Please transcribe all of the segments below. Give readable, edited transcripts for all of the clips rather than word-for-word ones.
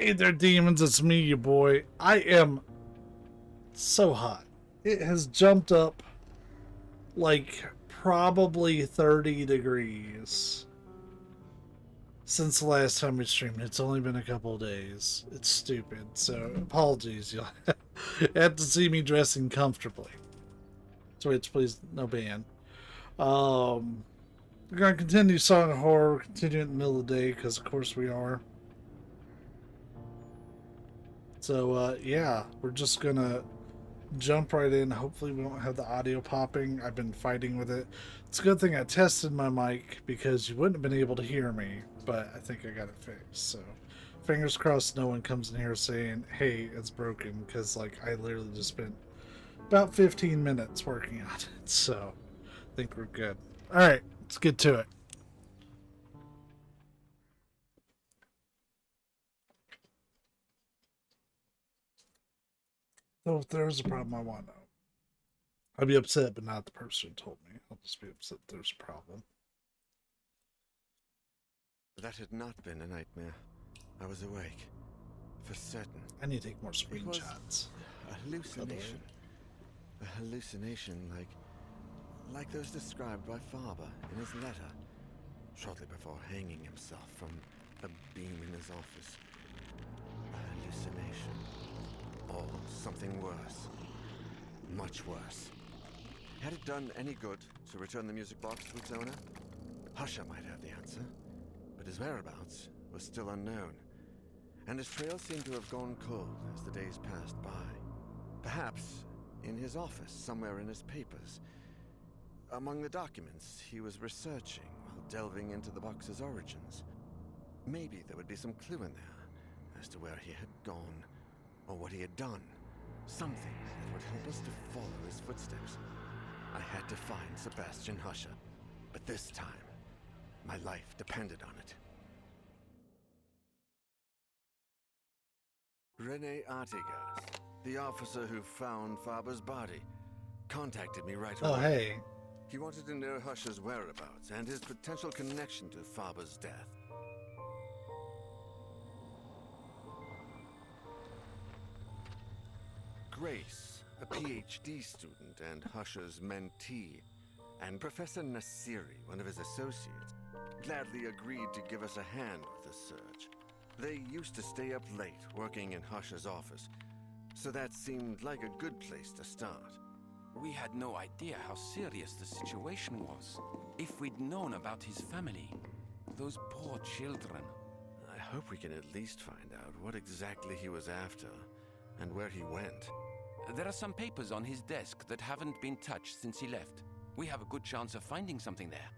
Hey there, demons. It's me, you boy. I am so hot. It has jumped up like probably 30 degrees since the last time we streamed. It's only been a couple of days. It's stupid. So apologies. You'll have to see me dressing comfortably. Twitch, please, no ban. We're going to continue Song of Horror, continue in the middle of the day, because of course we are. So, yeah, we're just going to jump right in. Hopefully we don't have the audio popping. I've been fighting with it. It's a good thing I tested my mic, because you wouldn't have been able to hear me, but I think I got it fixed. So, fingers crossed no one comes in here saying, hey, it's broken, because, like, I literally just spent about 15 minutes working on it. So, I think we're good. All right. Let's get to it. So if there's a problem, I want to know. I'd be upset, but not the person who told me. I'll just be upset there's a problem. That had not been a nightmare. I was awake. For certain. I need to take more screenshots. A hallucination. A hallucination like those described by Faber in his letter, shortly before hanging himself from a beam in his office. A hallucination. Or something worse. Much worse. Had it done any good to return the music box to its owner? Husher might have the answer, but his whereabouts was still unknown, and his trail seemed to have gone cold as the days passed by. Perhaps in his office, somewhere in his papers. Among the documents he was researching while delving into the box's origins. Maybe there would be some clue in there as to where he had gone, or what he had done. Something that would help us to follow his footsteps. I had to find Sebastian Husher, but this time, my life depended on it. Rene Artigas, the officer who found Faber's body, contacted me right away. Oh, hey. He wanted to know Husher's whereabouts and his potential connection to Faber's death. Grace, a PhD student and Husher's mentee, and Professor Nassiri, one of his associates, gladly agreed to give us a hand with the search. They used to stay up late working in Husher's office, so that seemed like a good place to start. We had no idea how serious the situation was. If we'd known about his family, those poor children. I hope we can at least find out what exactly he was after and where he went. There are some papers on his desk that haven't been touched since he left. We have a good chance of finding something there.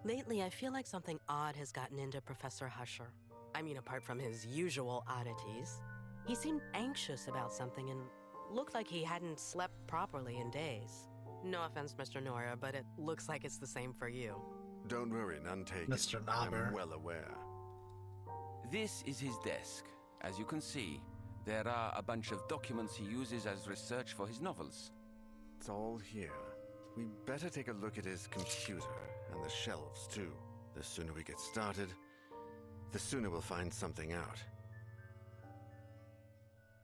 Lately, I feel like something odd has gotten into Professor Husher. I mean, apart from his usual oddities. He seemed anxious about something and looked like he hadn't slept properly in days. No offense, Mr. Nora, but it looks like it's the same for you. Don't worry, none taken. Mr. Nobber. I'm well aware. This is his desk. As you can see, there are a bunch of documents he uses as research for his novels. It's all here. We better take a look at his computer and the shelves, too. The sooner we get started, the sooner we'll find something out.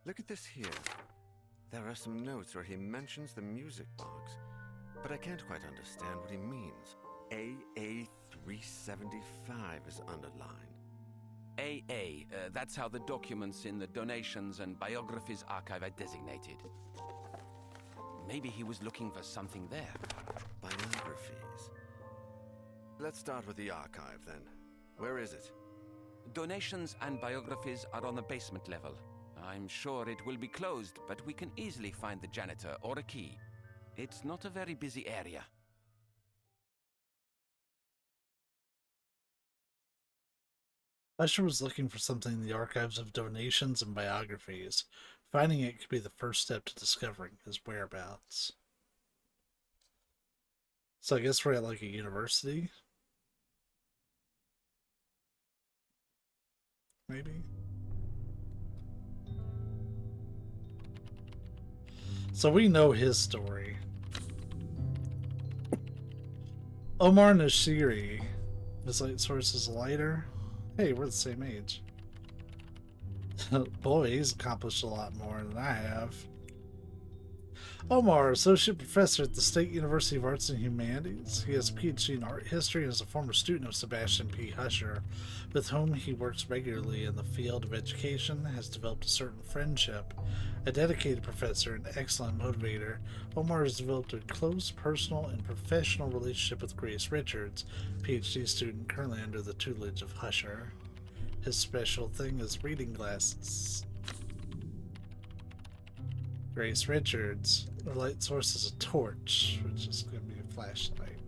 Look at this here. There are some notes where he mentions the music box, but I can't quite understand what he means. AA375 is underlined. AA, that's how the documents in the Donations and Biographies archive are designated. Maybe he was looking for something there. Biographies. Let's start with the archive, then. Where is it? Donations and Biographies are on the basement level. I'm sure it will be closed, but we can easily find the janitor or a key. It's not a very busy area. Usher was looking for something in the archives of Donations and Biographies. Finding it could be the first step to discovering his whereabouts. So I guess we're at like a university? Maybe? So we know his story. Omar Nashiri. His light source is lighter. Hey, we're the same age. Boy, he's accomplished a lot more than I have. Omar, Associate Professor at the State University of Arts and Humanities. He has a PhD in art history and is a former student of Sebastian P. Husher, with whom he works regularly in the field of education, has developed a certain friendship. A dedicated professor and excellent motivator, Omar has developed a close personal and professional relationship with Grace Richards, PhD student currently under the tutelage of Husher. His special thing is reading glasses. Grace Richards. The light source is a torch, which is going to be a flashlight.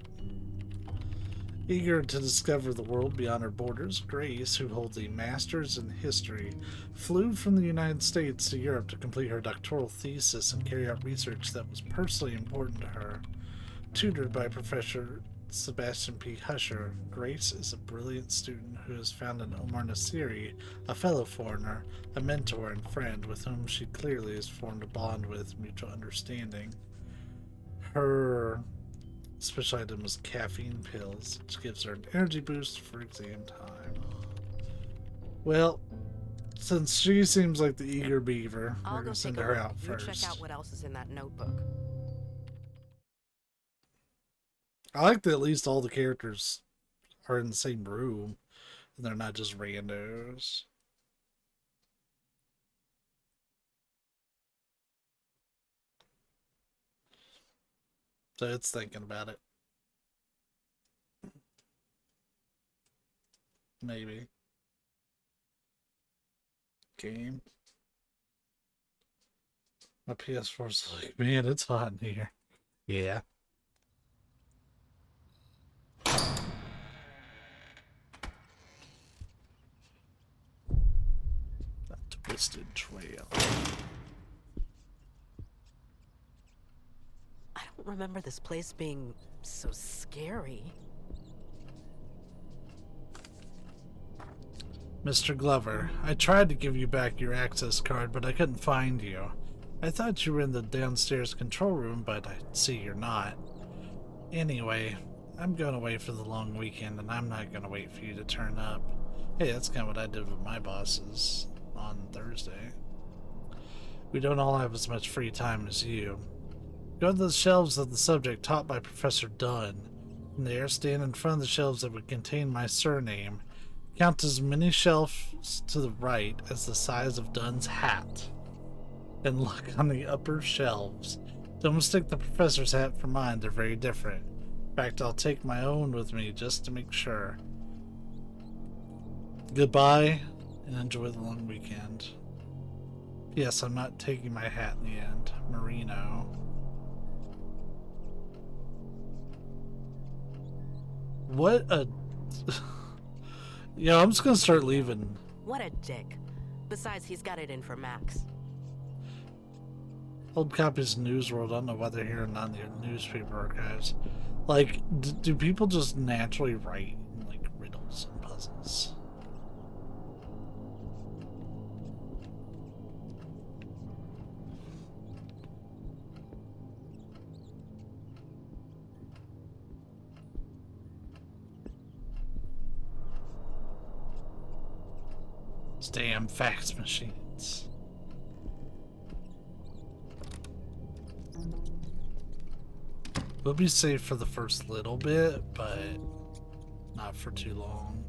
Eager to discover the world beyond her borders, Grace, who holds a master's in history, flew from the United States to Europe to complete her doctoral thesis and carry out research that was personally important to her. Tutored by Professor Sebastian P. Husher, Grace is a brilliant student who has found in Omar Nasiri, a fellow foreigner, a mentor and friend with whom she clearly has formed a bond with mutual understanding. Her special item is caffeine pills, which gives her an energy boost for exam time. Well, since she seems like the eager beaver, we're going to send her out first. Check out what else is in that notebook. I like that at least all the characters are in the same room and they're not just randos. So it's thinking about it. Maybe. Game. My PS4's like, man, it's hot in here. Yeah. Twisted Trail. I don't remember this place being so scary. Mr. Glover, I tried to give you back your access card, but I couldn't find you. I thought you were in the downstairs control room, but I see you're not. Anyway, I'm going away for the long weekend, and I'm not going to wait for you to turn up. Hey, that's kind of what I did with my bosses on Thursday. We don't all have as much free time as you. Go to the shelves of the subject taught by Professor Dunn. From there, stand in front of the shelves that would contain my surname. Count as many shelves to the right as the size of Dunn's hat. And look on the upper shelves. Don't mistake the professor's hat for mine, they're very different. In fact, I'll take my own with me just to make sure. Goodbye, and enjoy the long weekend. Yes, I'm not taking my hat in the end. Marino. What a... Yeah, I'm just gonna start leaving. What a dick. Besides, he's got it in for Max. Old copies of News World, I don't know why they're here and not in the newspaper archives. Like, do people just naturally write, like, riddles and puzzles? Damn fax machines. We'll be safe for the first little bit, but not for too long.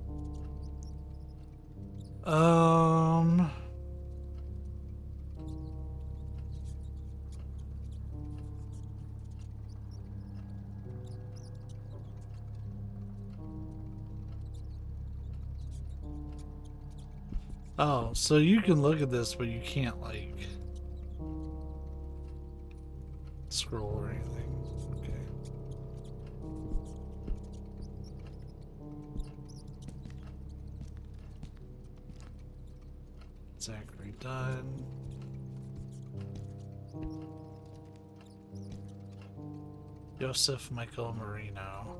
Oh, so you can look at this, but you can't, like, scroll or anything. Okay. Zachary Dunn. Joseph Michael Marino.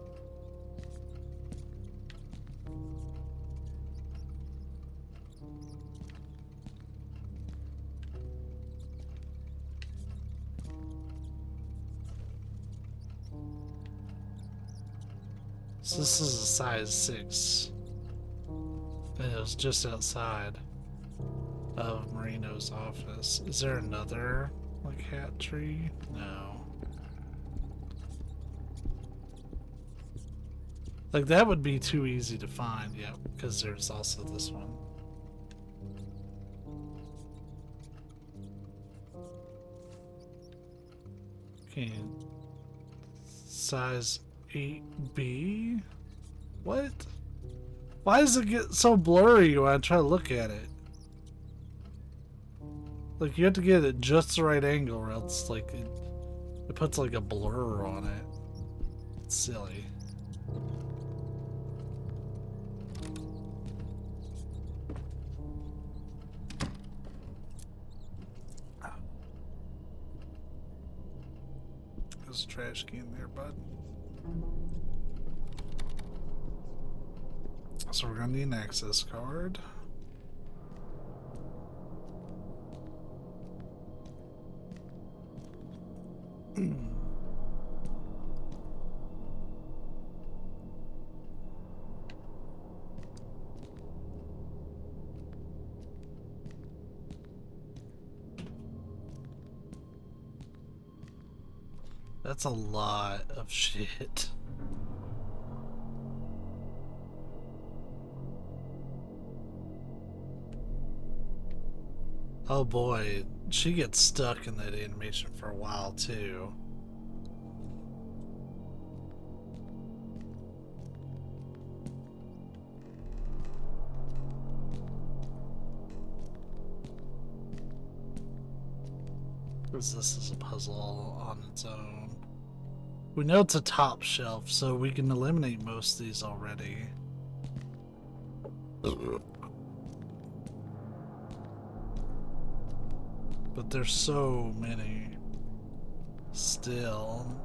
So this is a size 6. And it was just outside. of Marino's office. Is there another, like, hat tree? No. Like, that would be too easy to find, yep, because there's also this one. Okay. Size 8B? What? Why does it get so blurry when I try to look at it? Like, you have to get it just the right angle or else, like, it puts, like, a blur on it. It's silly. There's a trash can there, bud. So we're gonna need an access card. That's a lot of shit. Oh boy, she gets stuck in that animation for a while too. Because this is a puzzle on its own. We know it's a top shelf, so we can eliminate most of these already. But there's so many still.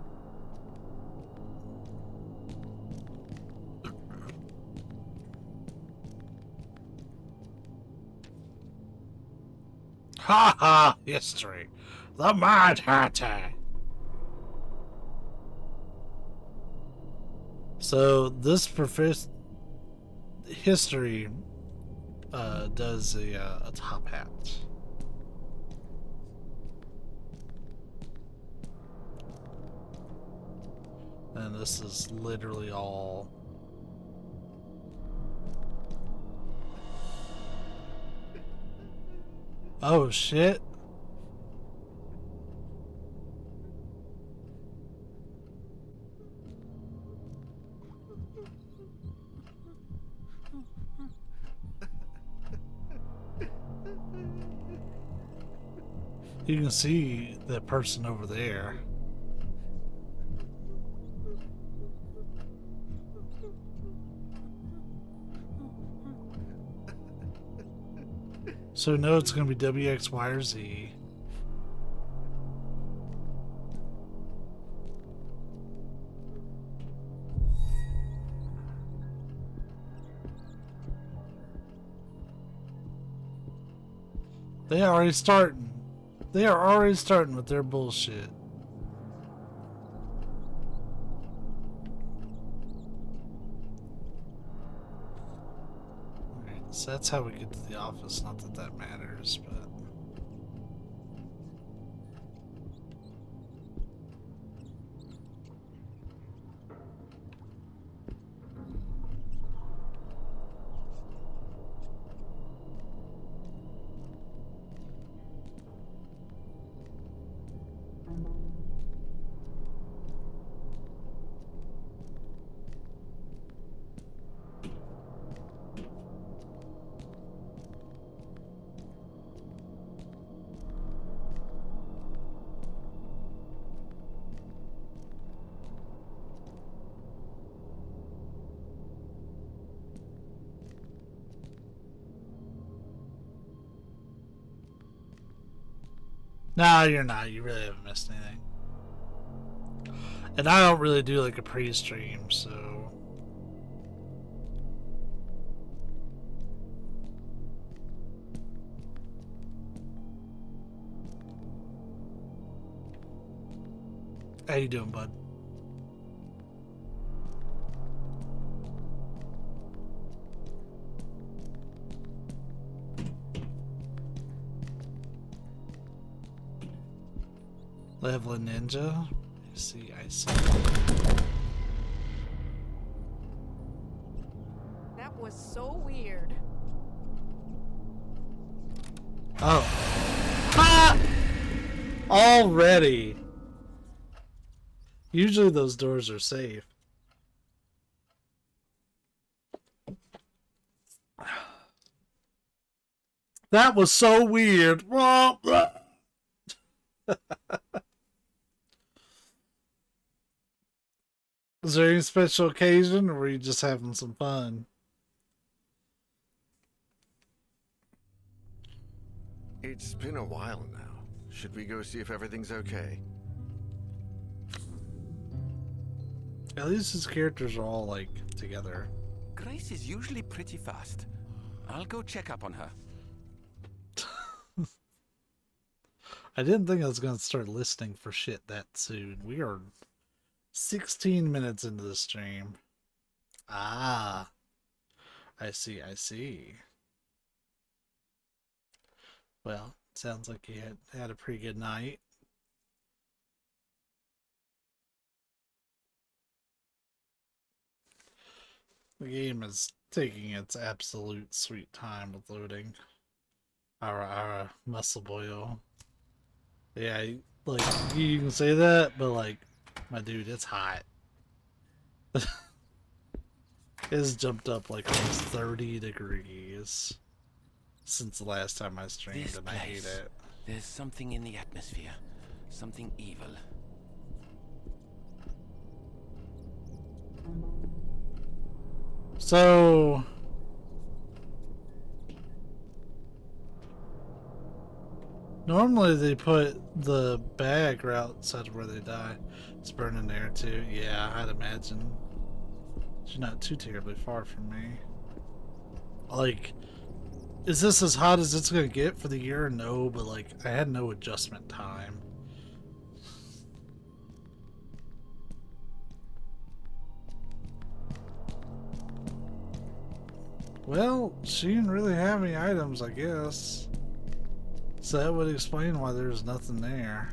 Ha ha! History. The Mad Hatter. So this history does a top hat. And this is literally all. Oh shit. You can see that person over there. So no, it's going to be W, X, Y, or Z. They are already starting. They are already starting with their bullshit. Alright, so that's how we get to the office. Not that that matters, but... No, you're not. You really haven't missed anything. And I don't really do like a pre-stream, so... How you doing, bud? Level a ninja. I see, I see. That was so weird. Oh. Ha! Already. Usually those doors are safe. That was so weird. Is there any special occasion, or were you just having some fun? It's been a while now. Should we go see if everything's okay? At least his characters are all, like, together. Grace is usually pretty fast. I'll go check up on her. I didn't think I was going to start listening for shit that soon. We are 16 minutes into the stream. Ah. I see, I see. Well, sounds like you had a pretty good night. The game is taking its absolute sweet time with loading. Ara muscle boil. Yeah, like, you can say that, but like, my dude, it's hot. It's jumped up like almost 30 degrees since the last time I streamed, This and I hate place. it. There's something in the atmosphere. Something evil. So... normally they put the bag right outside of where they die. It's burning there too. Yeah, I'd imagine. She's not too terribly far from me. Like, is this as hot as it's gonna get for the year? No, but like, I had no adjustment time. Well, she didn't really have any items, I guess. So that would explain why there's nothing there.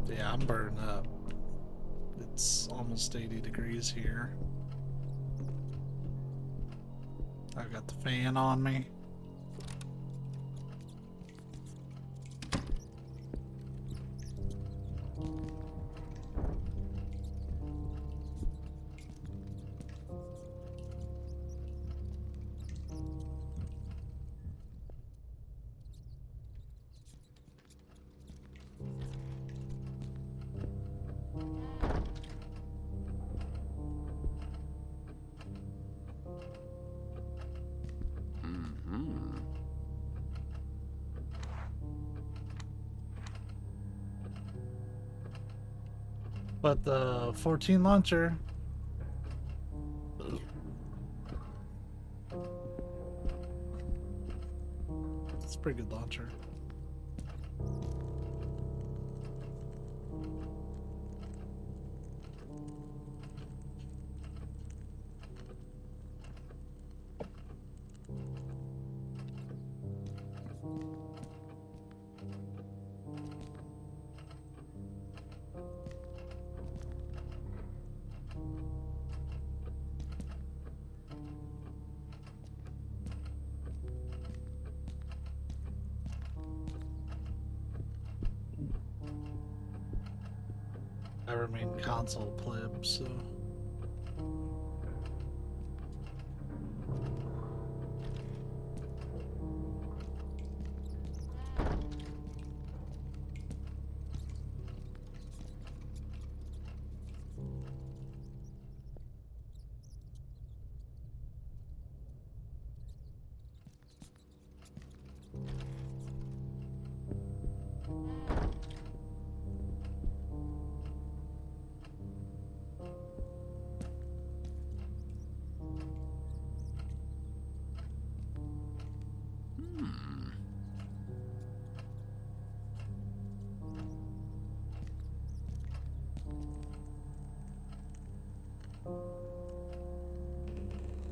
Yeah, I'm burning up. It's almost 80 degrees here. I've got the fan on me. But the 14 launcher. It's a pretty good launcher. I remain console pleb, so.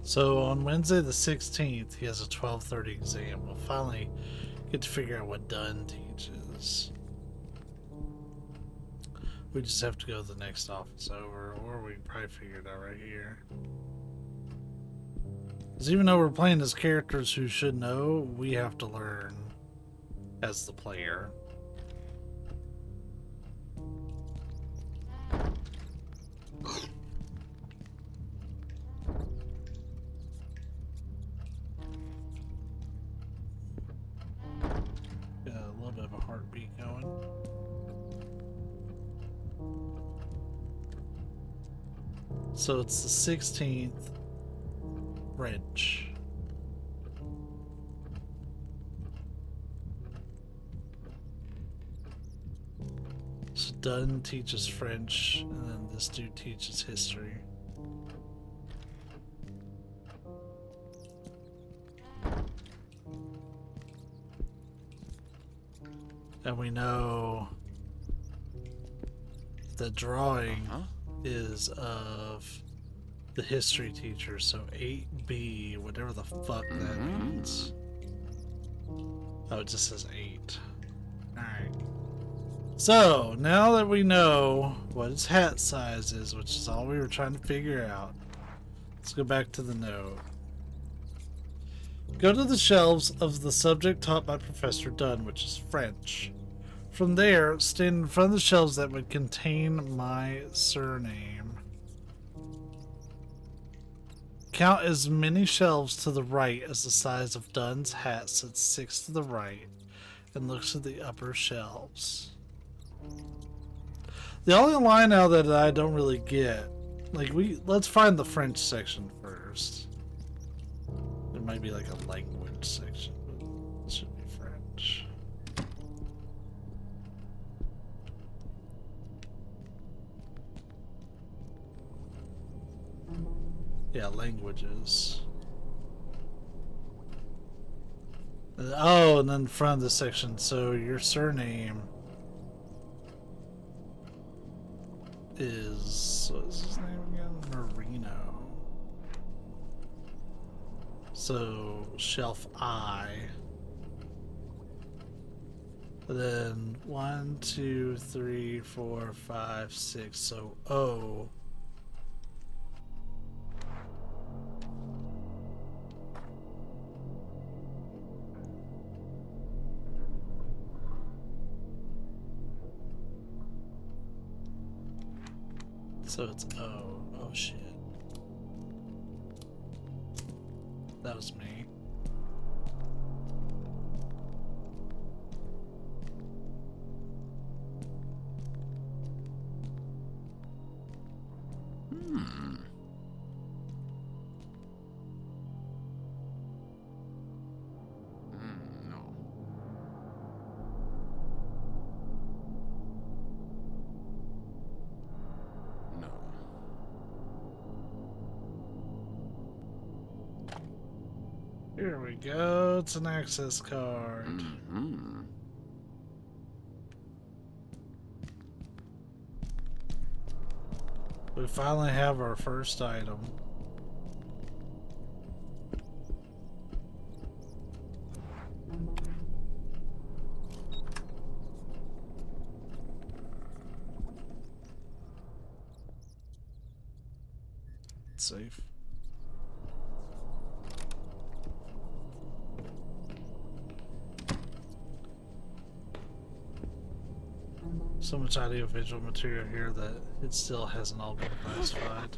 So on Wednesday the 16th, he has a 12:30 exam. We'll finally get to figure out what Dunn teaches. We just have to go to the next office over, or we can probably figure it out right here. Because even though we're playing as characters who should know, we have to learn as the player. Got a little bit of a heartbeat going. So it's the 16th. French. So Dunn teaches French, and then this dude teaches history. And we know the drawing is of the history teacher, so 8B, whatever the fuck that means. Oh, it just says 8. Alright. So, now that we know what his hat size is, which is all we were trying to figure out, let's go back to the note. Go to the shelves of the subject taught by Professor Dunn, which is French. From there, stand in front of the shelves that would contain my surname. Count as many shelves to the right as the size of Dunn's hat sits 6 to the right, and looks at the upper shelves. The only line now that I don't really get, like, let's find the French section first. There might be like a language section, but it should be French. Yeah, languages. Oh, and then in front of the section, so your surname is, what is his name again? Marino. So, shelf I. And then 1, 2, 3, 4, 5, 6, so O. So it's O. Oh shit. That was me. No. No. Here we go. It's an access card. We finally have our first item. It's safe. So much audio-visual material here that it still hasn't all been classified.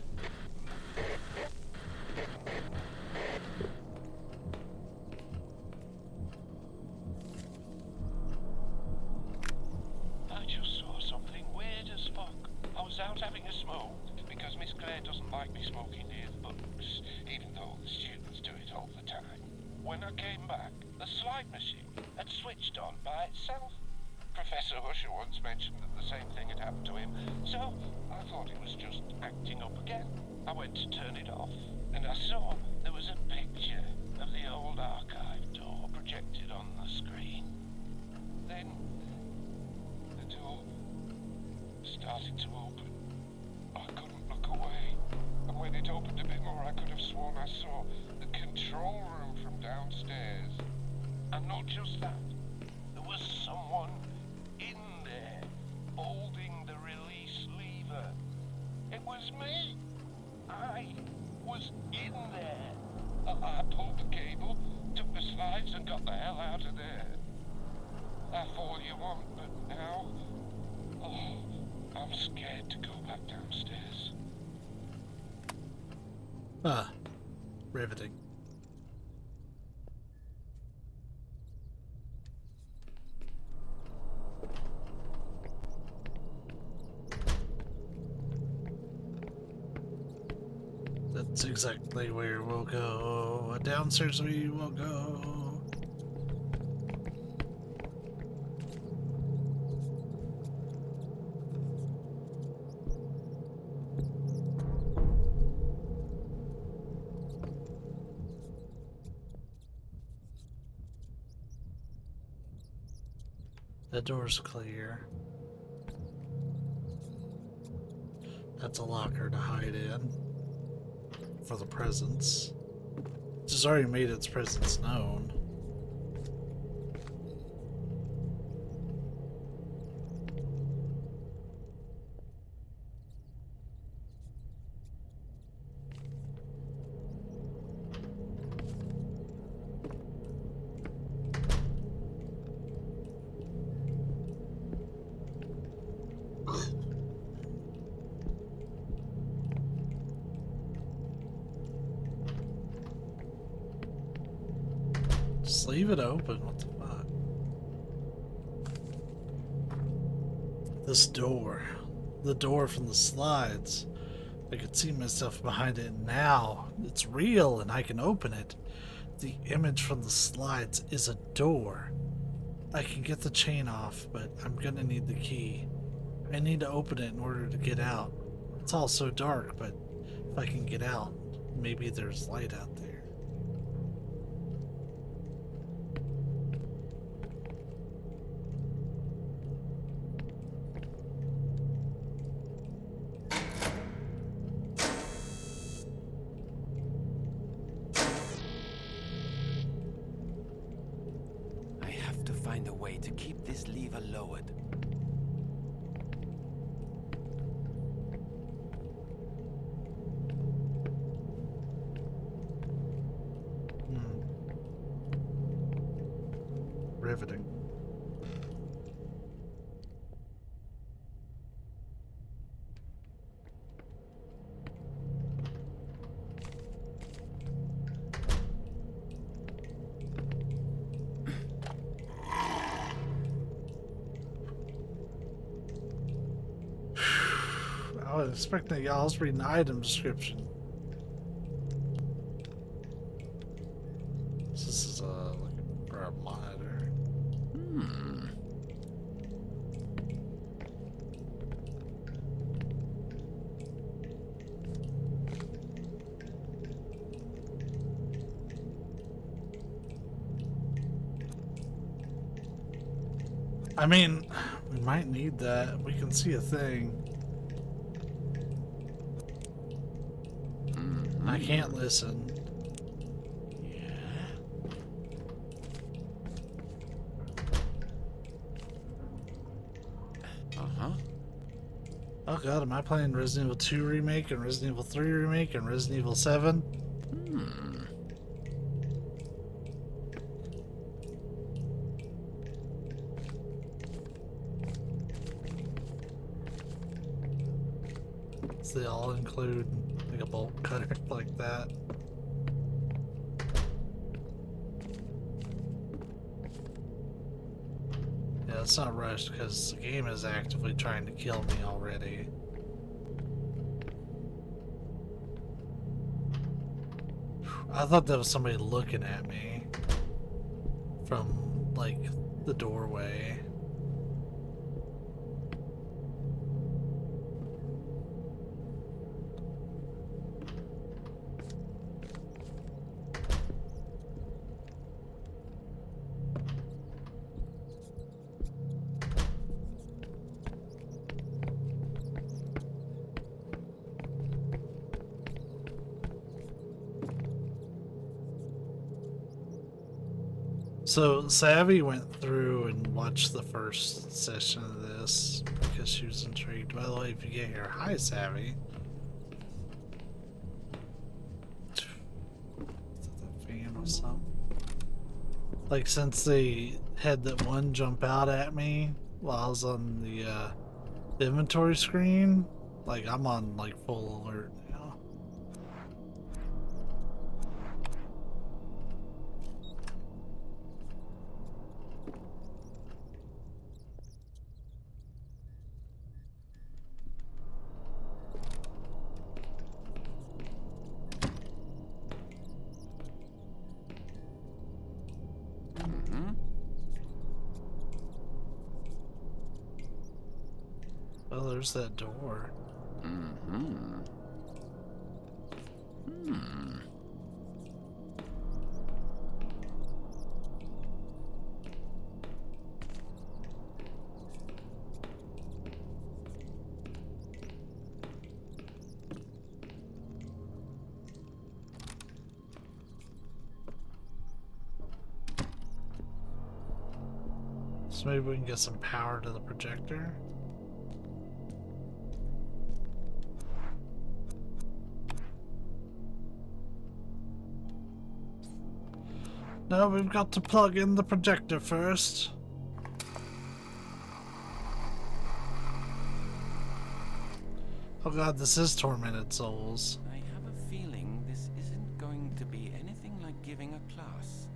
I just saw something weird as fuck. I was out having a smoke because Miss Claire doesn't like me smoking near the books, even though the students do it all the time. When I came back, the slide machine had switched on by itself. Professor Husher once mentioned that the same thing had happened to him, so I thought it was just acting up again. I went to turn it off, and I saw there was a picture of the old archive door projected on the screen. Then the door started to open. I couldn't look away, and when when it opened a bit more, I could have sworn I saw the control room from downstairs. And not just that, there was someone in there holding the release lever. It was me. I was in there. I pulled the cable, took the slides, and got the hell out of there. That's all you want, but now... Oh, I'm scared to go back downstairs. Ah, riveting. That's exactly where we'll go. Downstairs we will go. The door's clear. That's a locker to hide in. For the presence. It's just already made its presence known. Just leave it open. What the fuck? This door. The door from the slides. I could see myself behind it now. It's real and I can open it. The image from the slides is a door. I can get the chain off, but I'm gonna need the key. I need to open it in order to get out. It's all so dark, but if I can get out, maybe there's light out there. I have to find a way to keep this lever lowered. Riveting. I was expecting y'all was reading the item description. This is looking for a monitor. I mean, we might need that. We can see a thing. I can't listen. Uh-huh. Oh god, am I playing Resident Evil 2 Remake and Resident Evil 3 Remake and Resident Evil 7? So they all include like a bolt cutter like that. Yeah, it's not rushed because the game is actively trying to kill me already. I thought that was somebody looking at me from like the doorway. So Savvy went through and watched the first session of this because she was intrigued. By the way, if you get here, hi Savvy. Is that a fan or something? Like since they had that one jump out at me while I was on the inventory screen, like I'm on like full alert now. Oh, there's that door. So maybe we can get some power to the projector. No, we've got to plug in the projector first. Oh god, this is Tormented Souls. I have a feeling this isn't going to be anything like giving a class.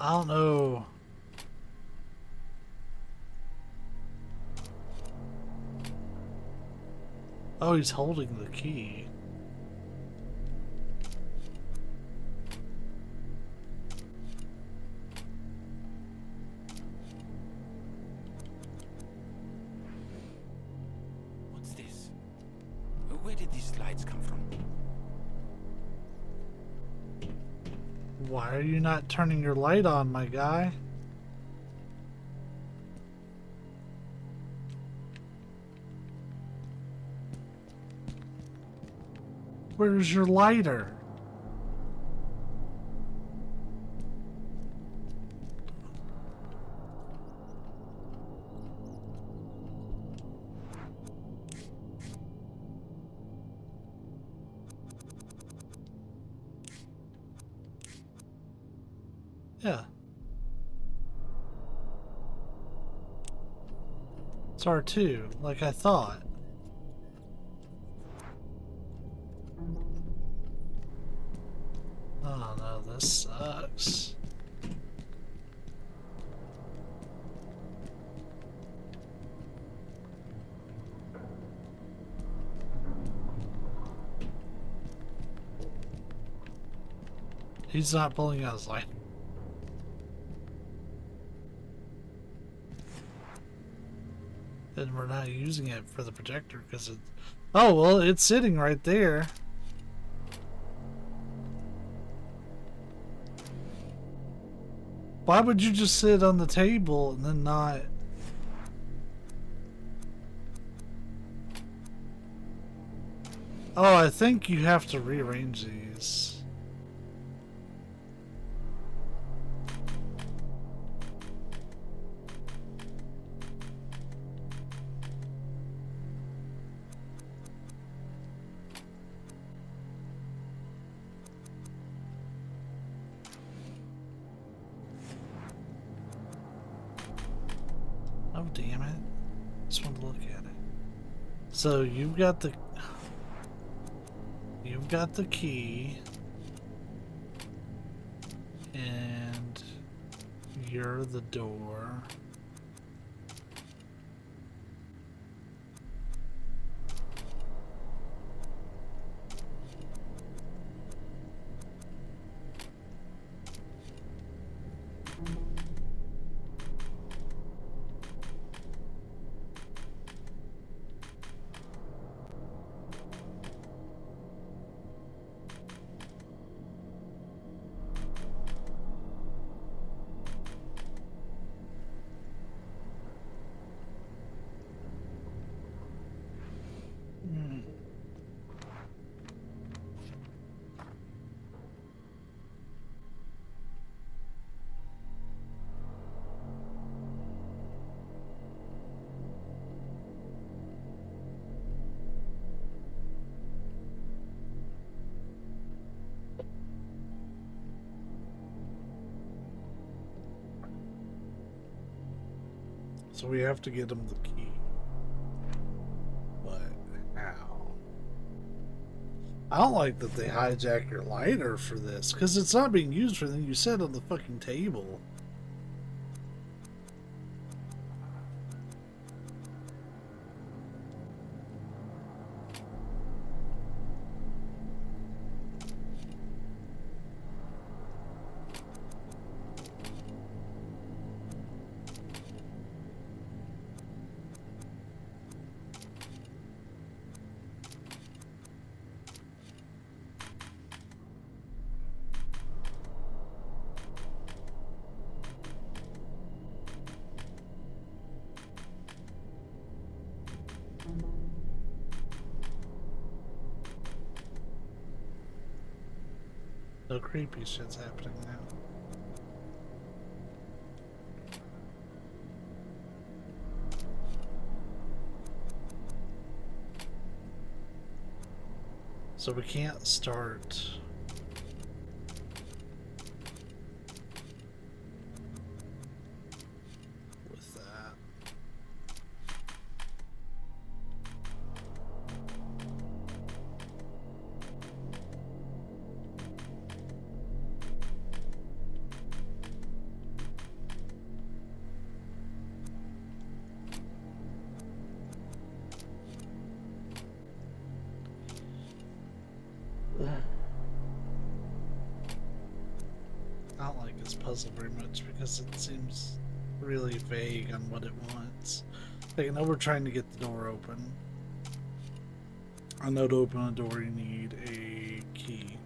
I don't know. Oh, he's holding the key. What's this? Where did these lights come from? Why are you not turning your light on, my guy? Where's your lighter? Yeah. It's R2, like I thought. Oh no, this sucks. He's not pulling out his light. And we're not using it for the projector because it... Oh, well, it's sitting right there. Why would you just sit on the table and then not... Oh, I think you have to rearrange these. just want to look at it. So you've got the key, and you're the door. So we have to get him the key. But how? I don't like that they hijack your lighter for this, because it's not being used for anything. You said on the fucking table. No creepy shit's happening now. So we can't start. With that. I don't like this puzzle very much because it seems really vague on what it wants. Like, I know we're trying to get the door open. I know to open a door you need a key.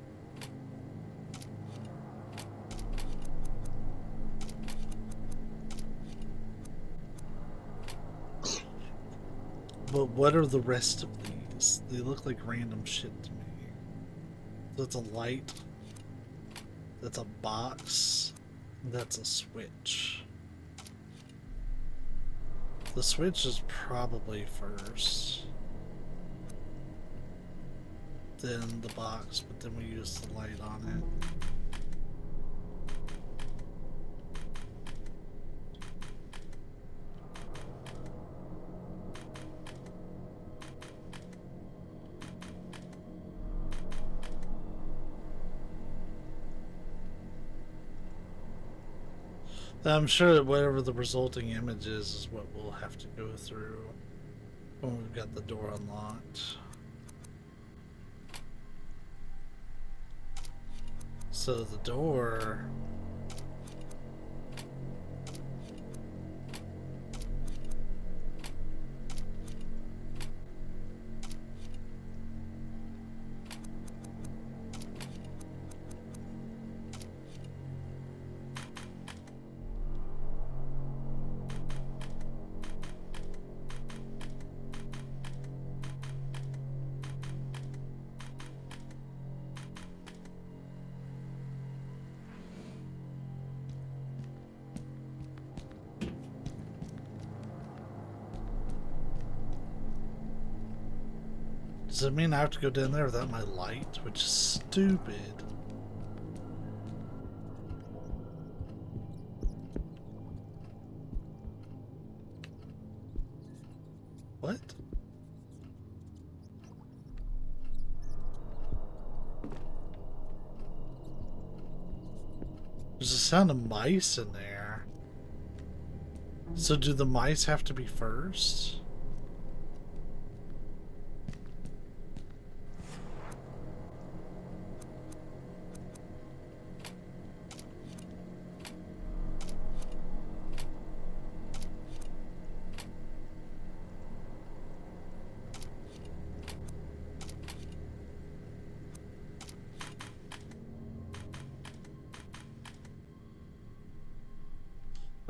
But what are the rest of these? They look like random shit to me. That's a light. That's a box. That's a switch. The switch is probably first. Then the box, but then we use the light on it. I'm sure that whatever the resulting image is what we'll have to go through when we've got the door unlocked. So the door... Does it mean I have to go down there without my light? Which is stupid. What? There's a sound of mice in there. So do the mice have to be first?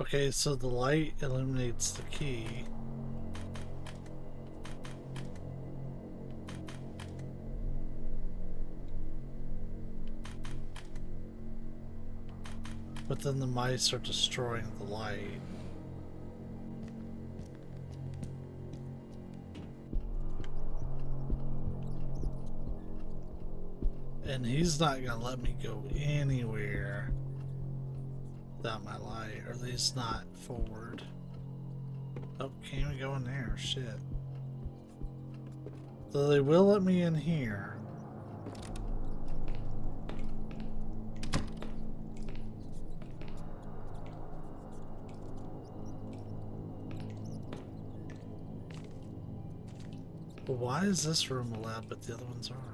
Okay, so the light illuminates the key. But then the mice are destroying the light. And he's not gonna let me go anywhere without my light, or at least not forward. Oh, can't even go in there, shit. So they will let me in here. But why is this room allowed but the other ones aren't?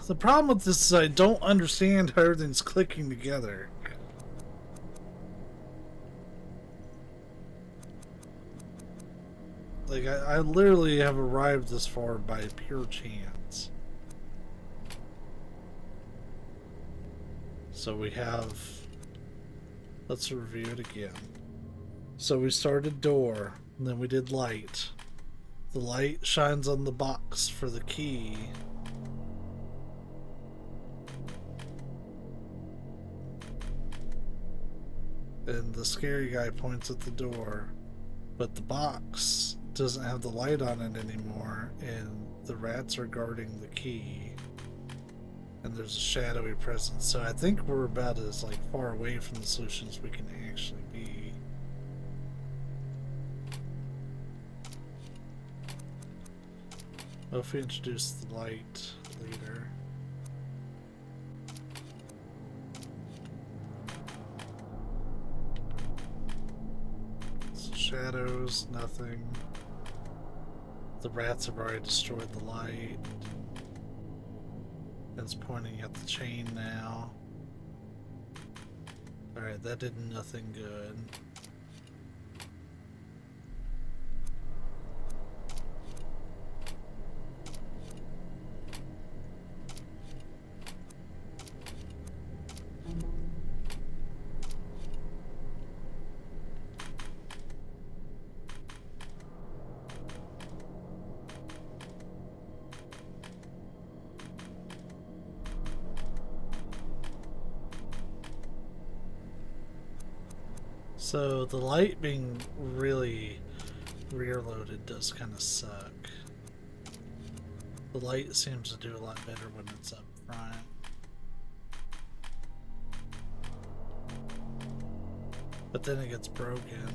The problem with this is I don't understand how everything's clicking together. Like, I literally have arrived this far by pure chance. So we have... Let's review it again. So we started door, and then we did light. The light shines on the box for the key. And the scary guy points at the door, but the box doesn't have the light on it anymore, and the rats are guarding the key, and there's a shadowy presence. So I think we're about as like far away from the solution as we can actually be. Well, if we introduce the light later. Shadows, nothing. The rats have already destroyed the light. It's pointing at the chain now. Alright, that did nothing good. So the light being really rear loaded does kind of suck. The light seems to do a lot better when it's up front. But then it gets broken.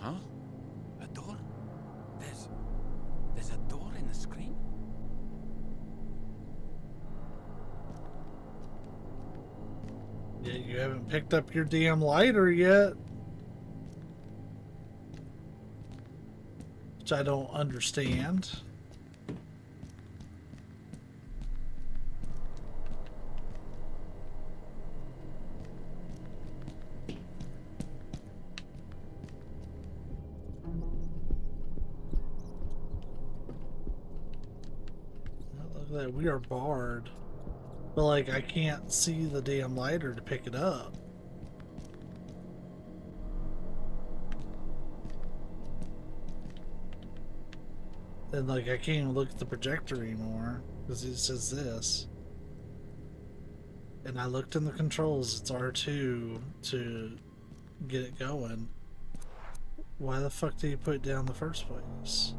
Uh-huh. A door? There's a door in the screen? Yeah, you haven't picked up your damn lighter yet. Which I don't understand. that we are barred. But like, I can't see the damn lighter to pick it up. And like, I can't even look at the projector anymore because it says this. And I looked in the controls, it's R2 to get it going. Why the fuck did you put it down in the first place?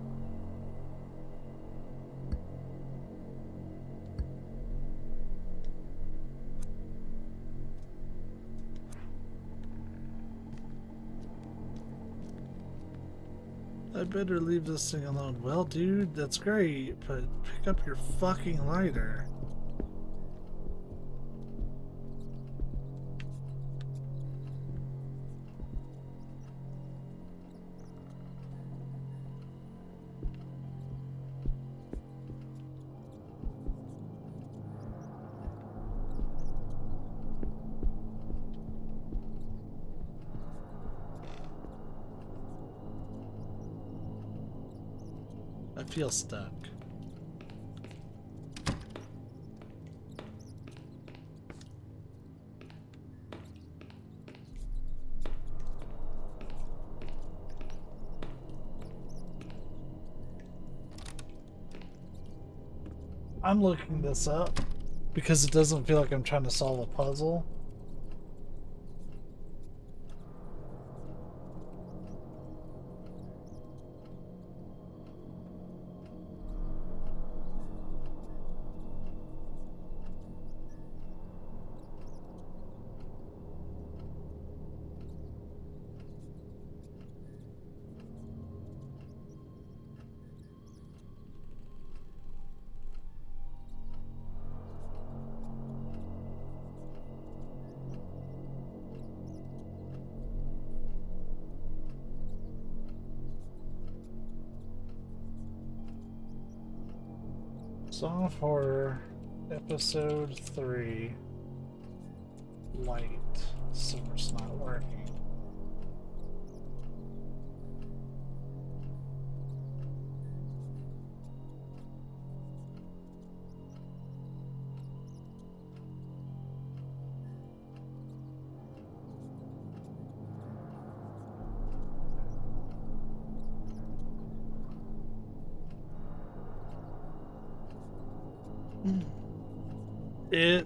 I better leave this thing alone. Well, dude, that's great, but pick up your fucking lighter. I feel stuck. I'm looking this up because it doesn't feel like I'm trying to solve a puzzle. Song of Horror, Episode 3, Light. Source not working. It.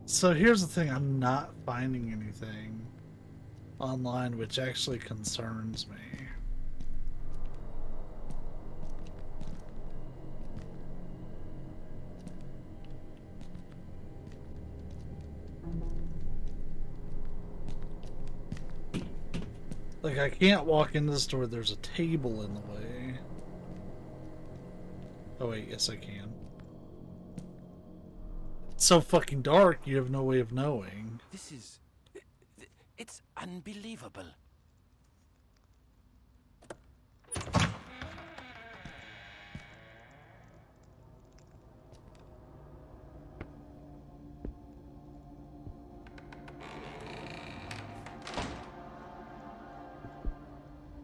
So here's the thing, I'm not finding anything online, which actually concerns me. Like, I can't walk into the store, there's a table in the way. Oh wait, yes I can. It's so fucking dark, you have no way of knowing. This is... It's unbelievable.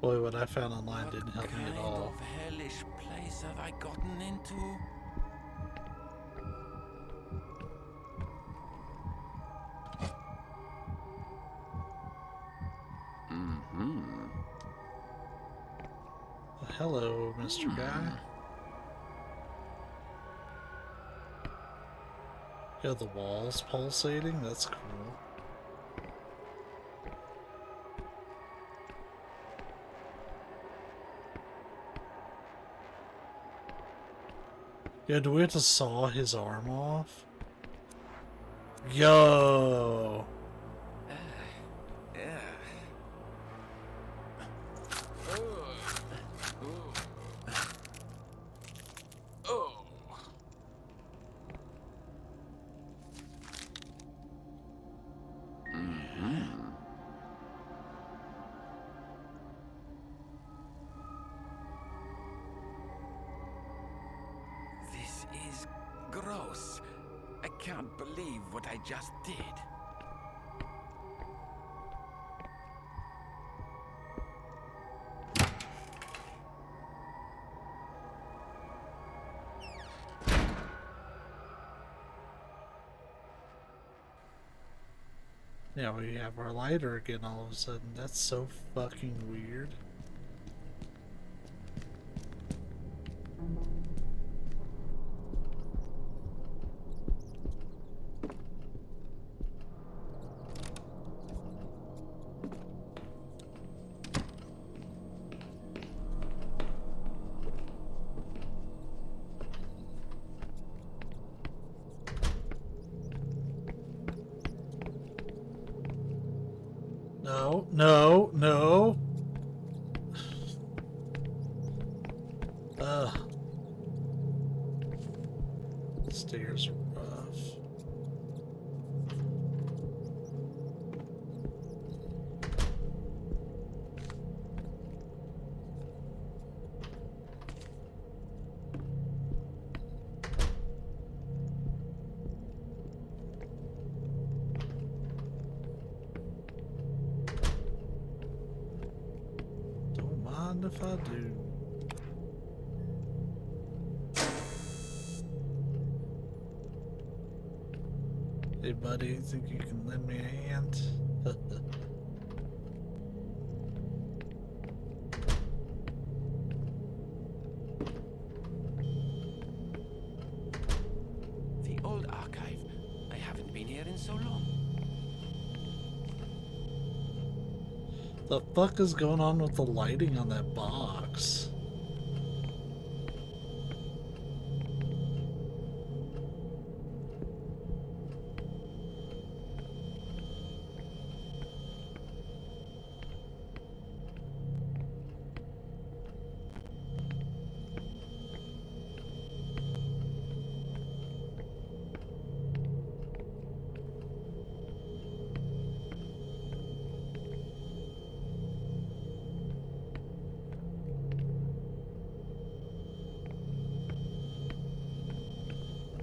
Boy, what I found online didn't help me at all. What kind of hellish place have I gotten into? Hello, Mr. Guy. Yeah, the walls pulsating? That's cool. Yeah, do we have to saw his arm off? Yo! This is gross. I can't believe what I just did. Yeah, we have our lighter again all of a sudden. That's so fucking weird. No, no, no. Ugh. Stairs are rough. Don't mind if I do. Hey buddy, think you can lend me a hand? The old archive. I haven't been here in so long. The fuck is going on with the lighting on that box?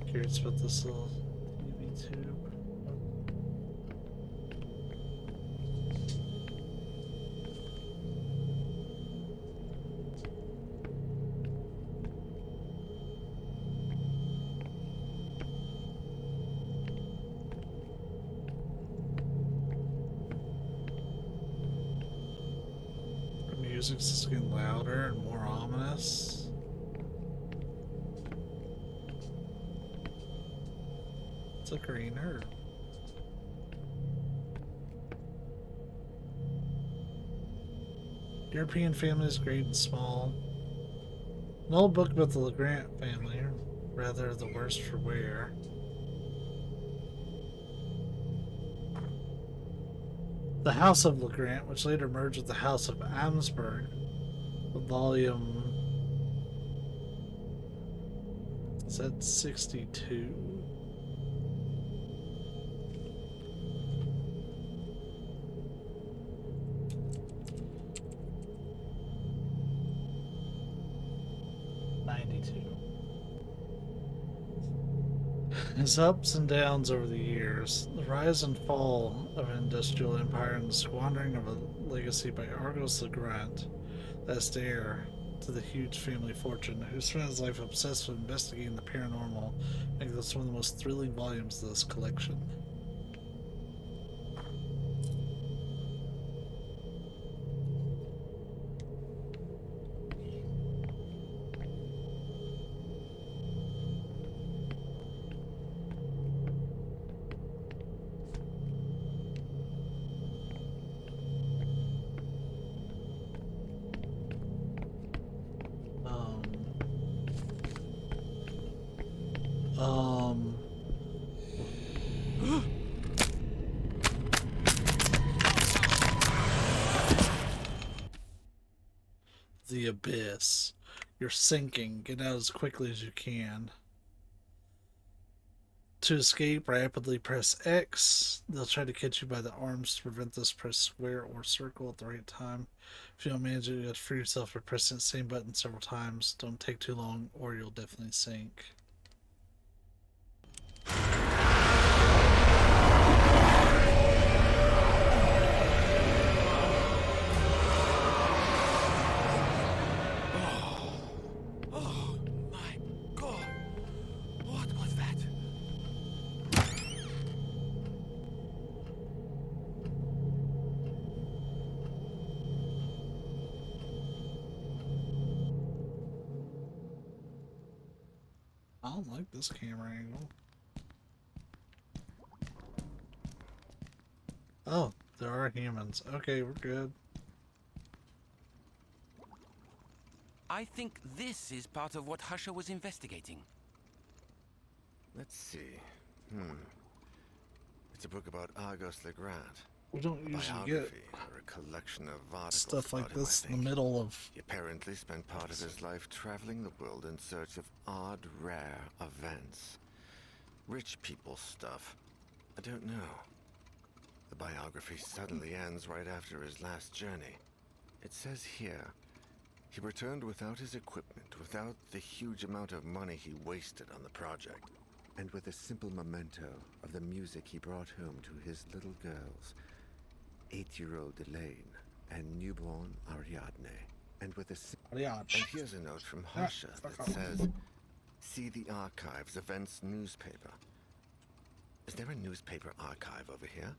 Curious about this little UV tube. The music's just getting louder and more ominous. It's a green herb. European families, great and small. An old book about the Legrand family, or rather the worse for wear. The House of Legrand, which later merged with the House of Amsberg, volume. Is that 62? His ups and downs over the years, the rise and fall of an industrial empire and the squandering of a legacy by Argos the Grant, last heir to the huge family fortune, who spent his life obsessed with investigating the paranormal, make this one of the most thrilling volumes of this collection. The abyss. You're sinking. Get out as quickly as you can. To escape, rapidly press X. They'll try to catch you by the arms. To prevent this, press square or circle at the right time. If you don't manage it, you have to free yourself by pressing the same button several times. Don't take too long or you'll definitely sink. I don't like this camera angle. Oh, there are humans. Okay, we're good. I think this is part of what Husher was investigating. Let's see. It's a book about Argos Legrand. We don't A usually get biography or a collection of articles stuff like about him, this I in the think. middle of. He apparently spent part of his life traveling the world in search of odd, rare events. Rich people stuff. I don't know. The biography suddenly ends right after his last journey. It says here, he returned without his equipment, without the huge amount of money he wasted on the project, and with a simple memento of the music he brought home to his little girls, 8-year-old Elaine and newborn Ariadne. And with a Ariadne. and here's a note from Harsha that says, "See the archives events newspaper." Is there a newspaper archive over here?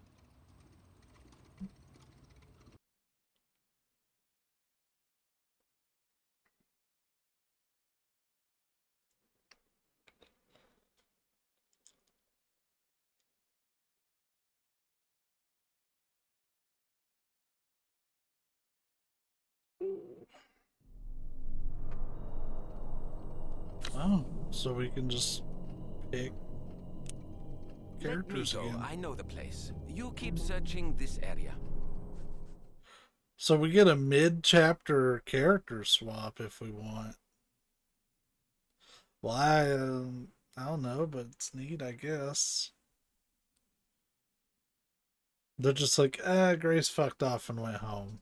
Oh, so we can just pick Let me characters go. again. I know the place. You keep searching this area. So we get a mid-chapter character swap if we want. Well, I don't know, but it's neat, I guess. They're just like, Grace fucked off and went home.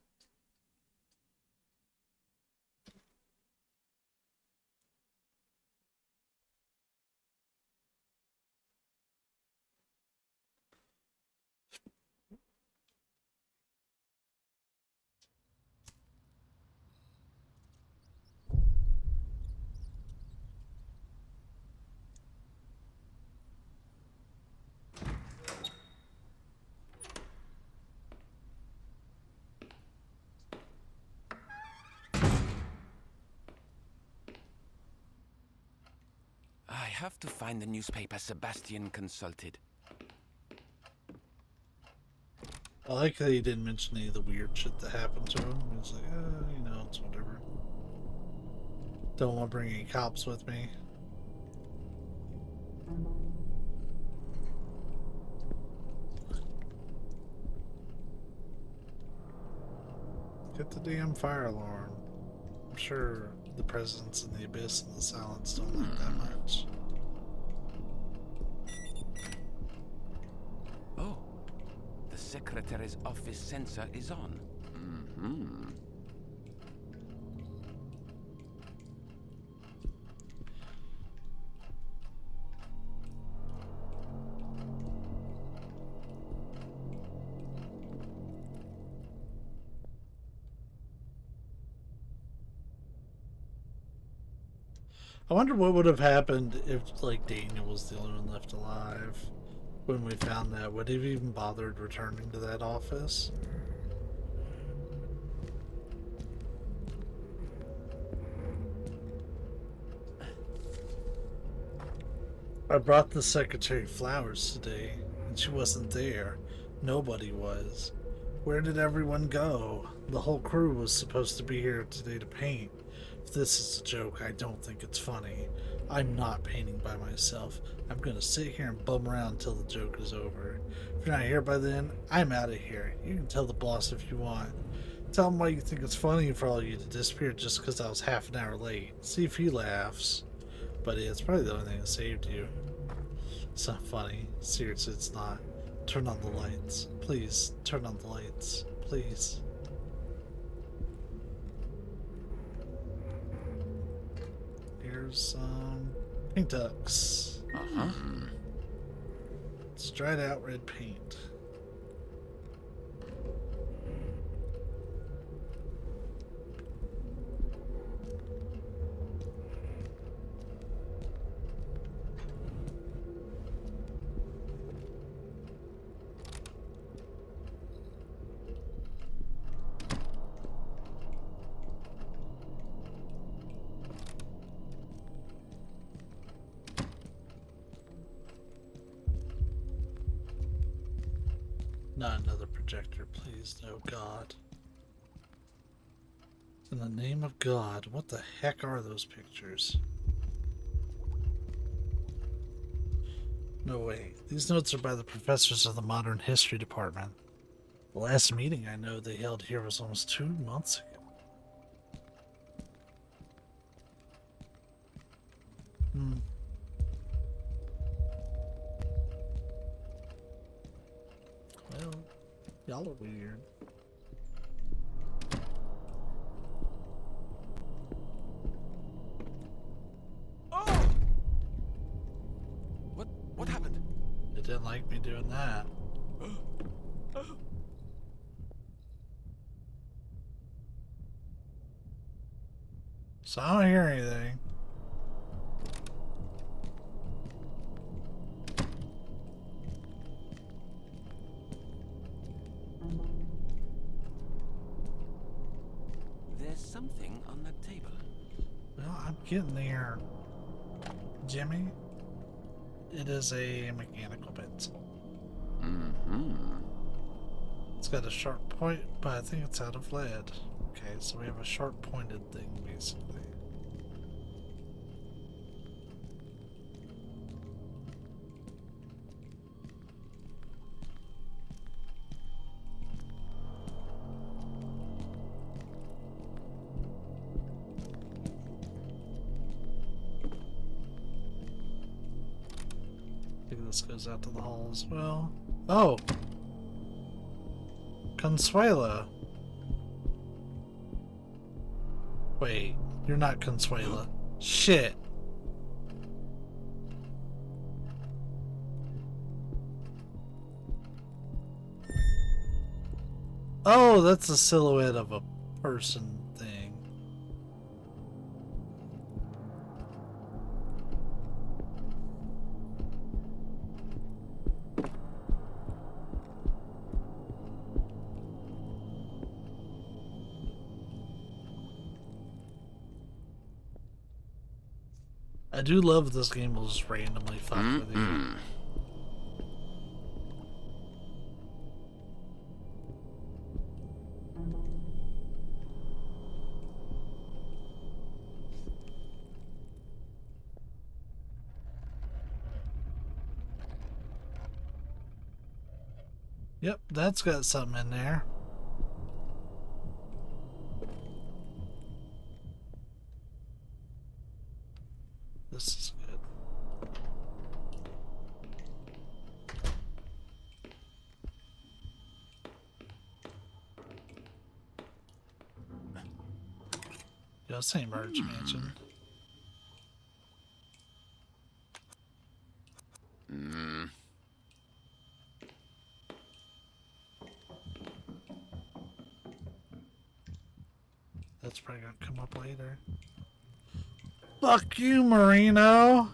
I have to find the newspaper Sebastian consulted. I like that he didn't mention any of the weird shit that happened to him. He was like, it's whatever. Don't want to bring any cops with me. Get the damn fire alarm. I'm sure the presence and the abyss and the silence don't like that much. Oh, the secretary's office sensor is on. I wonder what would have happened if, like, Daniel was the only one left alive when we found that. Would he have even bothered returning to that office? I brought the secretary flowers today, and she wasn't there. Nobody was. Where did everyone go? The whole crew was supposed to be here today to paint. If this is a joke, I don't think it's funny. I'm not painting by myself. I'm gonna sit here and bum around until the joke is over. If you're not here by then, I'm out of here. You can tell the boss if you want. Tell him why you think it's funny for all of you to disappear just because I was half an hour late. See if he laughs. But it's probably the only thing that saved you. It's not funny. Seriously, it's not. Turn on the lights. Please, turn on the lights. Please. Here's some paint ducks. It's dried out red paint. Not another projector, please, no God. In the name of God, what the heck are those pictures? No way. These notes are by the professors of the Modern History Department. The last meeting I know they held here was almost 2 months ago. Well, y'all are weird. Oh! What happened? It didn't like me doing that. So I don't hear anything. There's something on that table. Well, I'm getting there, Jimmy. It is a mechanical pencil. It's got a sharp point, but I think it's out of lead. Okay, so we have a sharp pointed thing, basically. I think this goes out to the hall as well. Oh! Consuela. Wait, you're not Consuela. Shit. Oh, that's a silhouette of a person thing. I do love this game will just randomly fuck with you. Yep, that's got something in there. This is good. Yeah, same merge mansion. That's probably gonna come up later. Fuck you, Marino!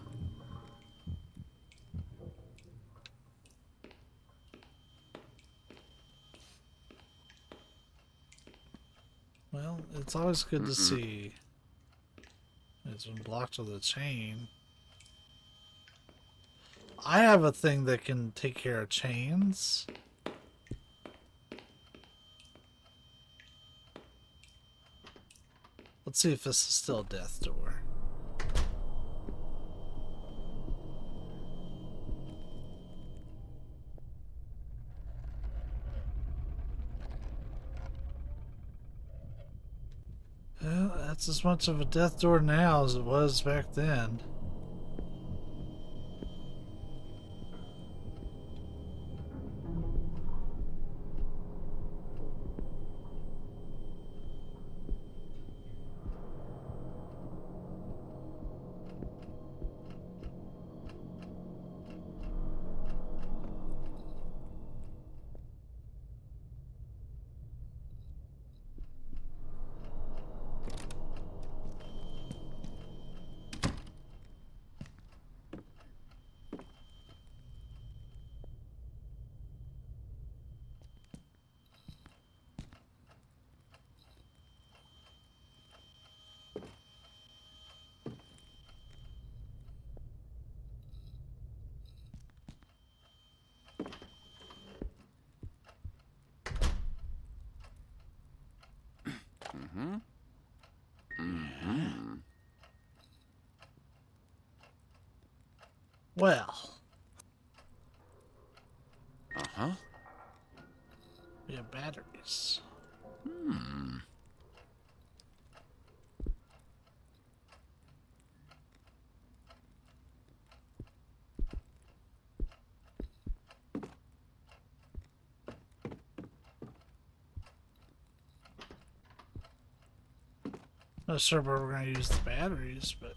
Well, it's always good to see. It's been blocked with a chain. I have a thing that can take care of chains. Let's see if this is still a death door. Well, that's as much of a death door now as it was back then. Well, Uh-huh. we have batteries. Hmm. Not sure where we're going to use the batteries, but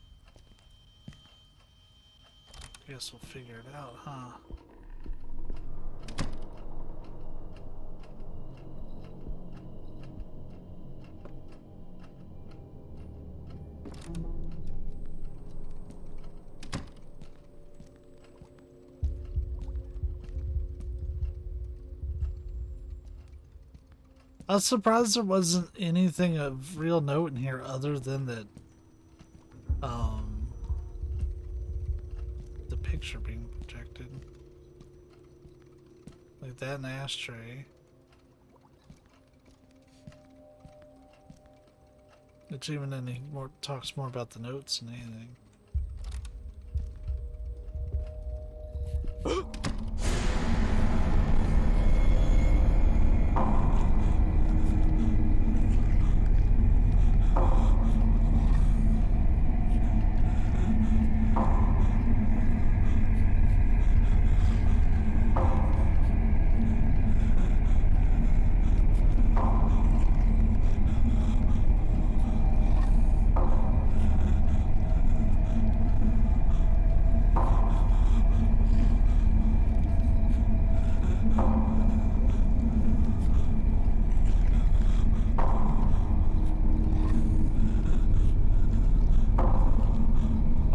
I guess we'll figure it out, huh? I was surprised there wasn't anything of real note in here other than that, the picture being projected. Like that in the ashtray. It's even any more talks more about the notes than anything.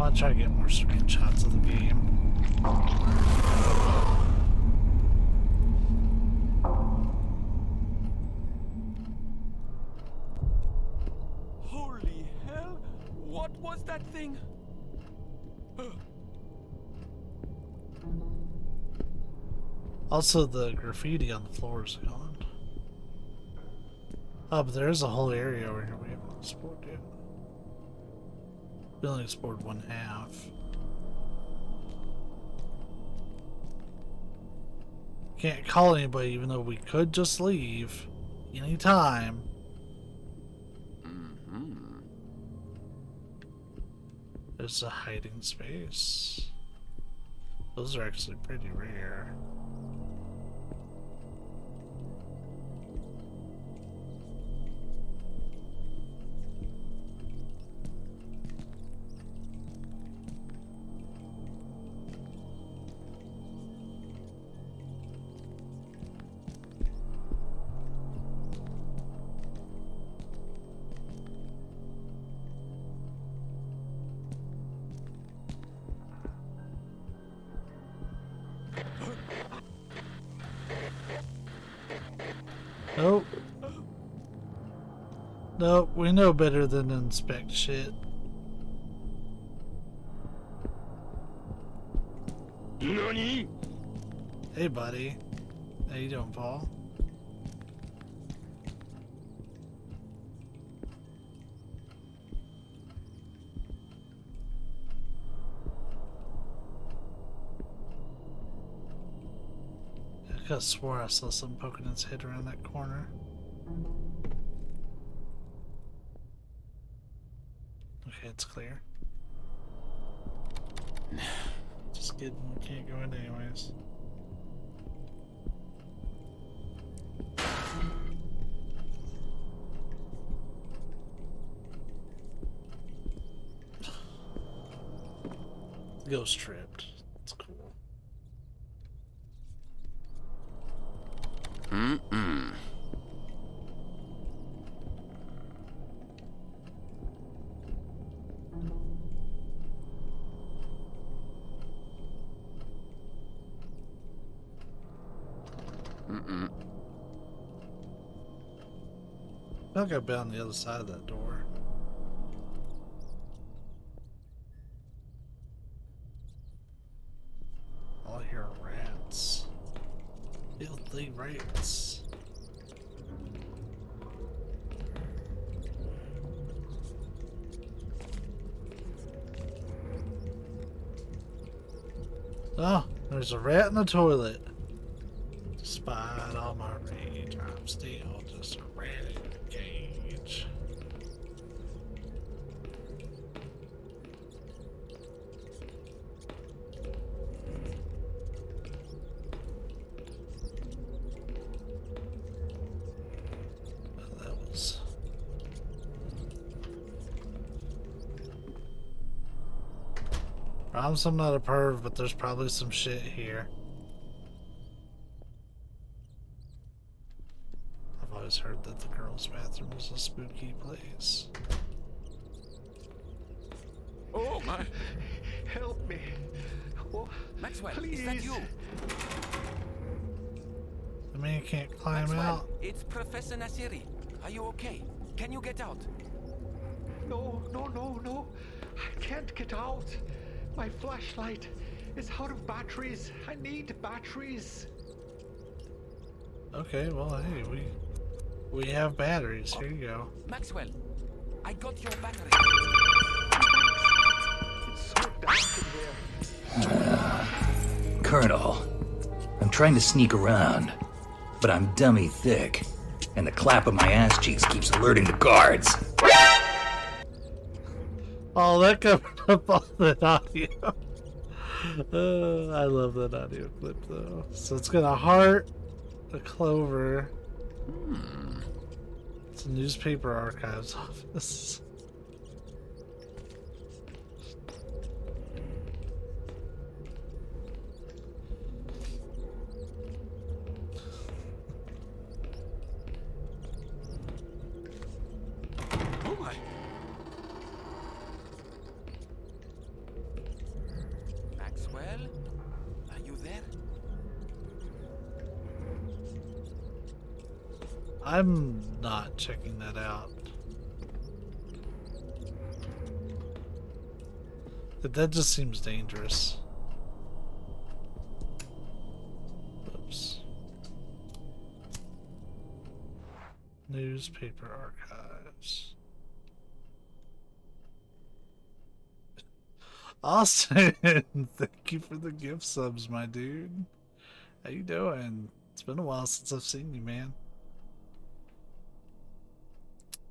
I'll try to get more screenshots of the game. Holy hell! What was that thing? Also, the graffiti on the floor is gone. Oh, but there is a whole area over here we haven't explored yet. We only explored one half. Can't call anybody, even though we could just leave anytime. Mm-hmm. There's a hiding space. Those are actually pretty rare. Nope. Nope, we know better than to inspect shit. NANI? Hey, buddy. How you doing, Paul? I could have swore I saw something poking its head around that corner. Okay, it's clear. Just kidding, we can't go in anyways. Ghost tripped. It's cool. Mm-mm. Mm-mm. I'll go be on the other side of that door. All I hear are rats. Filthy rats. Oh, there's a rat in the toilet. Despite all my rage, I'm still just a rat in a cage. That was... Promise I'm not a perv, but there's probably some shit here. I've always heard that the girls' bathroom was a spooky place. Oh my! Help me. Oh, Maxwell, please. is that you? The man can't climb Maxwell, out. it's Professor Nasiri. Are you okay? Can you get out? No, no, no, no. I can't get out. My flashlight is out of batteries. I need batteries. Okay, well, hey, we have batteries. Here you go. Maxwell, I got your battery. It's so dark in here. Colonel, I'm trying to sneak around, but I'm dummy thick, and the clap of my ass cheeks keeps alerting the guards. Oh, that covered up all that audio. I love that audio clip, though. So it's got a heart, a clover. It's a newspaper archives office. Oh my! Maxwell, are you there? I'm not checking that out. That just seems dangerous. Oops. Newspaper archives. Austin, thank you for the gift subs, my dude. How you doing? It's been a while since I've seen you, man.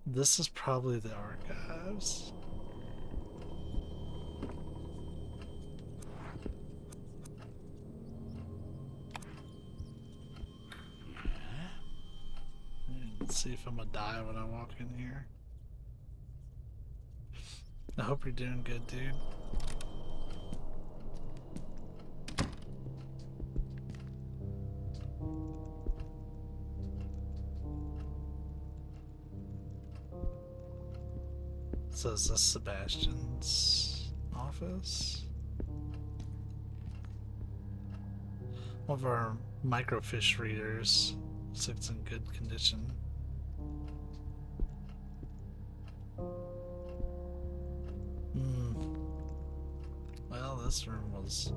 This is probably the archives. Let's see if I'm gonna die when I walk in here. I hope you're doing good, dude. So is this Sebastian's office? One of our microfiche readers. Looks like it's in good condition. Well, this room was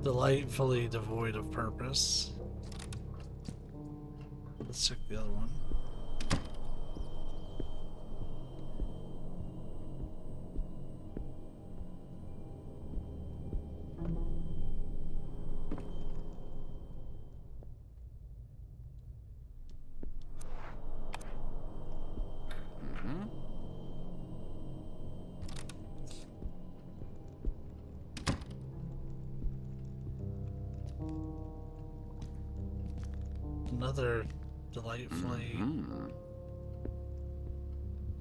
delightfully devoid of purpose. Let's check the other one. Another delightfully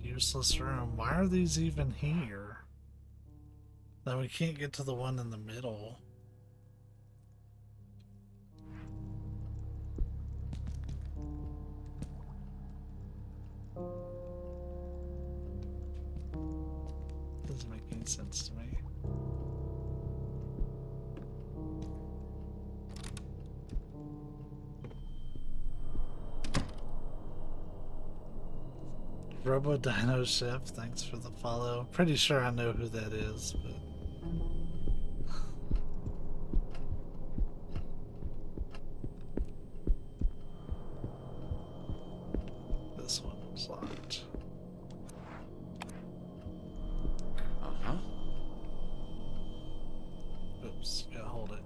useless room. Why are these even here? Then we can't get to the one in the middle. Doesn't make any sense to me. Robo Dino Chef, thanks for the follow. Pretty sure I know who that is, but this one was locked. Oops, gotta hold it.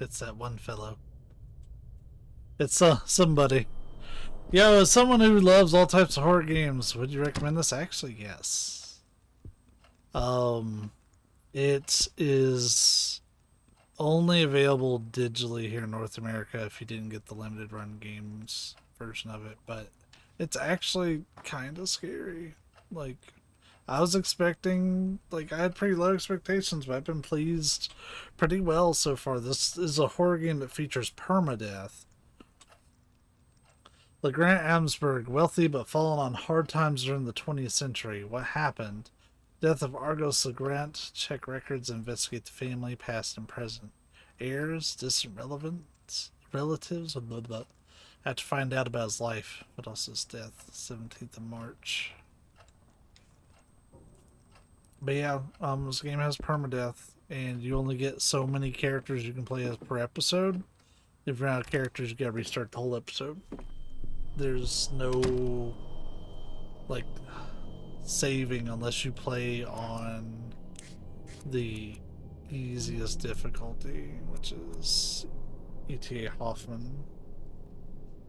It's that one fellow. It's somebody. Yo, as someone who loves all types of horror games, would you recommend this? Actually, yes. It is only available digitally here in North America if you didn't get the limited run games version of it, but it's actually kind of scary. Like, I was expecting, like, I had pretty low expectations, but I've been pleased pretty well so far. This is a horror game that features permadeath. LeGrant Amsberg, wealthy but fallen on hard times during the 20th century. What happened? Death of Argos LeGrant. Check records, investigate the family, past and present. Heirs, distant relatives, blah, blah. I have to find out about his life, but also his death. 17th of March. But yeah, this game has permadeath, and you only get so many characters you can play as per episode. If you're out of characters, you gotta restart the whole episode. There's no, like, saving unless you play on the easiest difficulty, which is ETA Hoffman.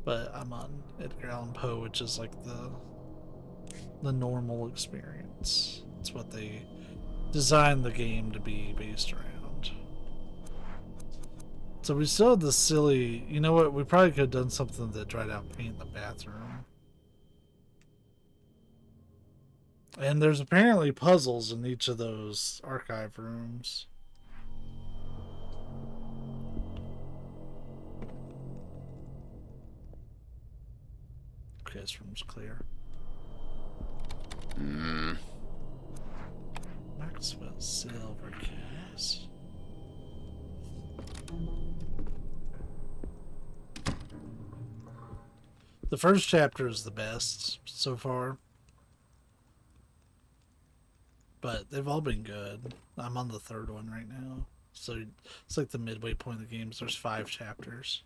But I'm on Edgar Allan Poe, which is like the normal experience. It's what they designed the game to be based around. So we still had the silly, you know what, we probably could have done something that dried out paint in the bathroom. And there's apparently puzzles in each of those archive rooms. Okay, this room's clear. Maxwell silver case. The first chapter is the best so far. But they've all been good. I'm on the third one right now. So it's like the midway point of the games. There's 5 chapters.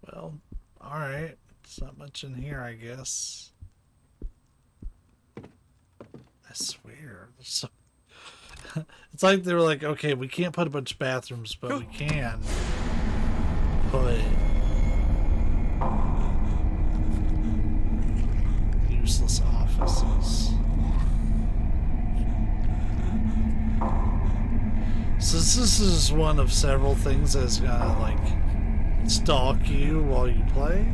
Well, alright. It's not much in here, I guess. I swear. So it's like they were like, okay, we can't put a bunch of bathrooms, but we can put useless offices. So this is one of several things that's gonna like stalk you while you play.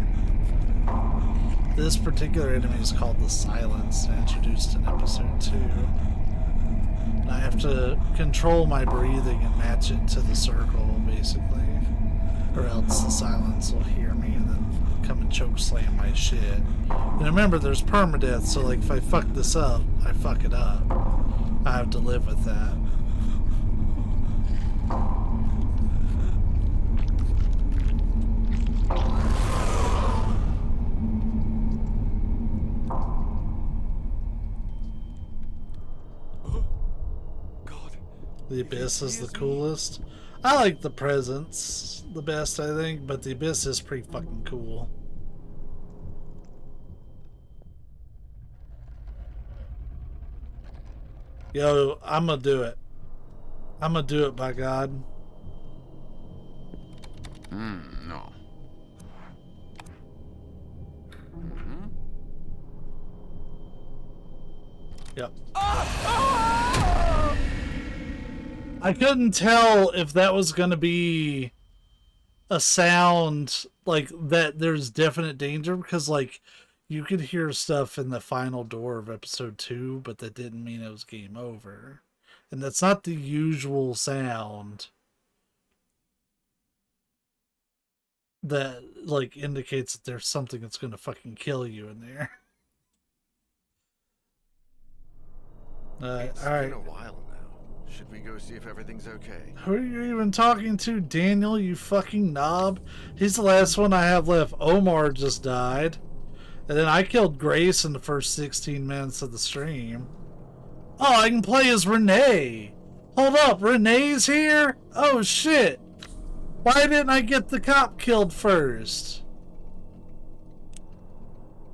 This particular enemy is called the Silence, introduced in episode 2. And I have to control my breathing and match it to the circle, basically. Or else the Silence will hear me and then come and choke slam my shit. And remember, there's permadeath, so like if I fuck this up, I fuck it up. I have to live with that. The Abyss is the coolest. I like the Presence the best, I think, but the Abyss is pretty fucking cool. Yo, I'm gonna do it. I'm gonna do it, by God. No. Yep. I couldn't tell if that was going to be a sound like that there's definite danger, because like you could hear stuff in the final door of episode 2, but that didn't mean it was game over. And that's not the usual sound that like indicates that there's something that's going to fucking kill you in there. It's all right. been a while now. Should we go see if everything's okay? Who are you even talking to, Daniel, you fucking knob? He's the last one I have left. Omar just died. And then I killed Grace in the first 16 minutes of the stream. Oh, I can play as Renee. Hold up, Renee's here? Oh, shit. Why didn't I get the cop killed first?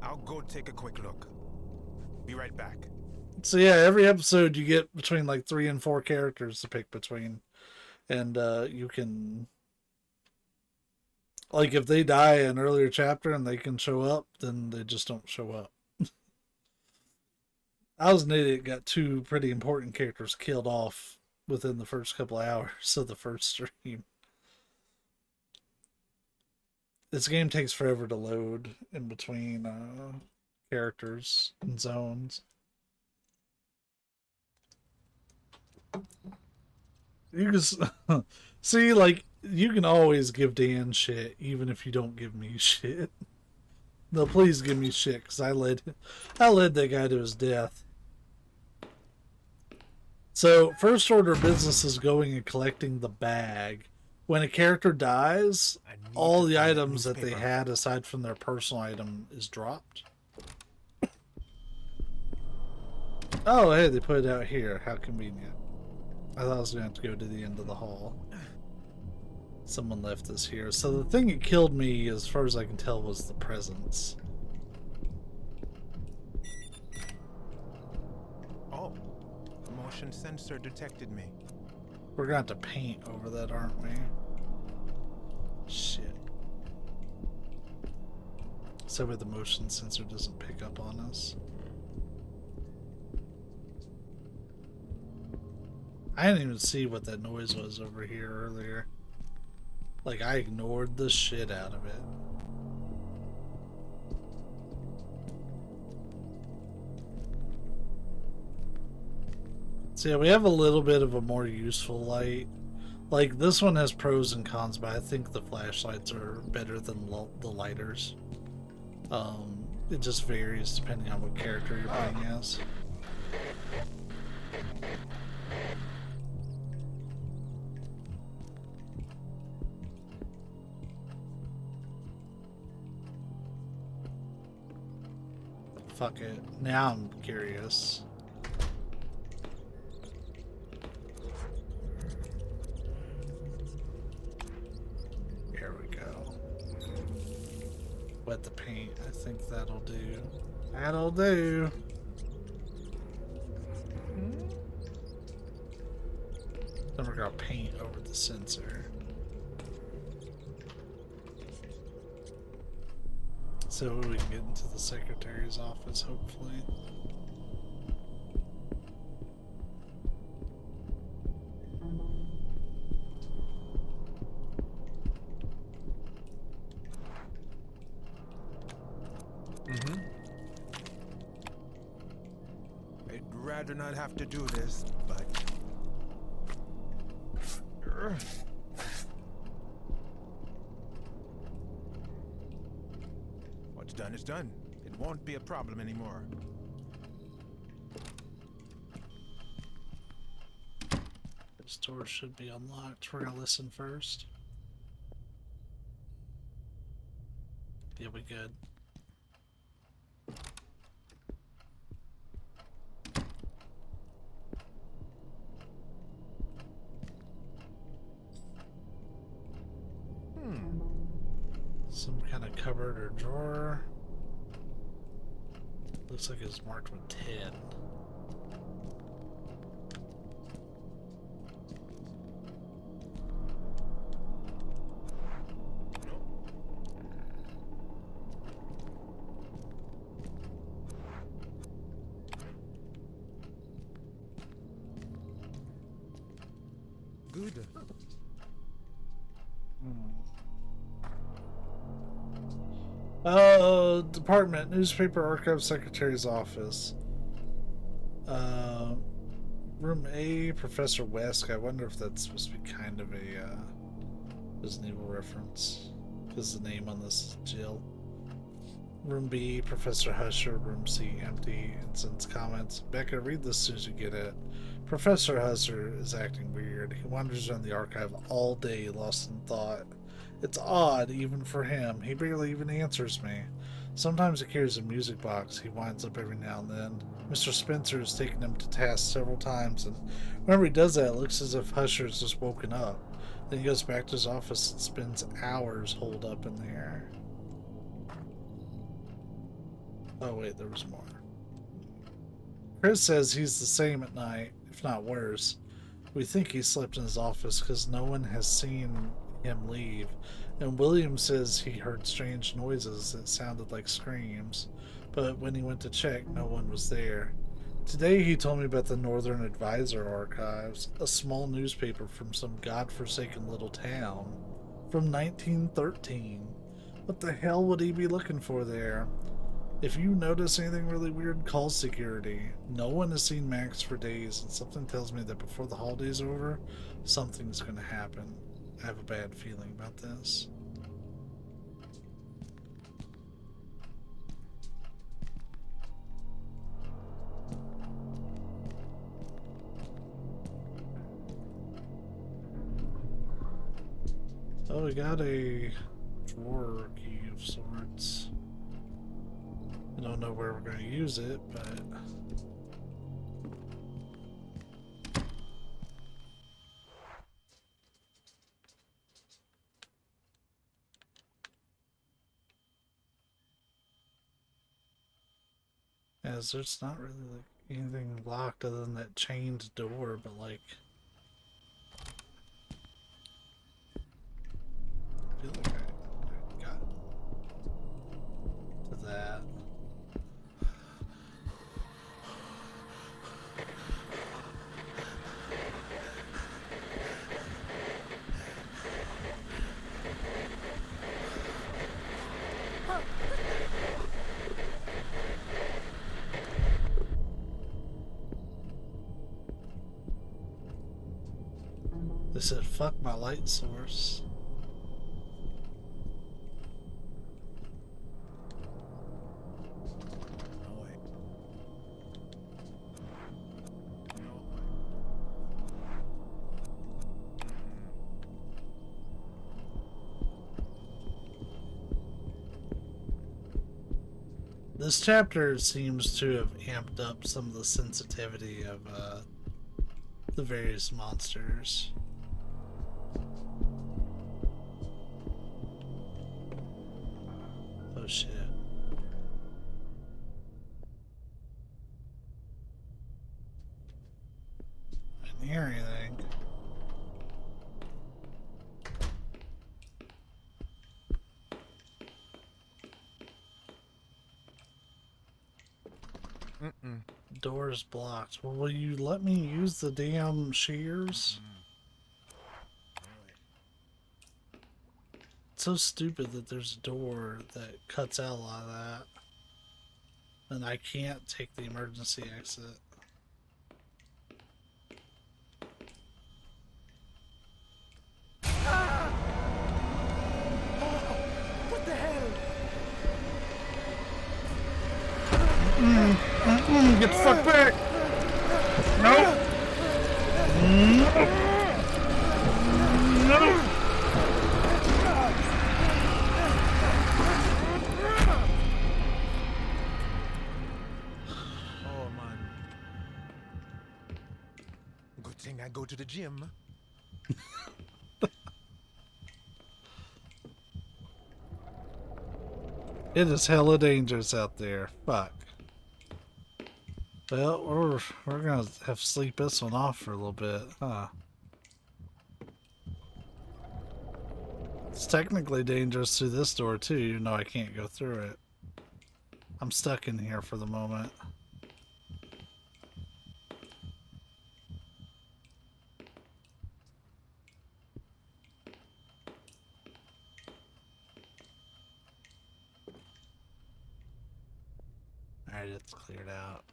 I'll go take a quick look. Be right back. So yeah, every episode you get between like 3 and 4 characters to pick between, and you can, like, if they die in an earlier chapter and they can show up, then they just don't show up. I was an idiot, got 2 pretty important characters killed off within the first couple of hours of the first stream. This game takes forever to load in between characters and zones. You can see, like, you can always give Dan shit, even if you don't give me shit. No, please give me shit, because I led that guy to his death. So, first order of business is going and collecting the bag. When a character dies, all the items that they had, aside from their personal item, is dropped. Oh, hey, they put it out here. How convenient. I thought I was going to have to go to the end of the hall. Someone left this here. So the thing that killed me, as far as I can tell, was the presence. Oh, the motion sensor detected me. We're going to have to paint over that, aren't we? Shit. So where the motion sensor doesn't pick up on us. I didn't even see what that noise was over here earlier. Like, I ignored the shit out of it. So yeah, we have a little bit of a more useful light. Like, this one has pros and cons, but I think the flashlights are better than the lighters. It just varies depending on what character you're playing as. Fuck it. Now I'm curious. Here we go. Wet the paint. I think that'll do. That'll do. Then we're gonna paint over the sensor. So we can get into the secretary's office, hopefully. I'd rather not have to do this, but... What's done is done. It won't be a problem anymore. This door should be unlocked. We're gonna listen first. Yeah, we good. Some kind of cupboard or drawer. Looks like it's marked with 10. Good. Department, newspaper archive secretary's office. Room A, Professor Wesk. I wonder if that's supposed to be kind of a Resident Evil reference, because the name on this is Jill. Room B, Professor Husher. Room C, empty. And sends comments. Becca, read this as soon as you get it. Professor Husser is acting weird. He wanders around the archive all day, lost in thought. It's odd, even for him. He barely even answers me. Sometimes he carries a music box. He winds up every now and then. Mr. Spencer has taken him to task several times, and whenever he does that, it looks as if Husher has just woken up. Then he goes back to his office and spends hours holed up in there. Oh wait, there was more. Chris says he's the same at night, if not worse. We think he slept in his office because no one has seen him leave. And William says he heard strange noises that sounded like screams, but when he went to check, no one was there. Today he told me about the Northern Advisor Archives, a small newspaper from some godforsaken little town from 1913. What the hell would he be looking for there? If you notice anything really weird, call security. No one has seen Max for days, and something tells me that before the holiday's over, something's going to happen. I have a bad feeling about this. Oh, we got a drawer key of sorts. I don't know where we're going to use it, but... as there's not really like anything locked other than that chained door, but like... I feel like I got to that. They said, fuck my light source. This chapter seems to have amped up some of the sensitivity of the various monsters. Oh shit. I didn't hear anything. Door's blocked. Well, will you let me use the damn shears? It's so stupid that there's a door that cuts out a lot of that. And I can't take the emergency exit. What the hell? Get the fuck back! No! No! Oh man. Good thing I go to the gym. It is hella dangerous out there. Fuck. Well, we're gonna have to sleep this one off for a little bit, huh? It's technically dangerous through this door too, even though I can't go through it. I'm stuck in here for the moment. Alright, it's cleared out.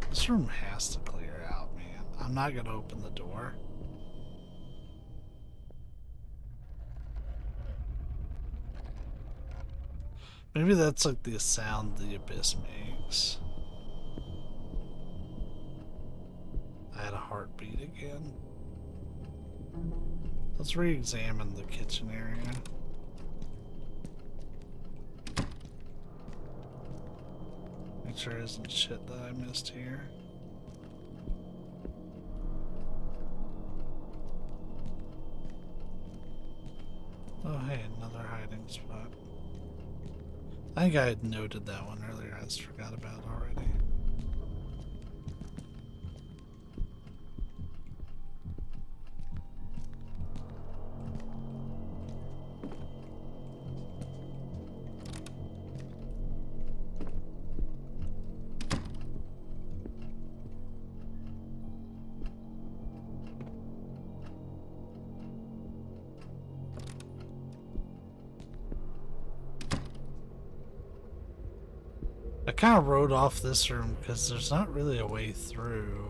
This room has to clear out, man. I'm not gonna open the door. Maybe that's like the sound the abyss makes. I had a heartbeat again. Let's re-examine the kitchen area. Make sure there isn't shit that I missed here. Oh hey, another hiding spot. I think I had noted that one earlier. I just forgot about it already. I kind of wrote off this room because there's not really a way through.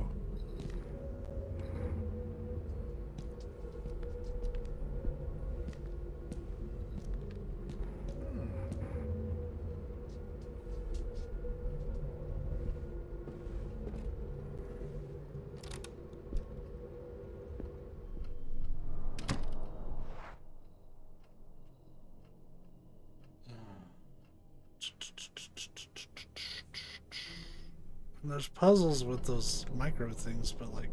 And there's puzzles with those micro things, but like,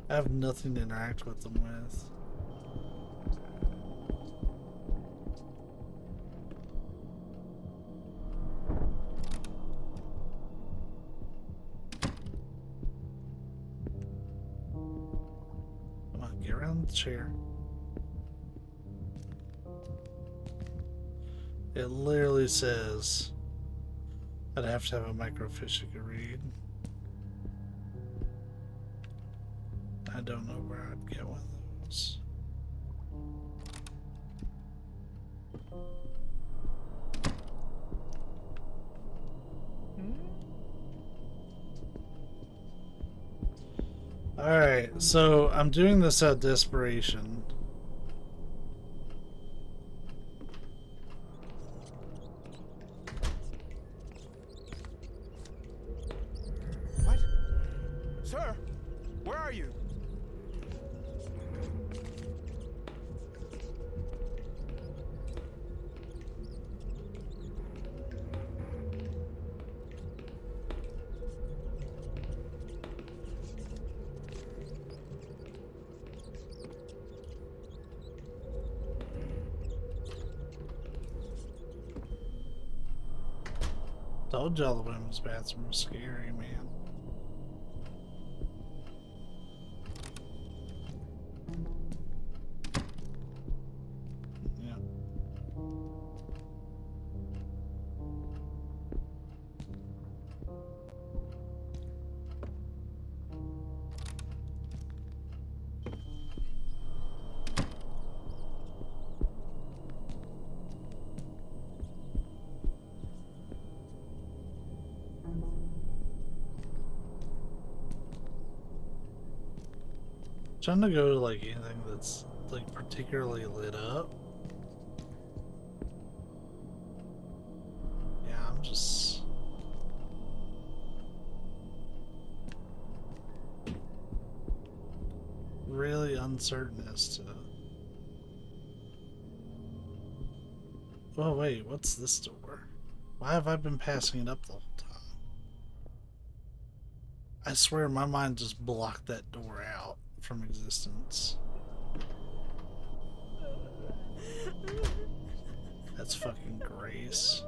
I have nothing to interact with them with. Come on, get around the chair. It literally says I'd have to have a microfiche I could read. I don't know where I'd get one of those. Alright, so I'm doing this out of desperation. What? Sir, where are you? Told y'all the women's bathroom was scary, man. Yeah. Trying to go to like anything that's like particularly lit up. Yeah, I'm just really uncertain as to. Oh wait, what's this door? Why have I been passing it up the whole time? I swear my mind just blocked that door out from existence. That's fucking Grace.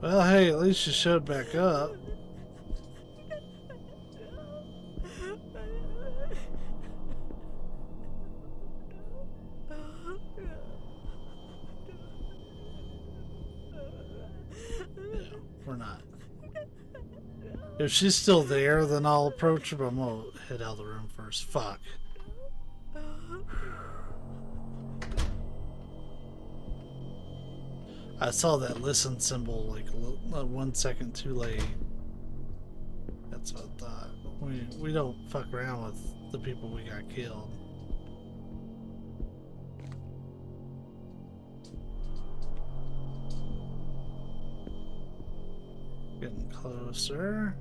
Well, hey, at least you showed back up. We're not. If she's still there, then I'll approach her, but I'm gonna head out of the room first. Fuck. I saw that listen symbol like 1 second too late. That's what I thought. We don't fuck around with the people we got killed. Getting closer.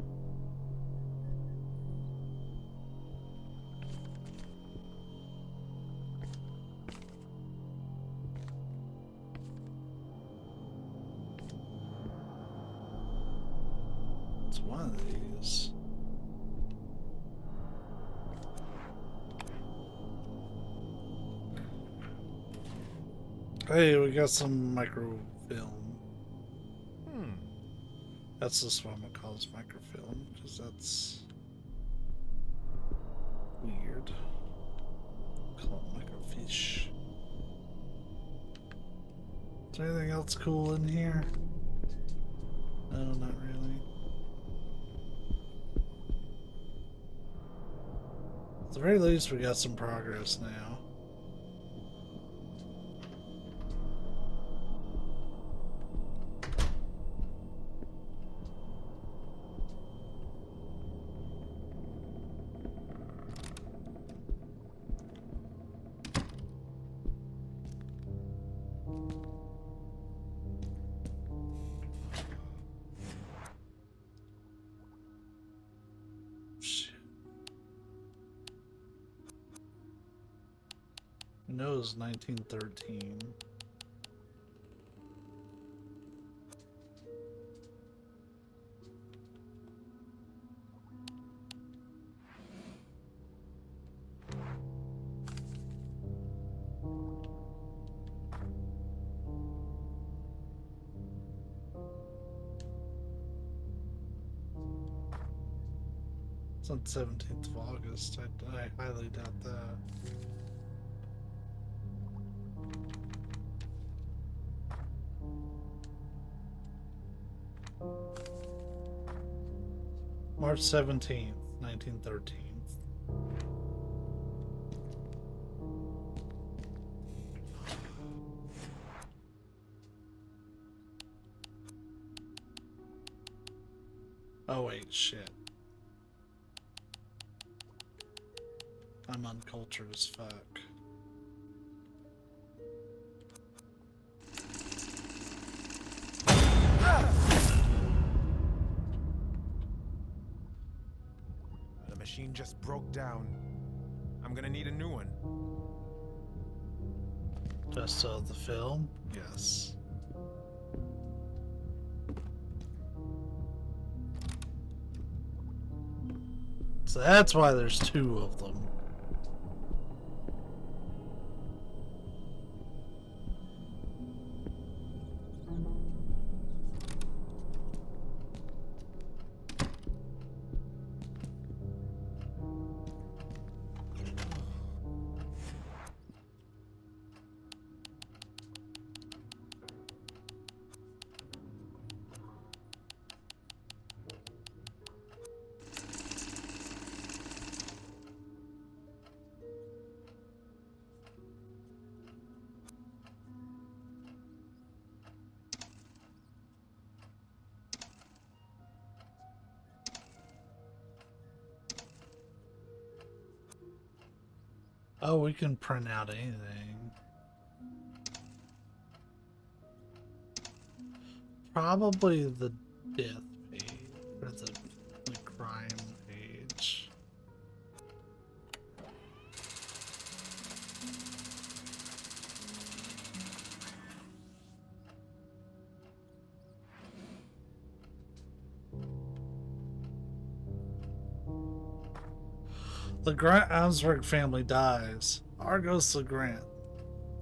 It's one of these. Hey, we got some microfilm. Hmm. That's just what I'm gonna call this microfilm, because that's weird. Call it microfiche. Is there anything else cool in here? No, not really. At the very least, we got some progress now. Shit. I know it was 1913. It's on 17th of August. I highly doubt that. March 17th, 1913. Oh wait, shit. I'm uncultured as fuck. The machine just broke down. I'm gonna need a new one. Just the film? Yes. So that's why there's two of them. Oh, we can print out anything. Probably the death page, or the crime page. The Grant Armsburg family dies. Argos LeGrant,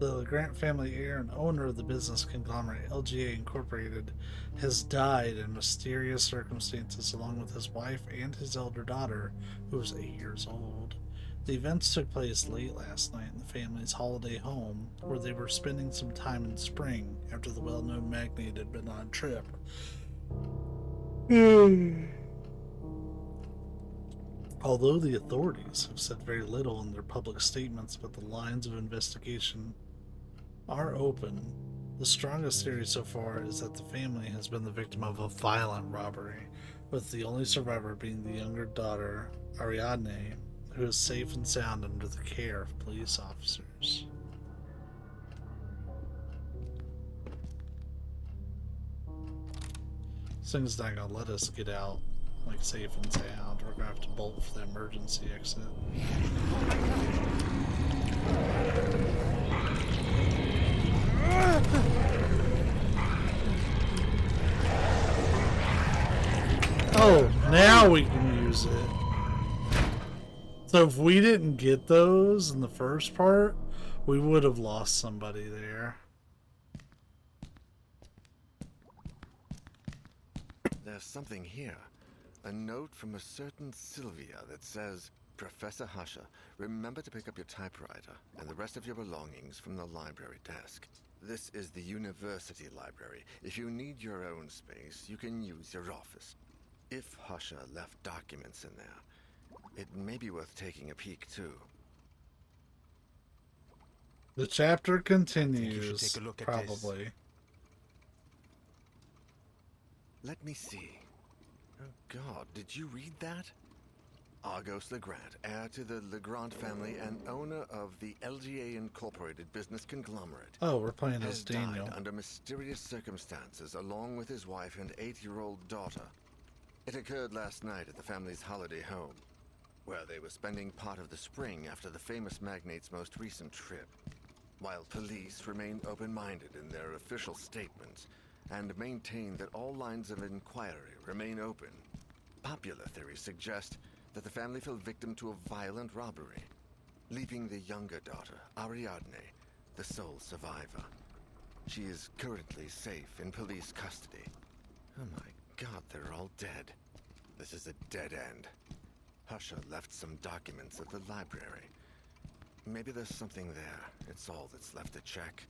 the LeGrant family heir and owner of the business conglomerate LGA Incorporated, has died in mysterious circumstances along with his wife and his elder daughter, who was 8 years old. The events took place late last night in the family's holiday home, where they were spending some time in spring after the well-known magnate had been on a trip. Although the authorities have said very little in their public statements, but the lines of investigation are open. The strongest theory so far is that the family has been the victim of a violent robbery, with the only survivor being the younger daughter, Ariadne, who is safe and sound under the care of police officers. This thing's not gonna let us get out like safe and sound. We're gonna have to bolt for the emergency exit. Oh, now we can use it. So if we didn't get those in the first part, we would have lost somebody there. There's something here. A note from a certain Sylvia that says, Professor Husher, remember to pick up your typewriter and the rest of your belongings from the library desk. This is the university library. If you need your own space, you can use your office. If Husher left documents in there, it may be worth taking a peek too. The chapter I think you should continues, take a look at probably. this. Let me see. Oh God, did you read that? Argos Legrand, heir to the Legrand family and owner of the LGA Incorporated business conglomerate, Oh, we're playing has as Daniel. died under mysterious circumstances along with his wife and 8-year-old daughter. It occurred last night at the family's holiday home, where they were spending part of the spring after the famous magnate's most recent trip. While police remain open-minded in their official statements and maintain that all lines of inquiry remain open, popular theories suggest that the family fell victim to a violent robbery, leaving the younger daughter, Ariadne, the sole survivor. She is currently safe in police custody. Oh my God, they're all dead. This is a dead end. Husher left some documents at the library. Maybe there's something there. It's all that's left to check.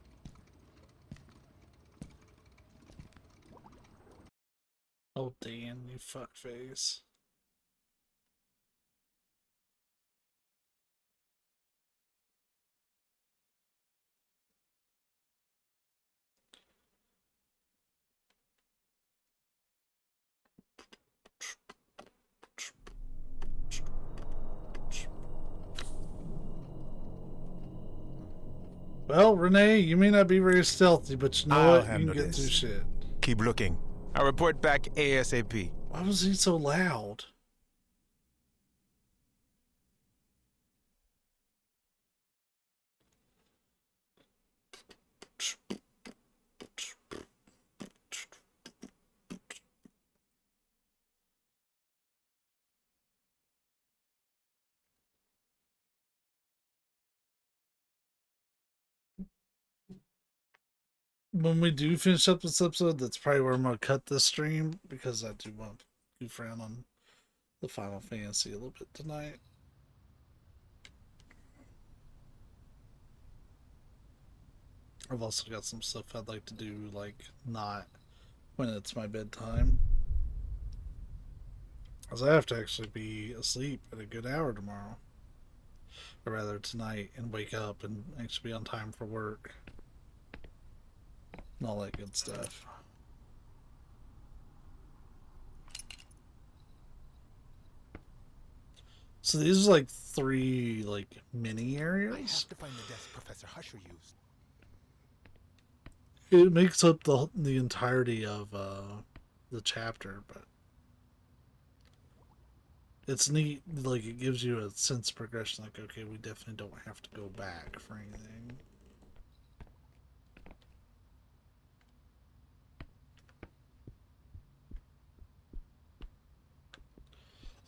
Oh, Dan, you fuckface. Well, Renee, you may not be very stealthy, but you know I'll what? You can handle get through this. shit. Keep looking. I'll report back ASAP. Why was he so loud? When we do finish up this episode, that's probably where I'm going to cut this stream, because I do want to goof around on the Final Fantasy a little bit tonight. I've also got some stuff I'd like to do, like, not when it's my bedtime. Because I have to actually be asleep at a good hour tomorrow. Or rather, tonight, and wake up and actually be on time for work. And all that good stuff. So these are like 3 like mini I areas. have to find the desk Professor Husher used. It makes up the entirety of the chapter, but it's neat. Like, it gives you a sense of progression. Like, okay, we definitely don't have to go back for anything.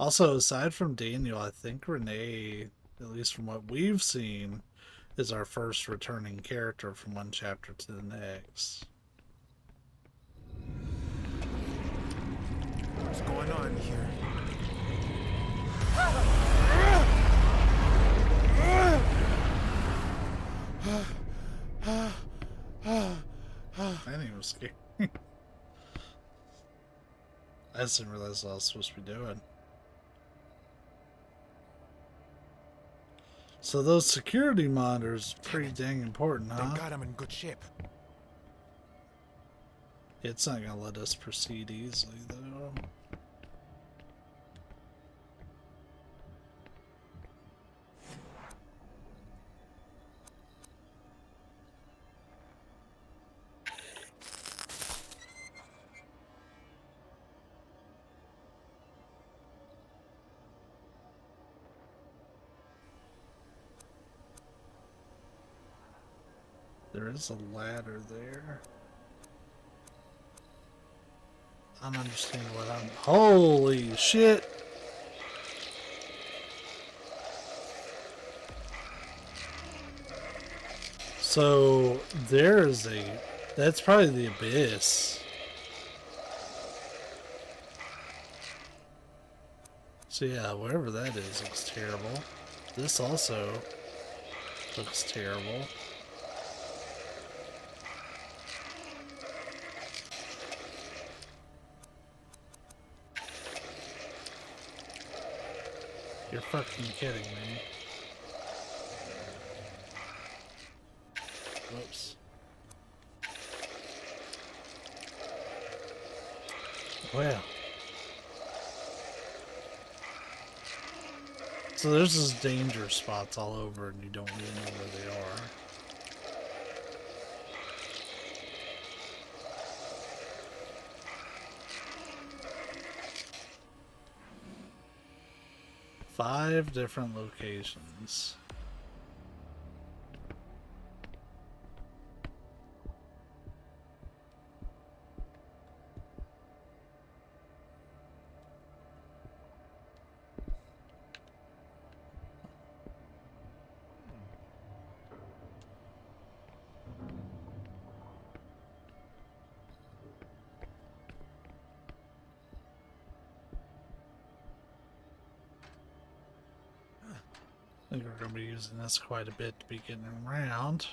Also, aside from Daniel, I think Renee, at least from what we've seen, is our first returning character from one chapter to the next. What's going on here? I didn't even scare. I just didn't realize what I was supposed to be doing. So those security monitors are pretty dang important, Thank huh? God I'm in good shape. It's not gonna let us proceed easily, though. There is a ladder there. I don't understand what I'm... Holy shit! So, there's a... That's probably the abyss. So yeah, wherever that is looks terrible. This also looks terrible. You're fucking kidding me. Whoops. Well. So there's just danger spots all over and you don't really know where they are. Five different locations. I think we're going to be using this quite a bit to be getting around.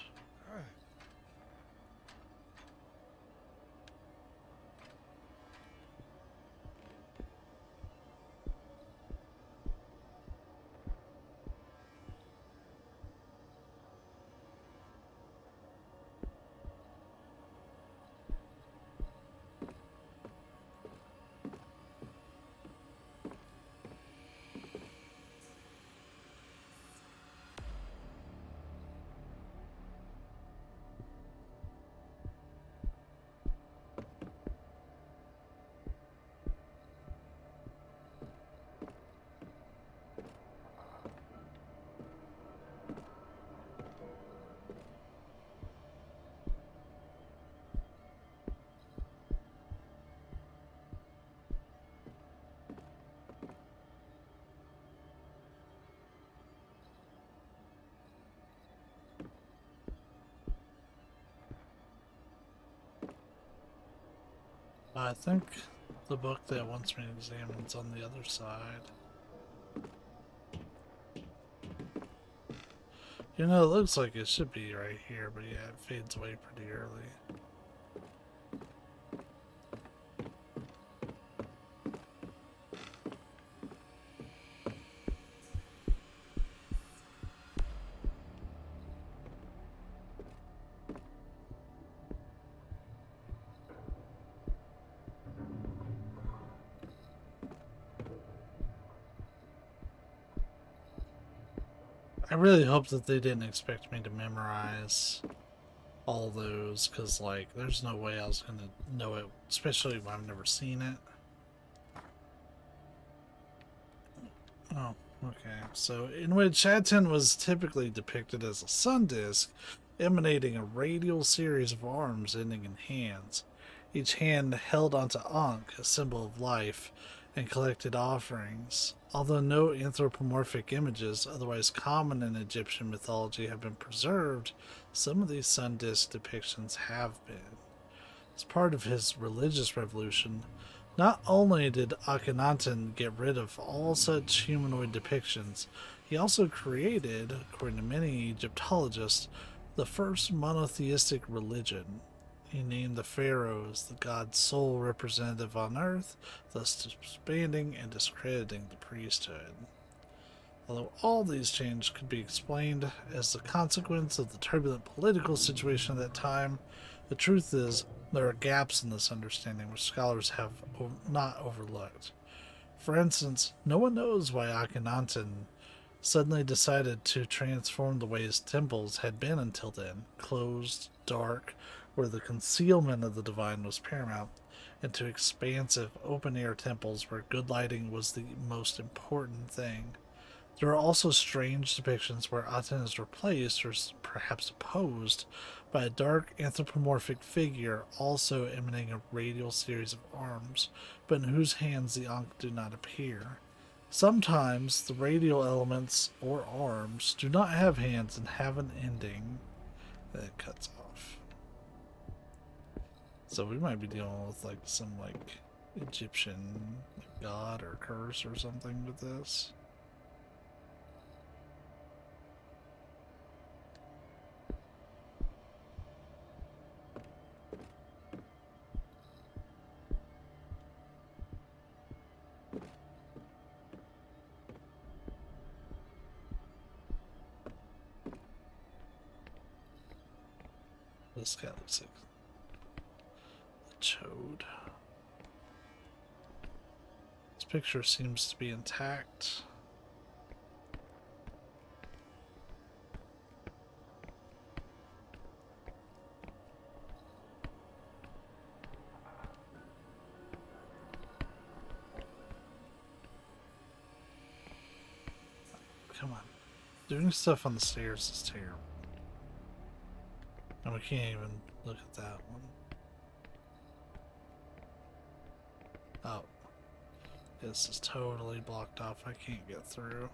I think the book that wants me to examine is on the other side. You know, it looks like it should be right here, but yeah, it fades away pretty early. I really hope that they didn't expect me to memorize all those, because, like, there's no way I was going to know it, especially when I've never seen it. Oh, okay. So, in which Aten was typically depicted as a sun disk, emanating a radial series of arms ending in hands. Each hand held onto Ankh, a symbol of life, and collected offerings. Although no anthropomorphic images, otherwise common in Egyptian mythology, have been preserved, some of these sun disk depictions have been. As part of his religious revolution, not only did Akhenaten get rid of all such humanoid depictions, he also created, according to many Egyptologists, the first monotheistic religion. He named the pharaohs the god's sole representative on earth, thus disbanding and discrediting the priesthood. Although all these changes could be explained as the consequence of the turbulent political situation at that time, the truth is there are gaps in this understanding which scholars have not overlooked. For instance, no one knows why Akhenaten suddenly decided to transform the way his temples had been until then, closed, dark, where the concealment of the divine was paramount, into expansive, open-air temples where good lighting was the most important thing. There are also strange depictions where Aten is replaced, or perhaps opposed, by a dark anthropomorphic figure also emanating a radial series of arms, but in whose hands the Ankh do not appear. Sometimes the radial elements, or arms, do not have hands and have an ending that cuts off. So we might be dealing with like some like Egyptian god or curse or something with this. This guy looks like a chode. This picture seems to be intact. Come on. Doing stuff on the stairs is terrible. And we can't even look at that one. Oh. This is totally blocked off. I can't get through.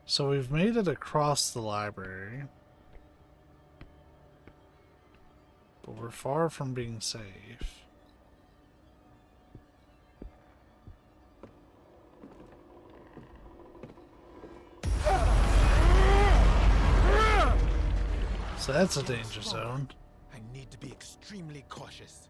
So we've made it across the library. But we're far from being safe. So that's a danger zone. I need to be extremely cautious.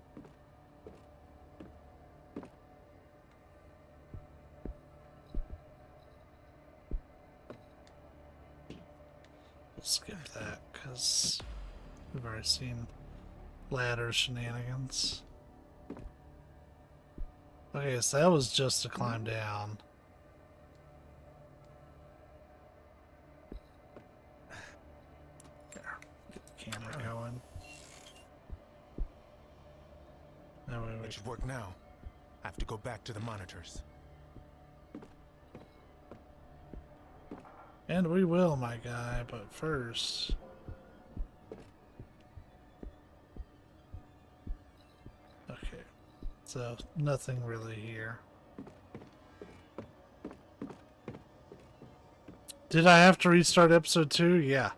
We'll skip that because we've already seen ladder shenanigans. Okay, so that was just to climb down. There, get the camera going. That way we It should work now. I have to go back to the monitors. And we will, my guy, but first... Okay, so nothing really here. Did I have to restart episode 2? Yeah.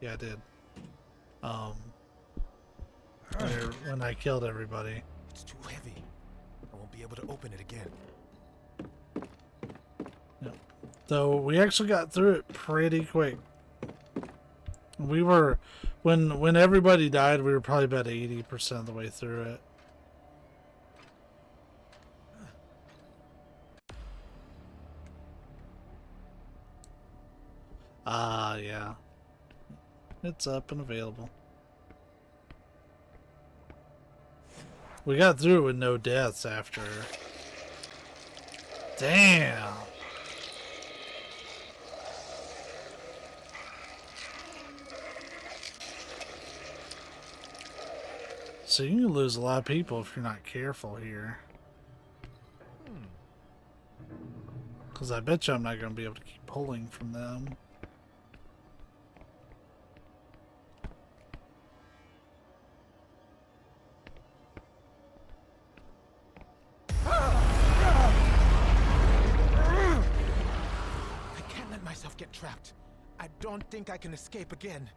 Yeah, I did. When I killed everybody. It's too heavy. I won't be able to open it again. Though we actually got through it pretty quick. We were, when everybody died, we were probably about 80% of the way through it. Yeah. It's up and available. We got through it with no deaths after. Damn. So you can lose a lot of people if you're not careful here. Because I bet you I'm not going to be able to keep pulling from them. I can't let myself get trapped. I don't think I can escape again.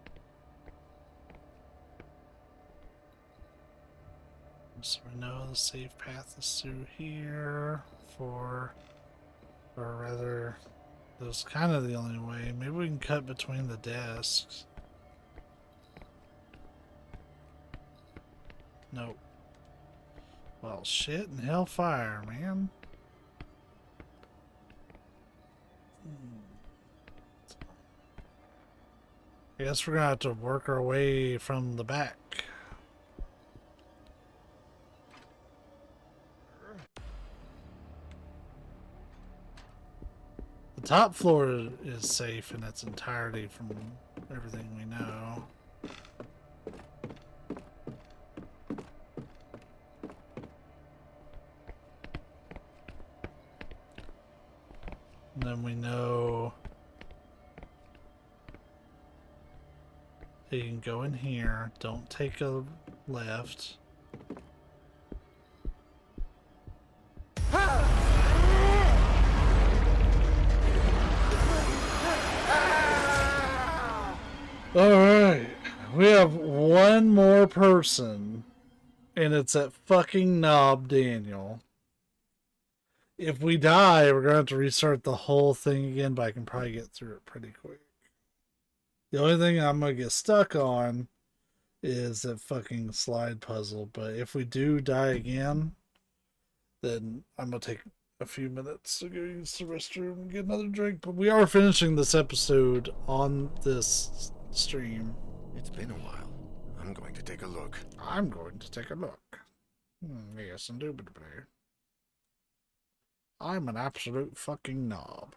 So we know the safe path is through here or rather, that's kind of the only way. Maybe we can cut between the desks. Nope. Well, shit and hellfire, man. I guess we're gonna have to work our way from the back. The top floor is safe in its entirety from everything we know. And then we know that you can go in here, don't take a left. Alright. We have one more person, and it's that fucking knob Daniel. If we die, we're going to have to restart the whole thing again, but I can probably get through it pretty quick. The only thing I'm going to get stuck on is that fucking slide puzzle, but if we do die again, then I'm going to take a few minutes to go use the restroom and get another drink. But we are finishing this episode on this stream. It's been a while. I'm going to take a look. I'm going to take a look. Yes, indubitably. I'm an absolute fucking knob.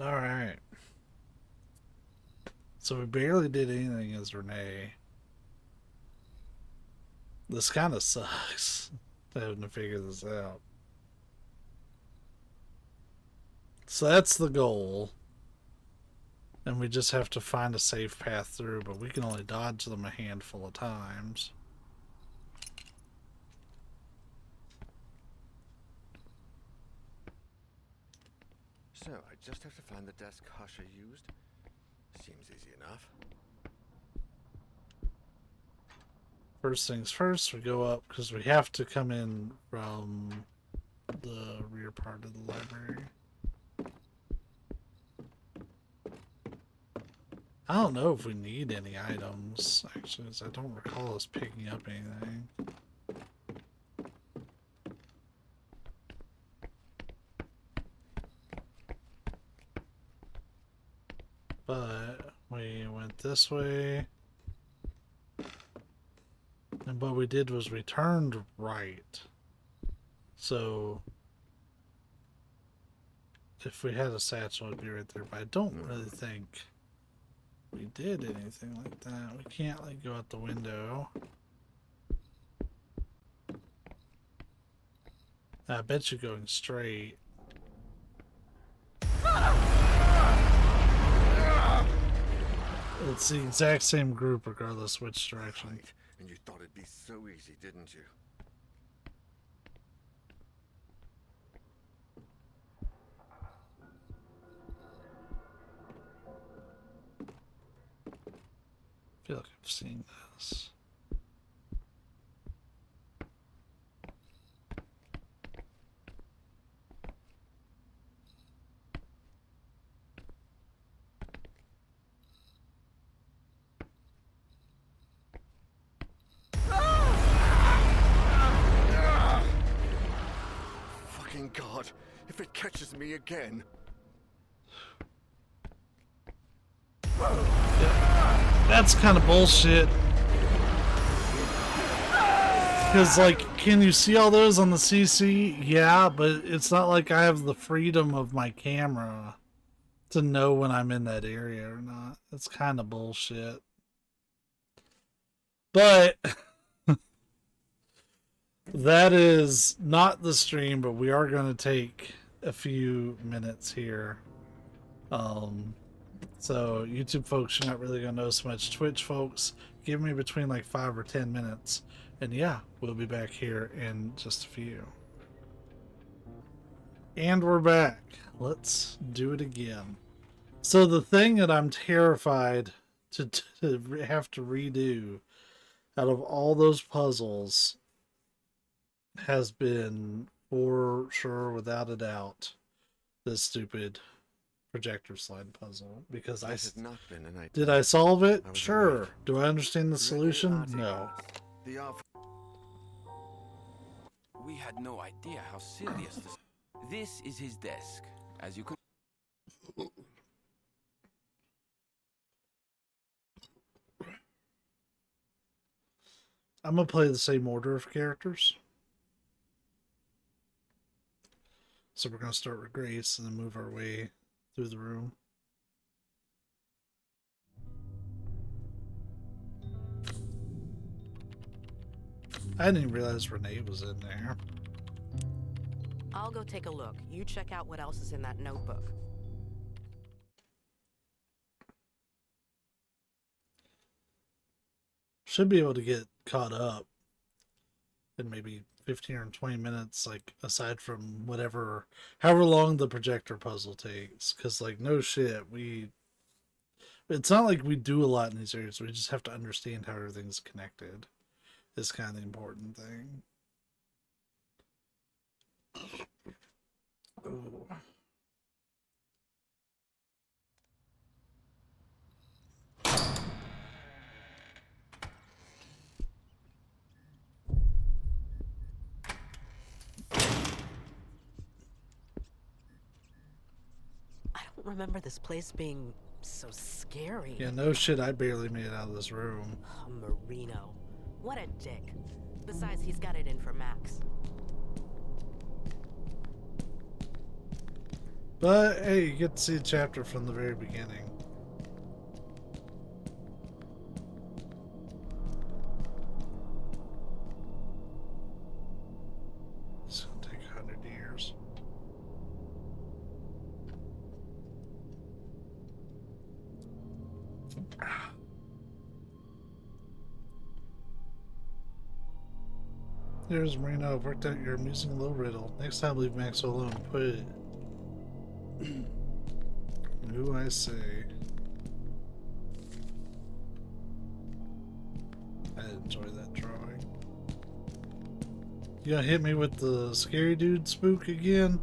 All right. So we barely did anything as Renee. This kind of sucks, having to figure this out. So that's the goal. And we just have to find a safe path through, but we can only dodge them a handful of times. So, I just have to find the desk Husher used. Seems easy enough. First things first, we go up because we have to come in from the rear part of the library. I don't know if we need any items, actually, as I don't recall us picking up anything. But we went this way. And what we did was we turned right. So if we had a satchel, it'd be right there. But I don't really think we did anything like that. We can't like go out the window. I bet you going straight. It's the exact same group regardless which direction. Right. And you thought it'd be so easy, didn't you? I feel like I've seen this. Fucking God, if it catches me again. That's kind of bullshit. Because, like, can you see all those on the CC? Yeah, but it's not like I have the freedom of my camera to know when I'm in that area or not. It's kind of bullshit. But that is not the stream, but we are going to take a few minutes here. So YouTube folks, you're not really going to know so much. Twitch folks, give me between like 5 or 10 minutes. And yeah, we'll be back here in just a few. And we're back. Let's do it again. So the thing that I'm terrified to have to redo out of all those puzzles has been, for sure, without a doubt, this stupid projector slide puzzle. Because did I solve it? Sure. Do I understand the solution? No. We had no idea how serious this. This is his desk, as you can. I'm gonna play the same order of characters. So we're gonna start with Grace and then move our way through the room. I didn't even realize Renee was in there. I'll go take a look. You check out what else is in that notebook. Should be able to get caught up in maybe 15 or 20 minutes, like, aside from whatever, however long the projector puzzle takes. Because, like, no shit, it's not like we do a lot in these areas. We just have to understand how everything's connected. Is kind of the important thing. Ooh. I don't remember this place being so scary. Yeah, no shit, I barely made it out of this room. Oh, Marino. What a dick. Besides, he's got it in for Max. But, hey, you get to see a chapter from the very beginning. It's gonna take 100 years. There's Marino. I've worked out your amusing little riddle. Next time, leave Max alone. Put it. Who I say. I enjoy that drawing. You gonna hit me with the scary dude spook again?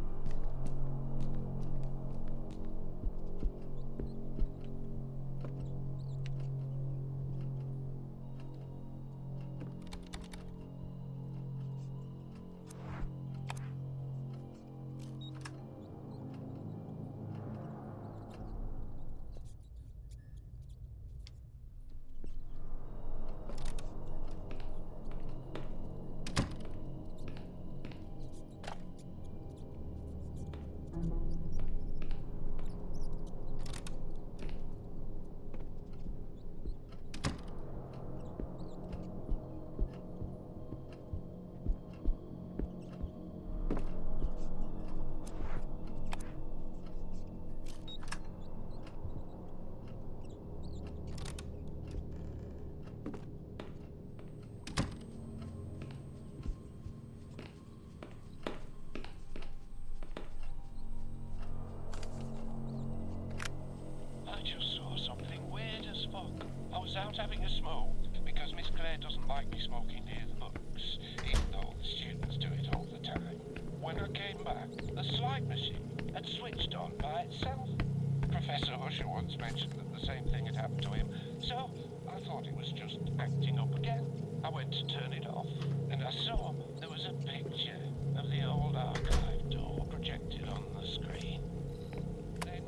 I just saw something weird as fuck. I was out having a smoke because Miss Claire doesn't like me smoking near the books, even though the students do it all the time. When I came back, the slide machine had switched on by itself. Professor Husher once mentioned that the same thing had happened to him, so I thought it was just acting up again. I went to turn it off, and I saw there was a picture of the old archive door projected on the screen. Then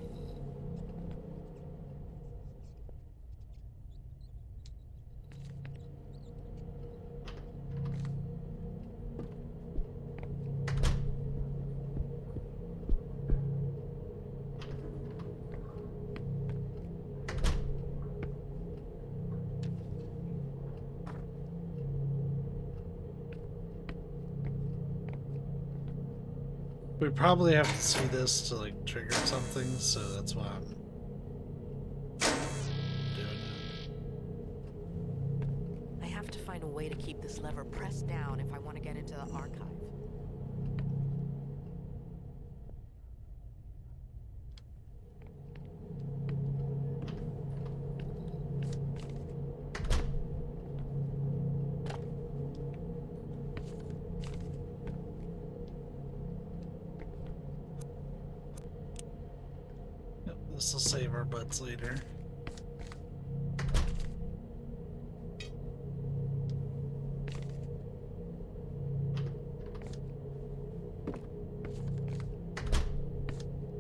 We probably have to see this to, like, trigger something, so that's why I'm doing it. I have to find a way to keep this lever pressed down if I want to get into the archive. Yep, this will save our butts later.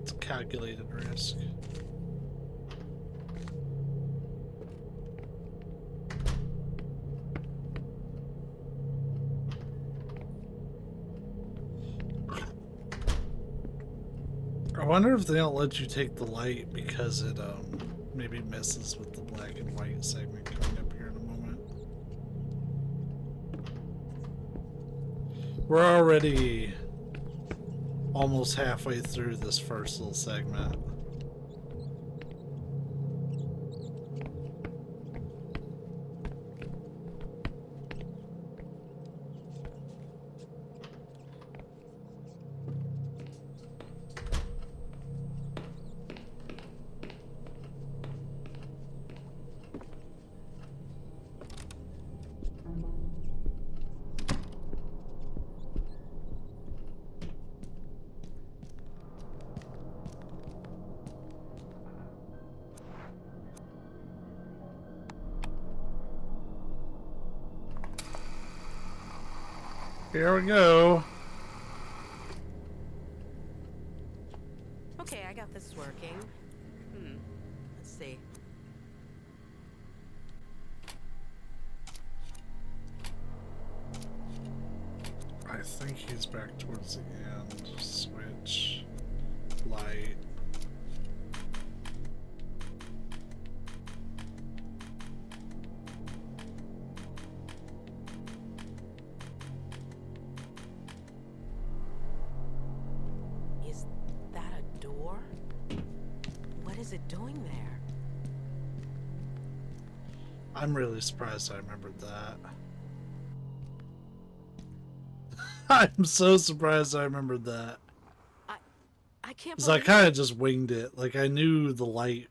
It's a calculated risk. I wonder if they don't let you take the light because it maybe messes with the black and white segment coming up here in a moment. We're already almost halfway through this first little segment. Here we go. Okay, I got this working. Let's see. I think he's back towards the end. Switch. Light. Is that a door? What is it doing there? I'm really surprised I remembered that. I'm so surprised I remembered that. I can't Because I believe kind of just winged it. Like, I knew the light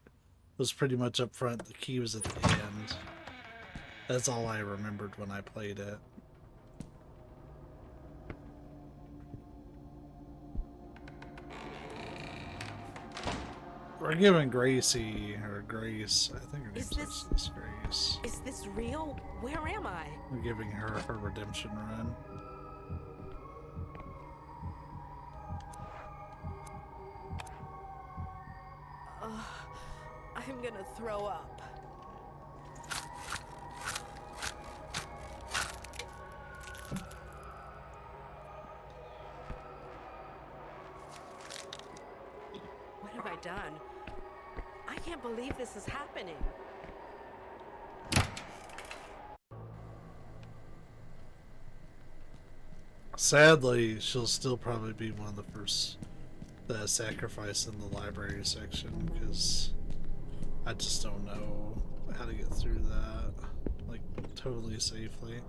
was pretty much up front. The key was at the end. That's all I remembered when I played it. We're giving Gracie, or Grace, I think her name's this Grace. Is this real? Where am I? We're giving her her redemption run. I'm gonna throw up. What have I done? I can't believe this is happening. Sadly, she'll still probably be one of the first sacrifice in the library section, because I just don't know how to get through that, like, totally safely.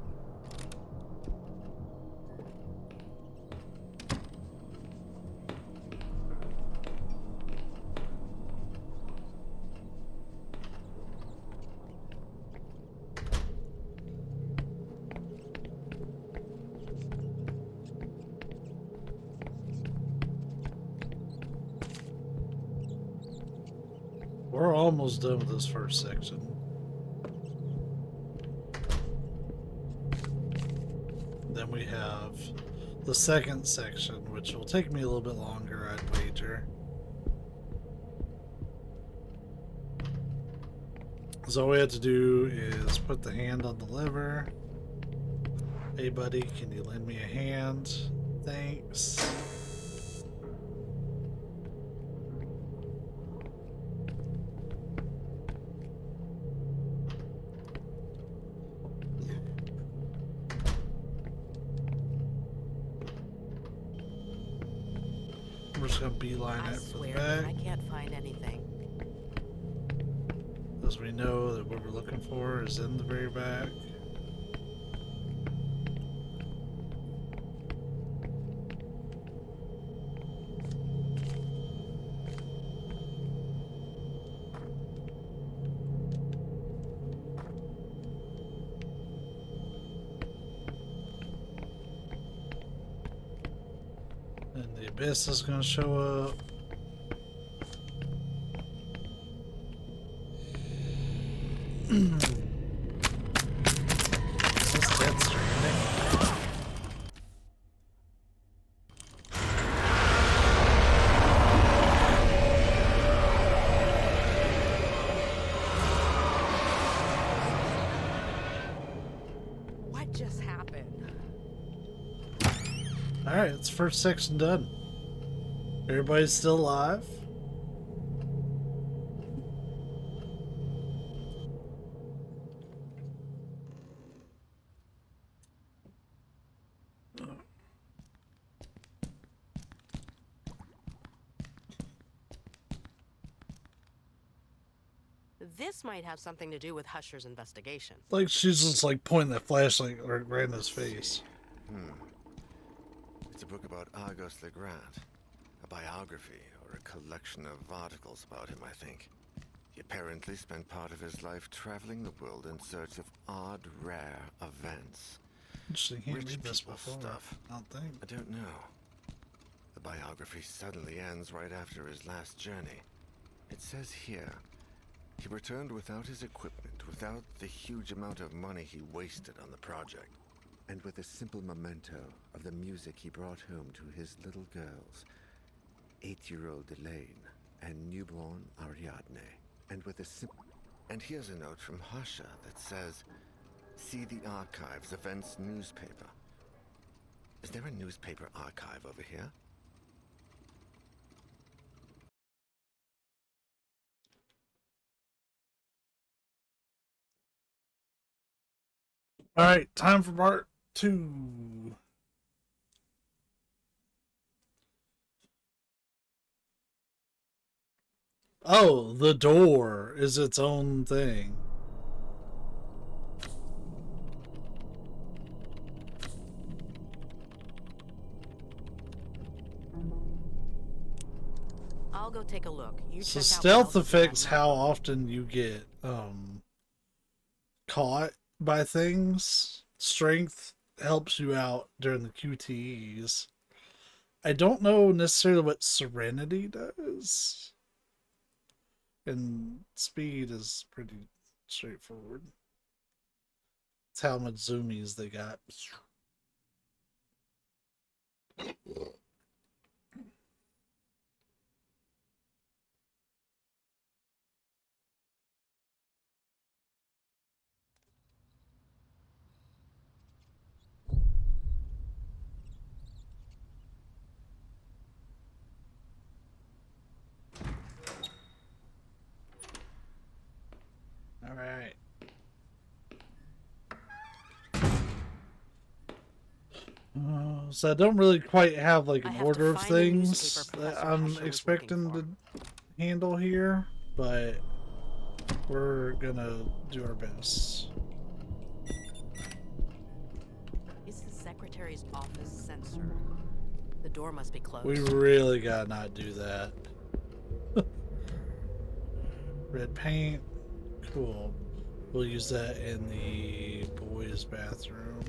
We're almost done with this first section. Then we have the second section, which will take me a little bit longer, I'd wager. So all we have to do is put the hand on the lever. Hey buddy, can you lend me a hand? Thanks. We're just gonna beeline I it for the swear, back, I can't find anything. as we know that what we're looking for is in the very back. And the abyss is gonna show up. Is this Death Stranding? What just happened? Alright, it's first section done. Everybody's still alive. This might have something to do with Husher's investigation. Like she's just like pointing that flashlight right in his face. It's a book about Argos Legrand. A biography or a collection of articles about him, I think. He apparently spent part of his life traveling the world in search of odd, rare events. Interesting. Can't Rich read this people before. stuff. I don't think. I don't know. The biography suddenly ends right after his last journey. It says here, he returned without his equipment, without the huge amount of money he wasted on the project, and with a simple memento of the music he brought home to his little girls, 8-year-old Elaine and newborn Ariadne. And here's a note from Hasha that says, see the archives, events newspaper. Is there a newspaper archive over here? All right, time for part 2. Oh, the door is its own thing. I'll go take a look. You So check out what stealth else is in that affects how notebook. often you get caught by things. Strength helps you out during the QTEs. I don't know necessarily what Serenity does. And speed is pretty straightforward. It's how much zoomies they got. All right. So I don't really quite have like I an have to order of find the things newspaper that Professor I'm Husher was expecting looking to handle here, but we're gonna do our best. Is the secretary's office censored? The door must be closed. We really gotta not do that. Red paint. Cool. We'll use that in the boys' bathroom.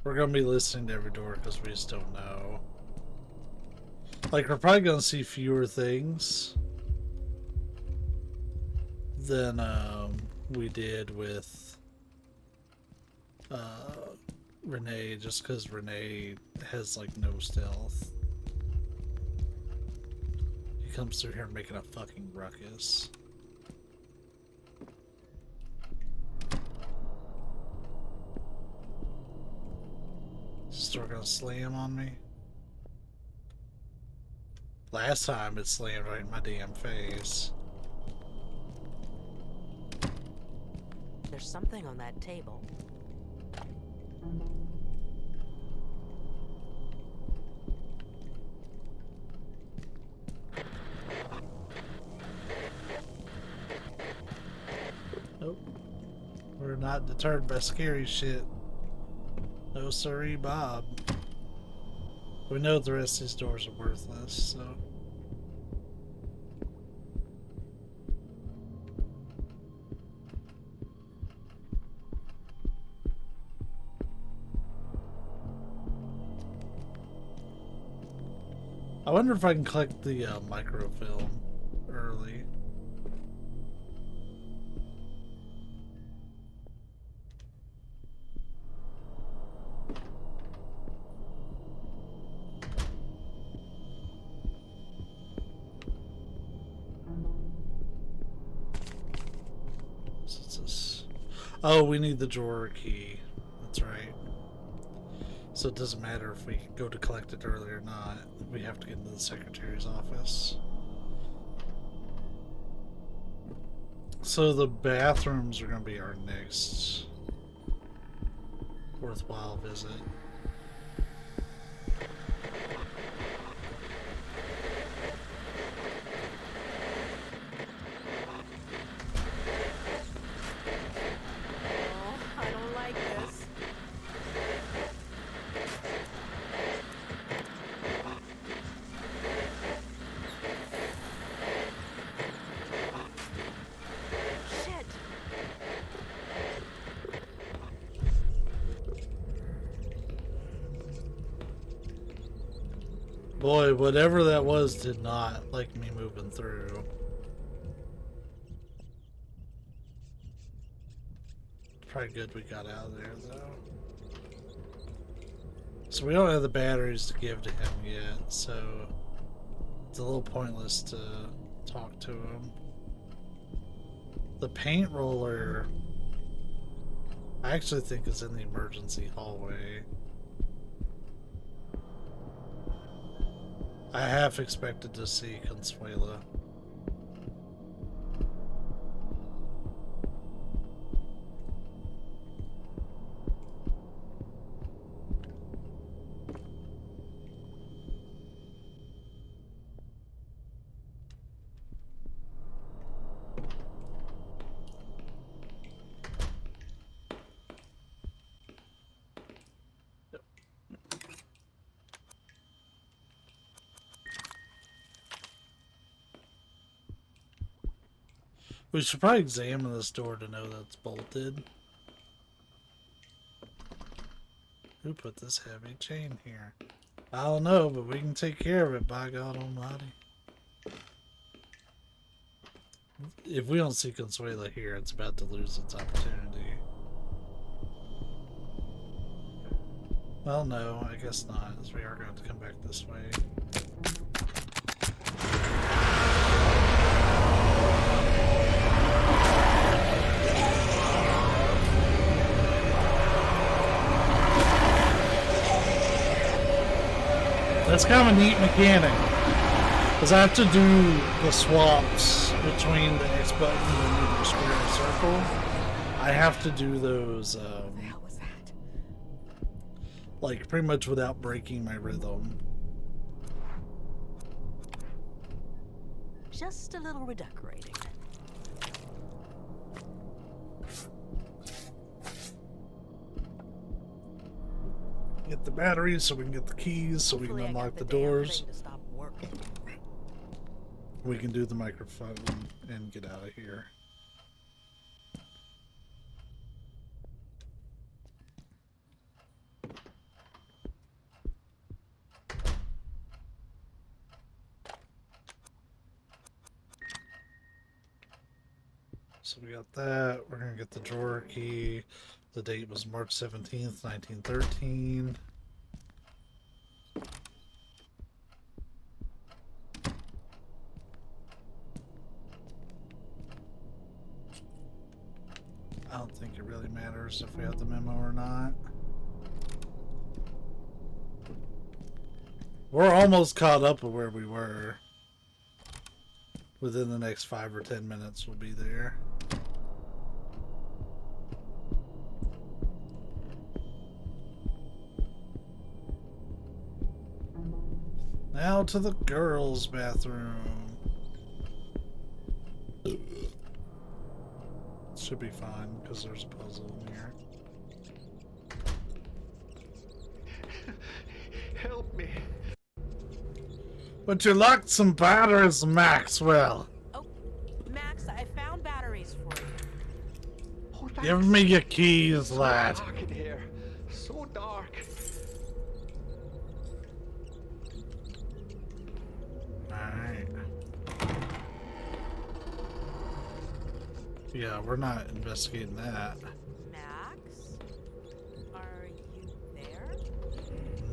We're gonna be listening to every door because we just don't know. Like, we're probably gonna see fewer things than we did with Renee, just because Renee has like no stealth. He comes through here making a fucking ruckus. Still gonna slam on me? Last time it slammed right in my damn face. There's something on that table. Nope. We're not deterred by scary shit. No sorry, Bob. We know the rest of these doors are worthless, so... I wonder if I can collect the microfilm early. What's this? Oh, we need the drawer key. That's right. So it doesn't matter if we go to collect it early or not. We have to get into the secretary's office. So the bathrooms are going to be our next worthwhile visit. Oh, I don't like this. Shit. Boy, whatever that was did not like me moving through. Probably good we got out of there, though. So we don't have the batteries to give to him yet, so it's a little pointless to talk to him. The paint roller, I actually think is in the emergency hallway. I half expected to see Consuela. We should probably examine this door to know that it's bolted. Who put this heavy chain here? I don't know, but we can take care of it, by God Almighty. If we don't see Consuela here, it's about to lose its opportunity. Well, no, I guess not, as we are going to come back this way. That's kind of a neat mechanic, because I have to do the swaps between the X button and the square and circle. I have to do those, What the hell was that? like, pretty much without breaking my rhythm. Just a little redecorating. Get the batteries so we can get the keys so we can Hopefully I got unlock the damn doors. thing to stop working. We can do the microphone and get out of here. So we got that. We're gonna get the drawer key. The date was March 17th, 1913. I don't think it really matters if we have the memo or not. We're almost caught up with where we were. Within the next 5 or 10 minutes, we'll be there. Now to the girls' bathroom. Should be fine because there's a puzzle in here. Help me. But you locked some batteries, Maxwell. Oh, Max, I found batteries for you. Oh, Give me your keys, so lad. dark in here. So dark. Alright. Yeah, we're not investigating that. Max? Are you there?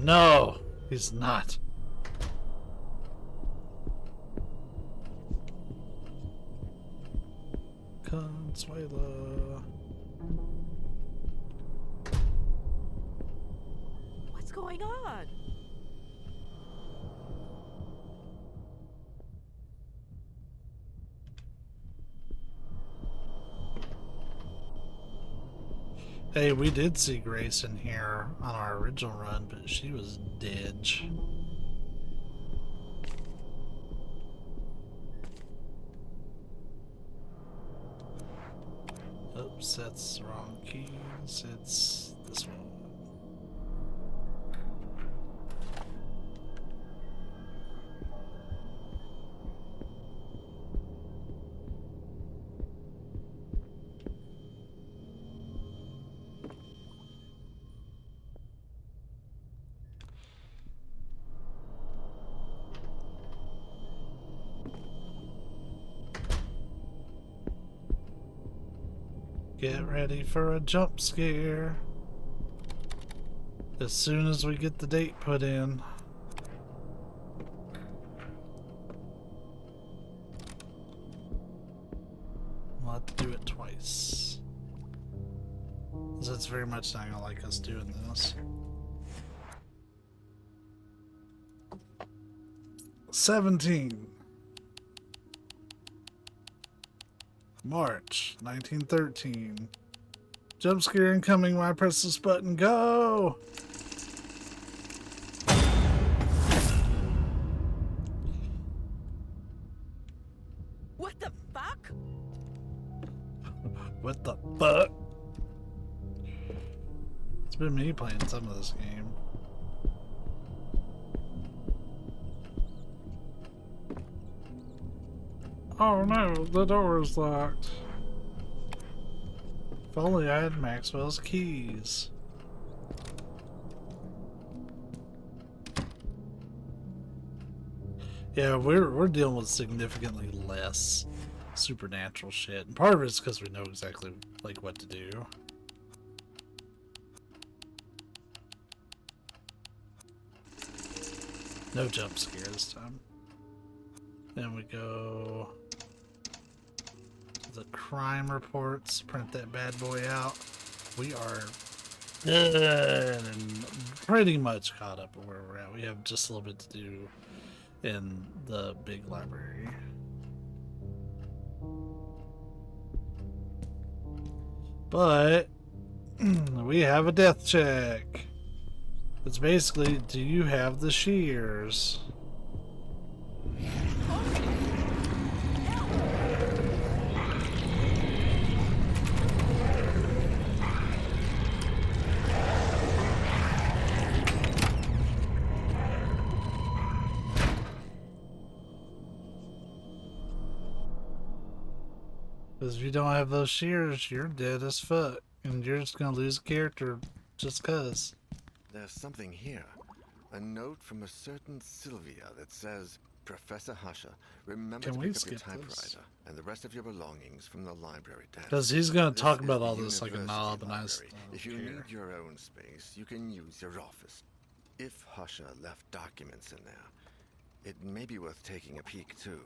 No, he's not. Consuela. What's going on? Hey, we did see Grace in here on our original run, but she was dead. Oops, that's the wrong keys. It's this one. Get ready for a jump scare. As soon as we get the date put in. We'll have to do it twice. Because it's very much not gonna like us doing this. 17. March 1913. Jump scare incoming when I press this button. Go! What the fuck? What the fuck? It's been me playing some of this game. Oh no, the door is locked. If only I had Maxwell's keys. Yeah, we're dealing with significantly less supernatural shit. And part of it's because we know exactly like what to do. No jump scare this time. Then we go to the crime reports, print that bad boy out. We are good and pretty much caught up with where we're at. We have just a little bit to do in the big library. But we have a death check. It's basically, do you have the shears? Because if you don't have those shears, you're dead as fuck. And you're just gonna lose a character just cuz. There's something here. A note from a certain Sylvia that says, Professor Husher, remember Can to we pick up your skip this? typewriter and the rest of your belongings from the library desk. Because he's gonna This talk is about the all this like a university knob, and I just library. don't If you care. need your own space, you can use your office. If Husher left documents in there, it may be worth taking a peek too.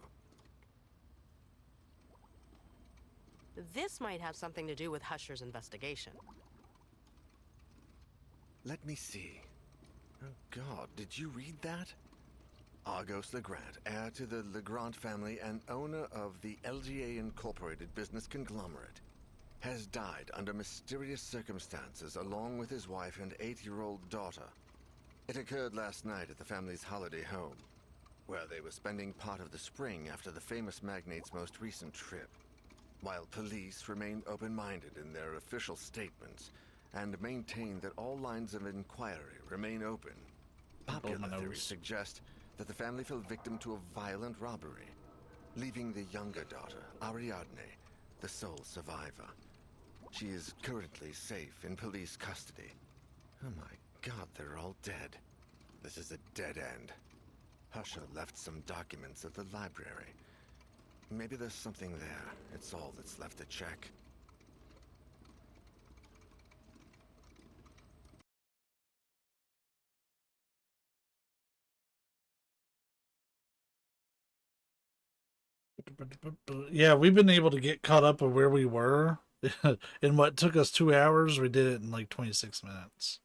This might have something to do with Husher's investigation. Let me see. Oh God, did you read that? Argos Legrand, heir to the Legrand family and owner of the LGA Incorporated business conglomerate, has died under mysterious circumstances along with his wife and 8-year-old daughter. It occurred last night at the family's holiday home, where they were spending part of the spring after the famous magnate's most recent trip. While police remain open-minded in their official statements and maintain that all lines of inquiry remain open, popular theories suggest that the family fell victim to a violent robbery, leaving the younger daughter, Ariadne, the sole survivor. She is currently safe in police custody. Oh my God, they're all dead. This is a dead end. Husher left some documents at the library. Maybe there's something there. It's all that's left to check. Yeah, we've been able to get caught up with where we were. In what took us 2 hours, we did it in like 26 minutes.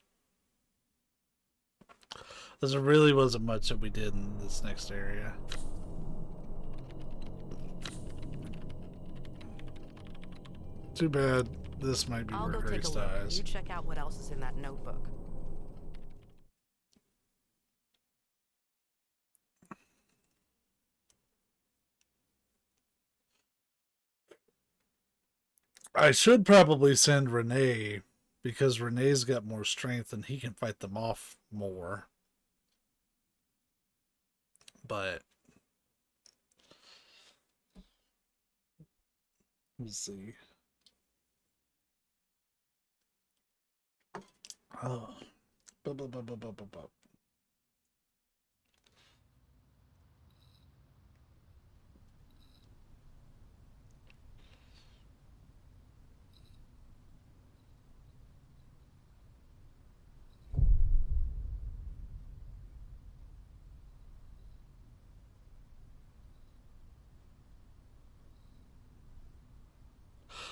There really wasn't much that we did in this next area. Too bad this might be I'll where go take Grace a look. dies. You check out what else is in that notebook. I should probably send Renee, because Renee's got more strength and he can fight them off more. But let's see. Oh.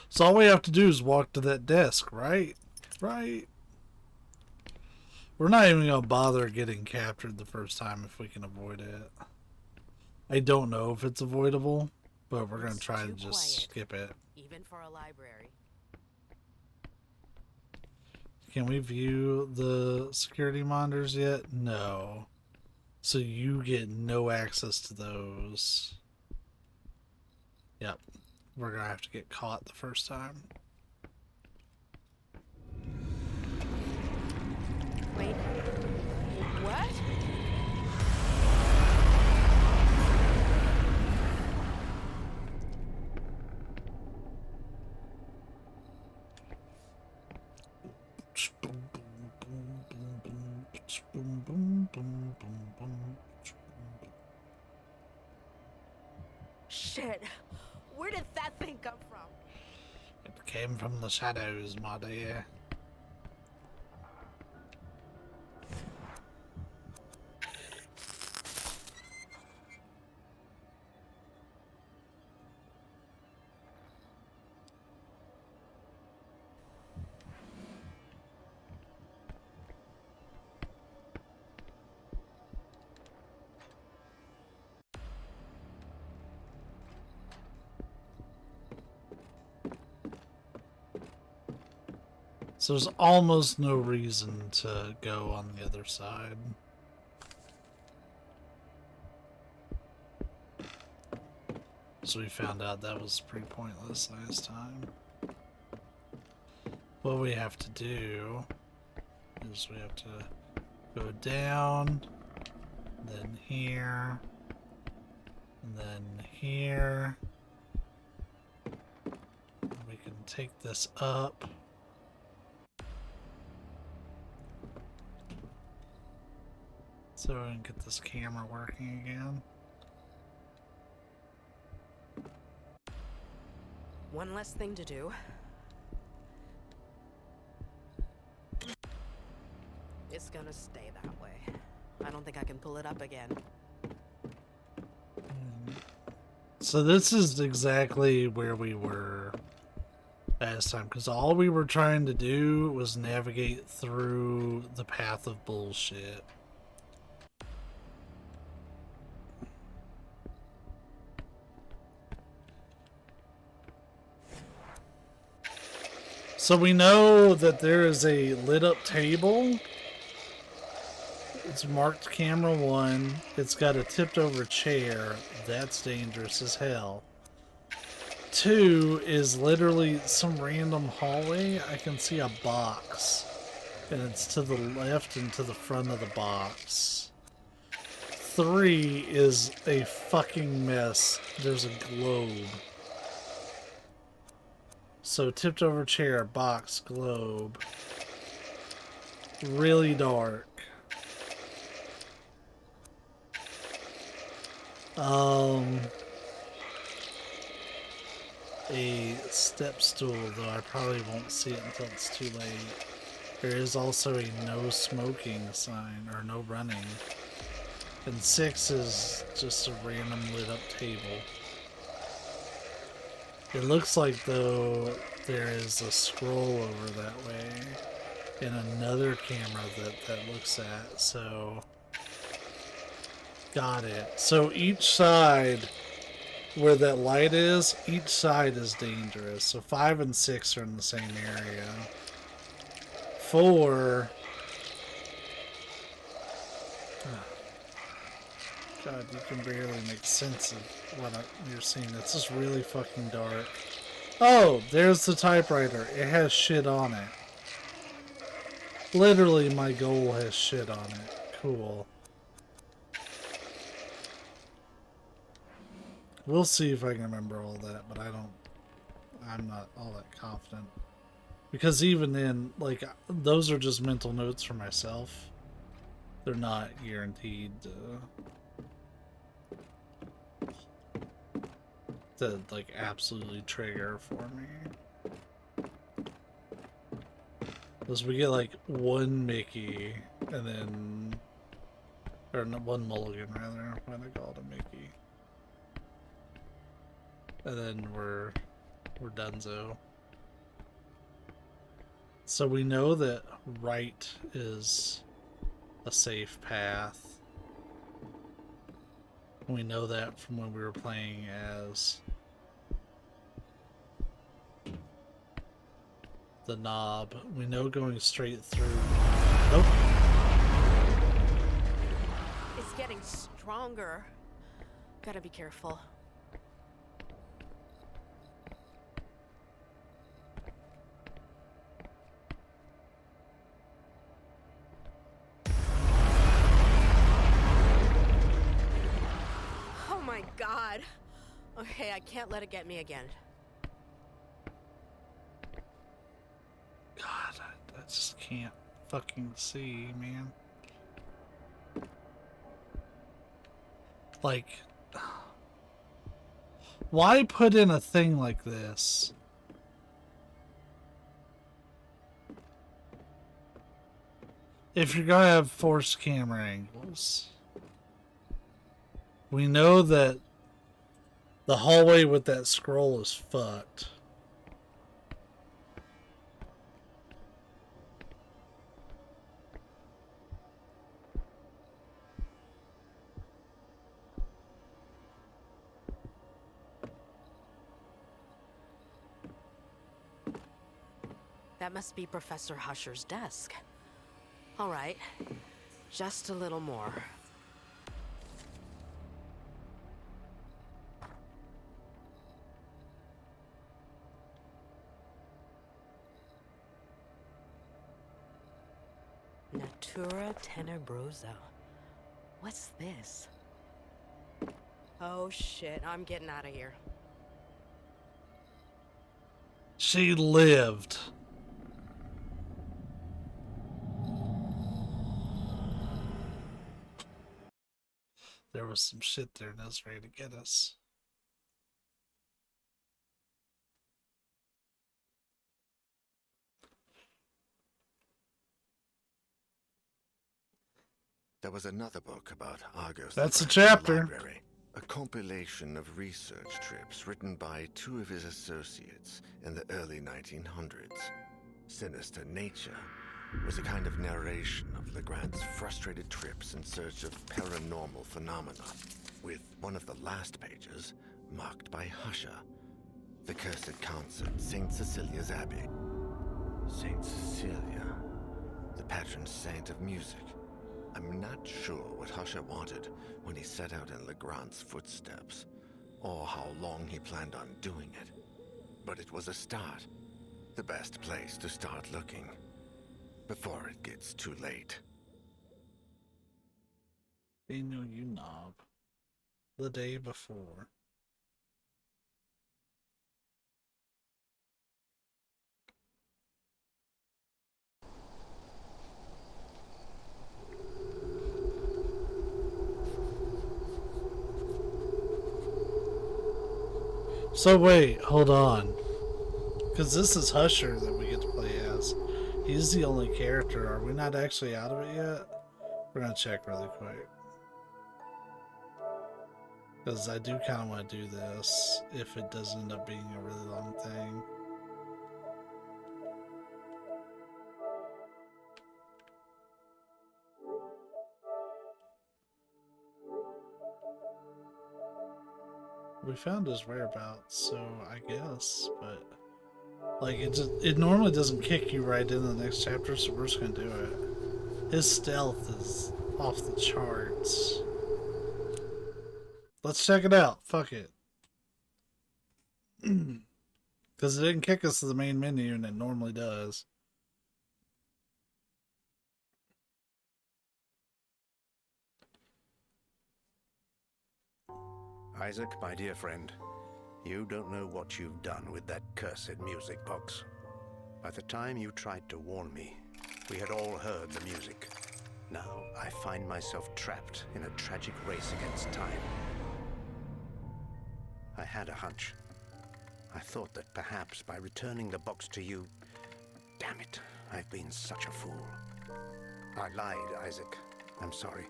So all we have to do is walk to that desk, right? Right. We're not even going to bother getting captured the first time if we can avoid it. I don't know if it's avoidable, but we're going to try to just skip it. Even for a library. Can we view the security monitors yet? No. So you get no access to those. Yep. We're going to have to get caught the first time. Wait. What? Shit. Where did that thing come from? It came from the shadows, my dear. So there's almost no reason to go on the other side. So we found out that was pretty pointless last time. What we have to do is we have to go down, then here, and then here. And we can take this up. So we can get this camera working again. One less thing to do. It's gonna stay that way. I don't think I can pull it up again. So this is exactly where we were last time, because all we were trying to do was navigate through the path of bullshit. So we know that there is a lit up table. It's marked camera 1. It's got a tipped over chair. That's dangerous as hell. 2 is literally some random hallway. I can see a box. And it's to the left and to the front of the box. 3 is a fucking mess. There's a globe. So tipped over chair, box, globe. Really dark. A step stool, though I probably won't see it until it's too late. There is also a no smoking sign, or no running. And 6 is just a random lit up table. It looks like, though, there is a scroll over that way and another camera that looks at, so got it. So each side where that light is, each side is dangerous. So 5 and 6 are in the same area. 4... God, you can barely make sense of what you're seeing. It's just really fucking dark. Oh, there's the typewriter. It has shit on it. Literally, my goal has shit on it. Cool. We'll see if I can remember all that, but I'm not all that confident. Because even then, like, those are just mental notes for myself. They're not guaranteed to like, absolutely trigger for me. Because we get, like, one Mickey, and then... Or one mulligan, rather. Why did I call it a Mickey? And then we're donezo. So we know that right is a safe path. We know that from when we were playing as the knob. We know going straight through. Nope. It's getting stronger. Gotta be careful. Oh my God. Okay, I can't let it get me again. God, I just can't fucking see, man. Like, why put in a thing like this? If you're gonna have forced camera angles. We know that the hallway with that scroll is fucked. That must be Professor Husher's desk. All right, just a little more. Natura Tenebrosa. What's this? Oh shit, I'm getting out of here. She lived. There was some shit there and that's ready to get us. There was another book about Argos. That's the a Craft chapter. Library, a compilation of research trips written by two of his associates in the early 1900s. Sinister Nature was a kind of narration of Legrand's frustrated trips in search of paranormal phenomena, with one of the last pages marked by Husher, the cursed concert, St. Cecilia's Abbey. St. Cecilia, the patron saint of music. I'm not sure what Husher wanted when he set out in Legrand's footsteps, or how long he planned on doing it. But it was a start. The best place to start looking, before it gets too late. They knew you, knob. The day before. So wait, hold on. Because this is Husher that we get to play as. He's the only character. Are we not actually out of it yet? We're going to check really quick. Because I do kind of want to do this if it does end up being a really long thing. We found his whereabouts, so I guess, but like it normally doesn't kick you right into the next chapter, so we're just gonna do it. His stealth is off the charts. Let's check it out. Fuck it. Because it didn't kick us to the main menu, and it normally does. Isaac, my dear friend, you don't know what you've done with that cursed music box. By the time you tried to warn me, we had all heard the music. Now I find myself trapped in a tragic race against time. I had a hunch. I thought that perhaps by returning the box to you... Damn it, I've been such a fool. I lied, Isaac. I'm sorry.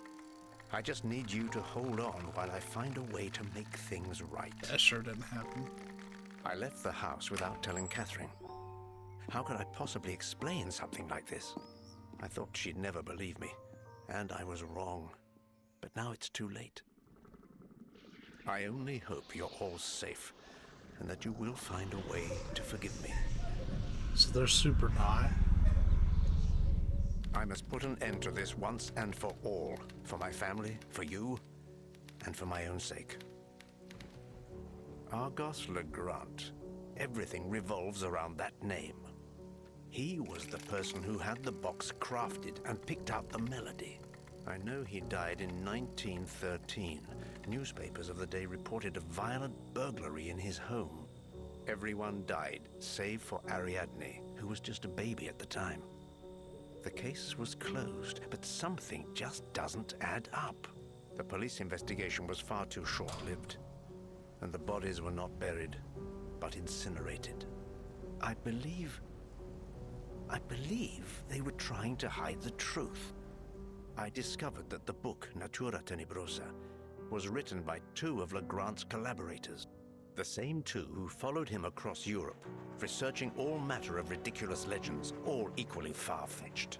I just need you to hold on while I find a way to make things right. That sure didn't happen. I left the house without telling Catherine. How could I possibly explain something like this? I thought she'd never believe me, and I was wrong. But now it's too late. I only hope you're all safe, and that you will find a way to forgive me. So they're super nigh. I must put an end to this once and for all. For my family, for you, and for my own sake. Argos Legrand. Everything revolves around that name. He was the person who had the box crafted and picked out the melody. I know he died in 1913. Newspapers of the day reported a violent burglary in his home. Everyone died, save for Ariadne, who was just a baby at the time. The case was closed, but something just doesn't add up. The police investigation was far too short-lived, and the bodies were not buried, but incinerated. I believe they were trying to hide the truth. I discovered that the book, Natura Tenebrosa, was written by two of Legrand's collaborators. The same two who followed him across Europe, researching all matter of ridiculous legends, all equally far-fetched.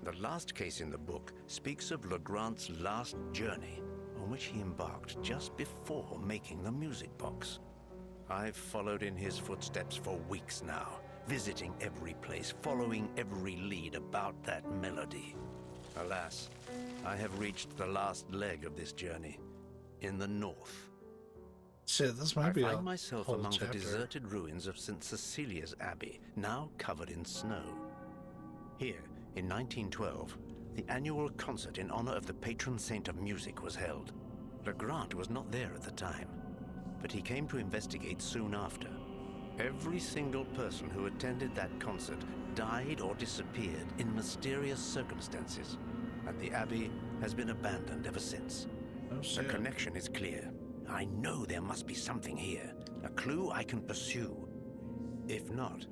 The last case in the book speaks of Legrand's last journey, on which he embarked just before making the music box. I've followed in his footsteps for weeks now, visiting every place, following every lead about that melody. Alas, I have reached the last leg of this journey, in the north. Shit, this might be I a find myself whole among chapter. the deserted ruins of St. Cecilia's Abbey, now covered in snow. Here, in 1912, the annual concert in honor of the patron saint of music was held. Legrand was not there at the time, but he came to investigate soon after. Every single person who attended that concert died or disappeared in mysterious circumstances, and the Abbey has been abandoned ever since. Oh, The shit. connection is clear. I know there must be something here, a clue I can pursue. If not,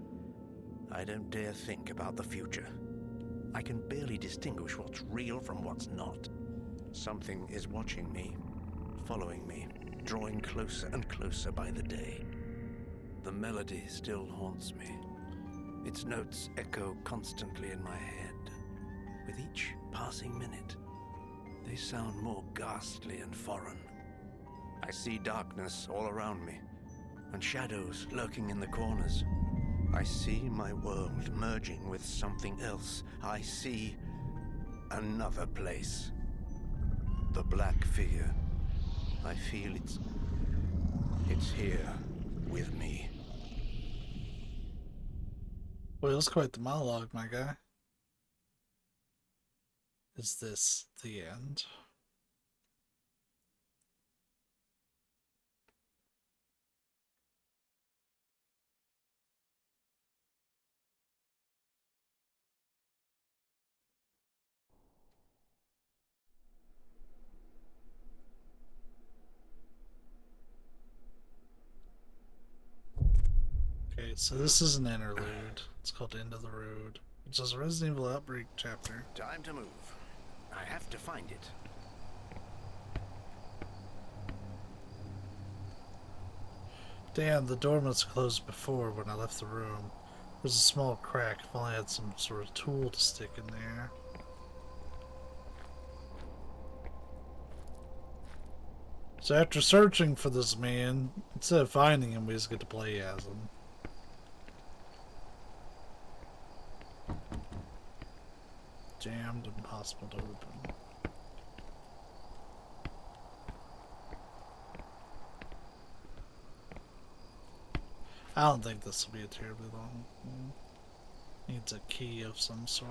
I don't dare think about the future. I can barely distinguish what's real from what's not. Something is watching me, following me, drawing closer and closer by the day. The melody still haunts me. Its notes echo constantly in my head. With each passing minute, they sound more ghastly and foreign. I see darkness all around me, and shadows lurking in the corners. I see my world merging with something else. I see another place. The black figure. I feel it's here with me. Well, that's quite the monologue, my guy. Is this the end? Okay, so this is an interlude. It's called End of the Road. It's just a Resident Evil Outbreak chapter. Time to move. I have to find it. Damn, the door must have closed before when I left the room. There's a small crack. If only I had some sort of tool to stick in there. So after searching for this man, instead of finding him, we just get to play as him. Jammed, impossible to open. I don't think this will be a terribly long one. Needs a key of some sort.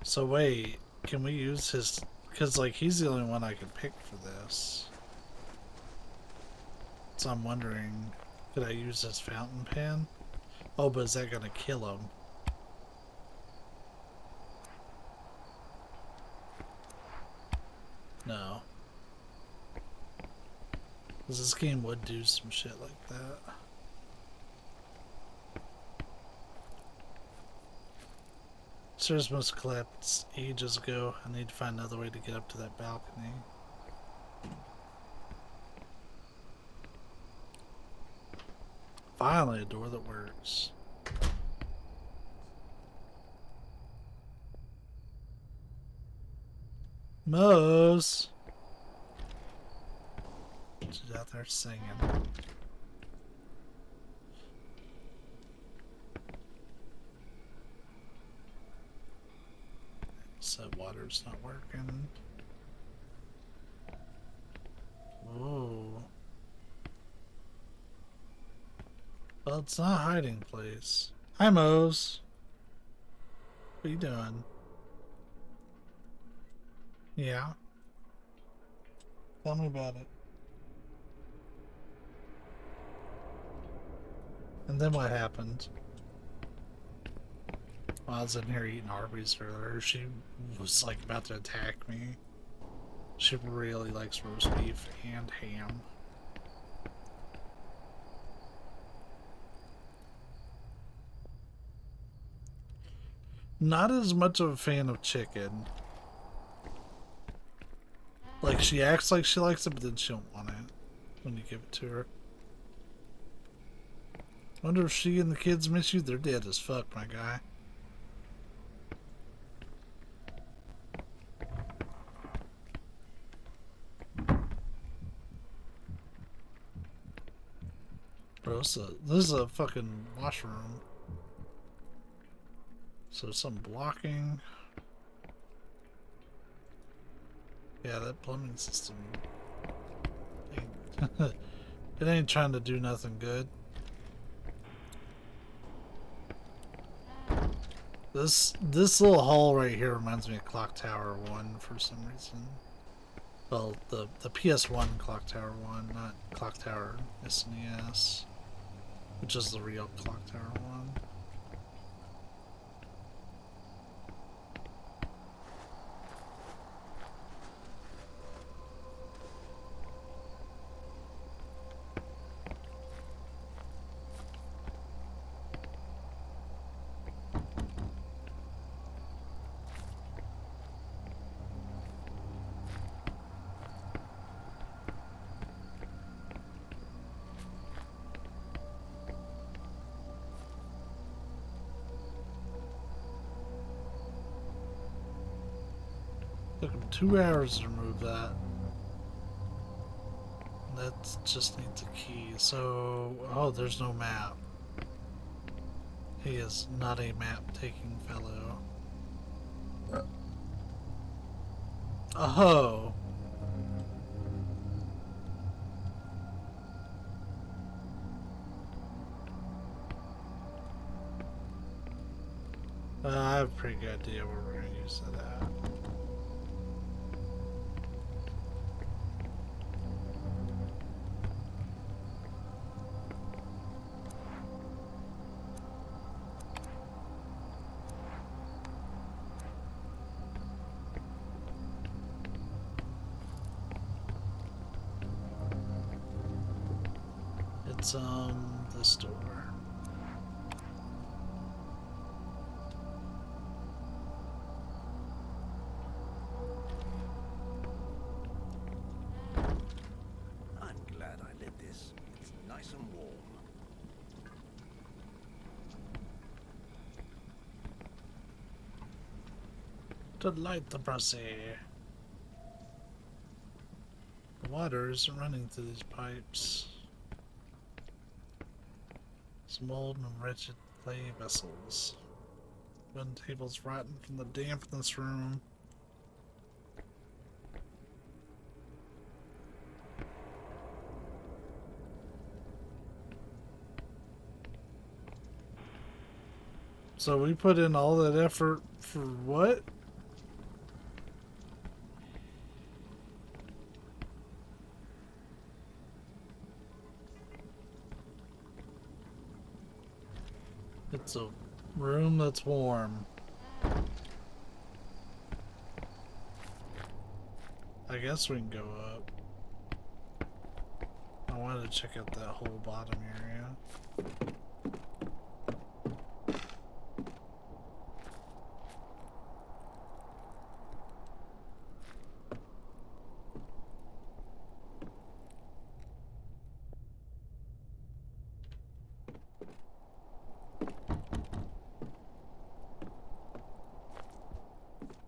So wait, can we use his... Because, like, he's the only one I could pick for this. So I'm wondering, could I use his fountain pen? Oh, but is that going to kill him? No. Because this game would do some shit like that. Stairs must have collapsed ages ago. I need to find another way to get up to that balcony. Finally, a door that works. Mose! She's out there singing. So water's not working. Whoa. Well, it's not a hiding place. Hi, Mose. What are you doing? Yeah. Tell me about it. And then what happened? While I was in here eating Arby's earlier, she was like about to attack me. She really likes roast beef and ham. Not as much of a fan of chicken. Like, she acts like she likes it, but then she don't want it when you give it to her. Wonder if she and the kids miss you? They're dead as fuck, my guy. Bro, this is a fucking washroom. So some blocking. Yeah, that plumbing system. It ain't trying to do nothing good. This little hall right here reminds me of Clock Tower 1 for some reason. Well, the PS1 Clock Tower 1, not Clock Tower SNES, which is the real Clock Tower 1. Took him 2 hours to remove that. That just needs a key. So, oh, there's no map. He is not a map-taking fellow. Oh. I have a pretty good idea where we're going to use that at. It's this door. I'm glad I lit this. It's nice and warm. to light the brazier. The water isn't running through these pipes. Some old and wretched clay vessels. Wooden tables rotten from the damp in this room. So we put in all that effort for what? It's a room that's warm. I guess we can go up. I wanted to check out that whole bottom area.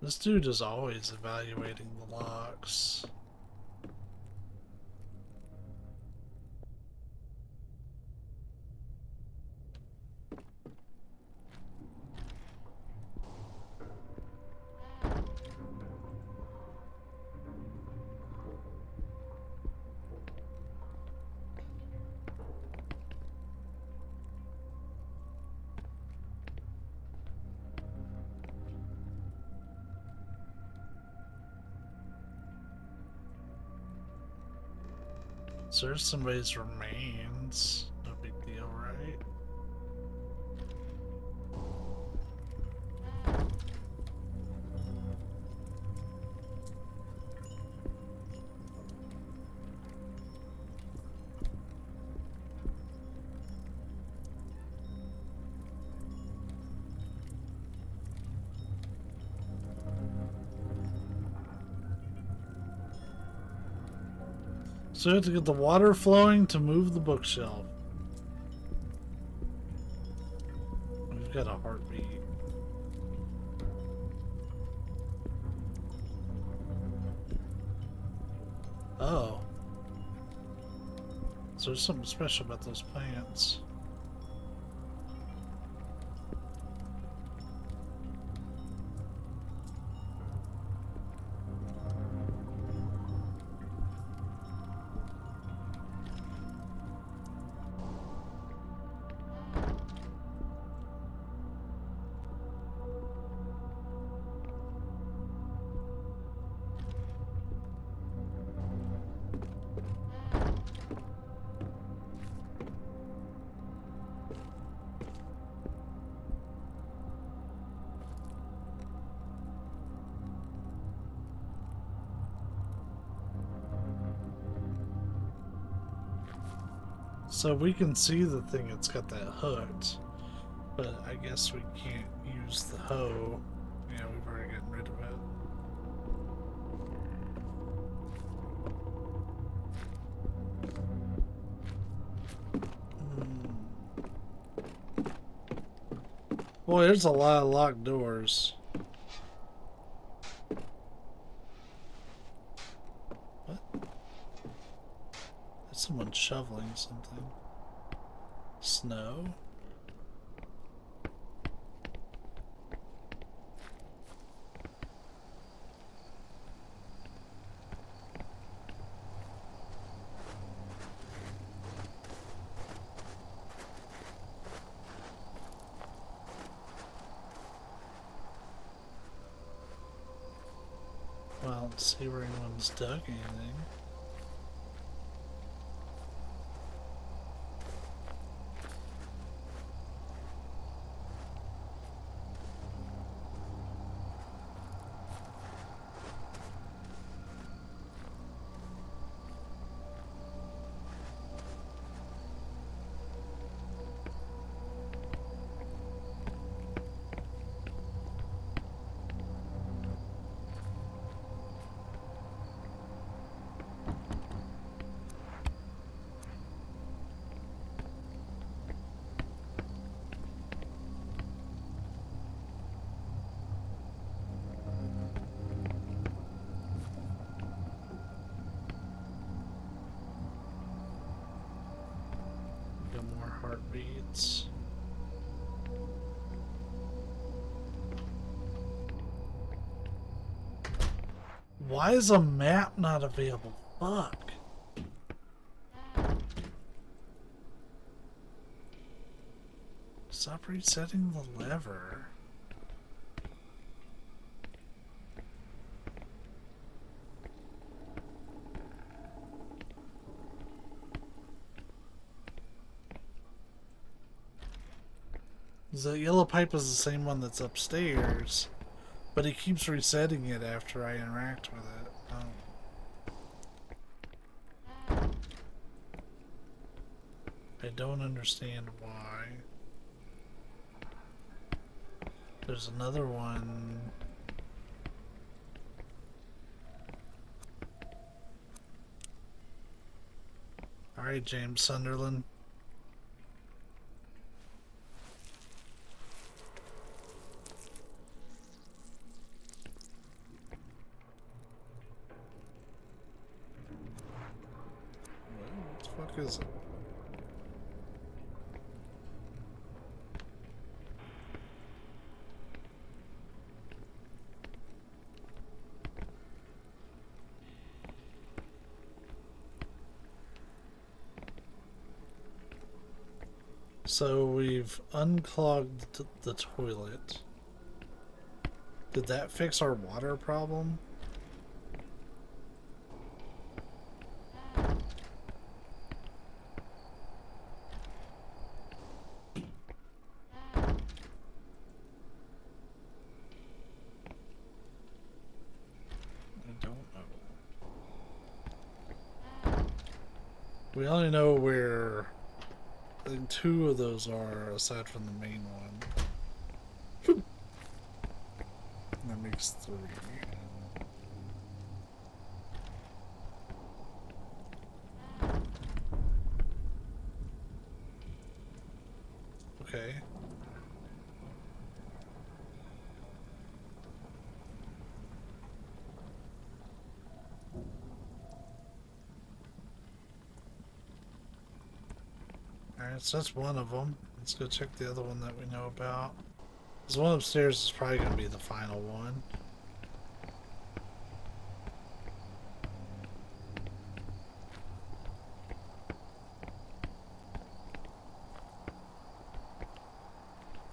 This dude is always evaluating the locks. So there's somebody's remains. No big deal, right? So we have to get the water flowing to move the bookshelf. We've got a heartbeat. Oh. So there's something special about those plants. So we can see the thing, it's got that hooked, but I guess we can't use the hoe. Yeah, we've already gotten rid of it. Boy, there's a lot of locked doors. What? There's someone shoveling something. Snow? Well, I don't see where anyone's dug anything. heartbeats. Why is a map not available? Fuck. Stop resetting the lever. The yellow pipe is the same one that's upstairs, but he keeps resetting it after I interact with it. I don't understand why. There's another one. Alright, James Sunderland. What the fuck is it? So we've unclogged the toilet. Did that fix our water problem? I don't know. We only know where I think 2 of those are, aside from the main one. That makes 3. Okay. Alright, so that's one of them. Let's go check the other one that we know about. This one upstairs is probably going to be the final one.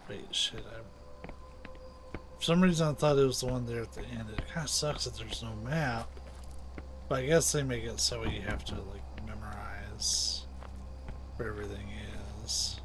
Wait, shit. For some reason I thought it was the one there at the end. It kind of sucks that there's no map. But I guess they make it so you have to, like, memorize where everything is.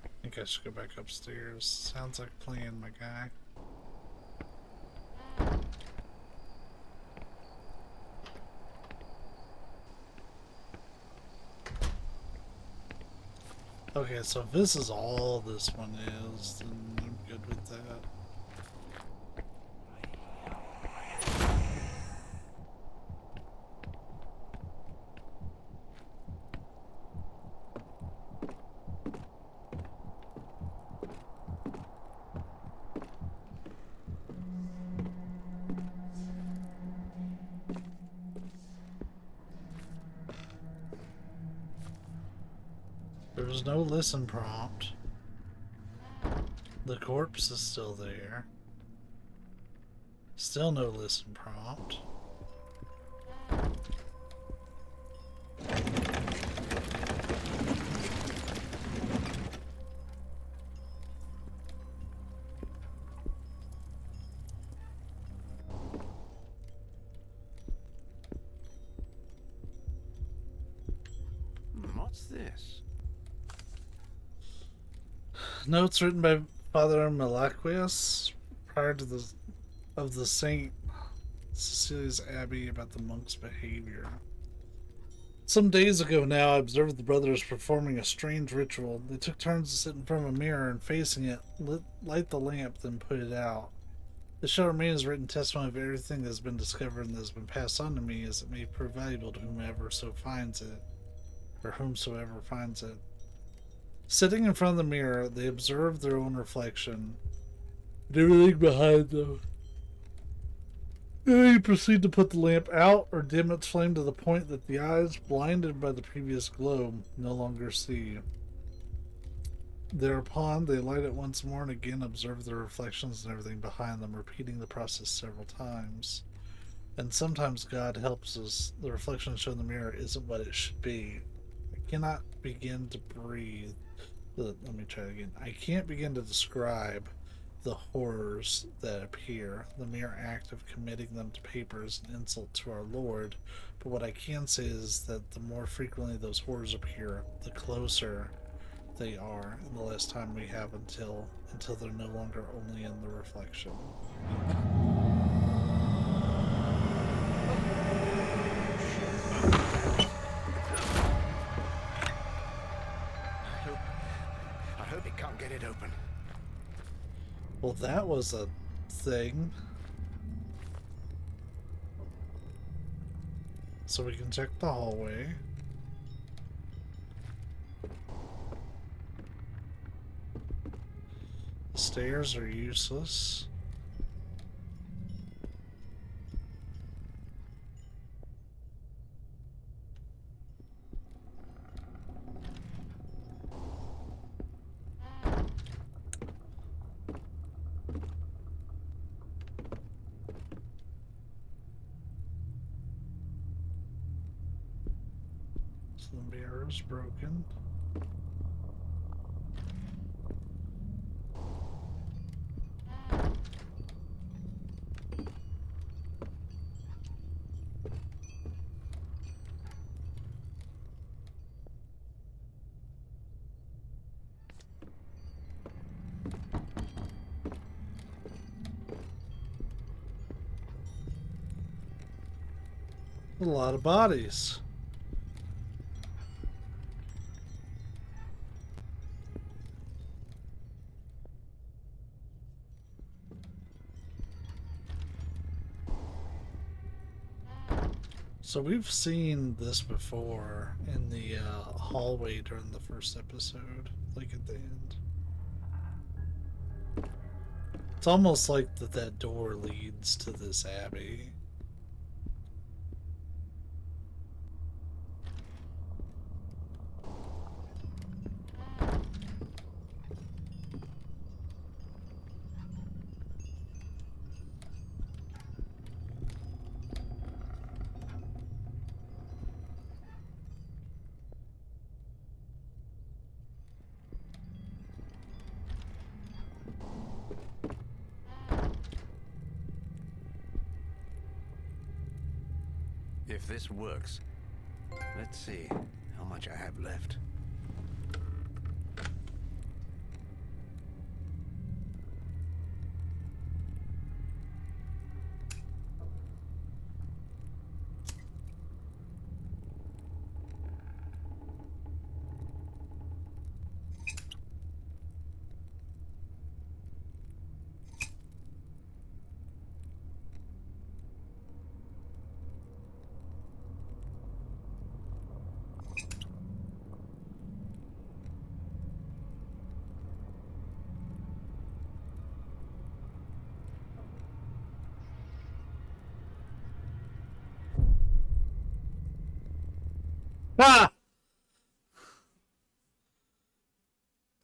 I think I should go back upstairs. Sounds like playing, my guy. Okay, so if this is all this one is, then I'm good with that. There's no listen prompt. The corpse is still there. Still no listen prompt. What's this? Notes written by Father Malaquias prior to the Saint Cecilia's Abbey about the monk's behavior. Some days ago now, I observed the brothers performing a strange ritual. They took turns to sit in front of a mirror and facing it, light the lamp, then put it out. The show remains written testimony of everything that has been discovered and that has been passed on to me, as it may prove valuable to whomever so finds it, or whomsoever finds it. Sitting in front of the mirror, they observe their own reflection and everything behind them. Then you proceed to put the lamp out or dim its flame to the point that the eyes, blinded by the previous glow, no longer see. Thereupon, they light it once more and again observe their reflections and everything behind them, repeating the process several times. And sometimes God helps us. The reflection shown in the mirror isn't what it should be. I cannot begin to breathe. Let me try it again. I can't begin to describe the horrors that appear. The mere act of committing them to paper is an insult to our Lord. But what I can say is that the more frequently those horrors appear, the closer they are, and the less time we have until they're no longer only in the reflection. I hope it can't get it open. Well, that was a thing. So we can check the hallway. The stairs are useless. So the mirror's broken. A lot of bodies. So we've seen this before in the hallway during the first episode, like at the end. It's almost like that door leads to this abbey. If this works, let's see how much I have left. Ah!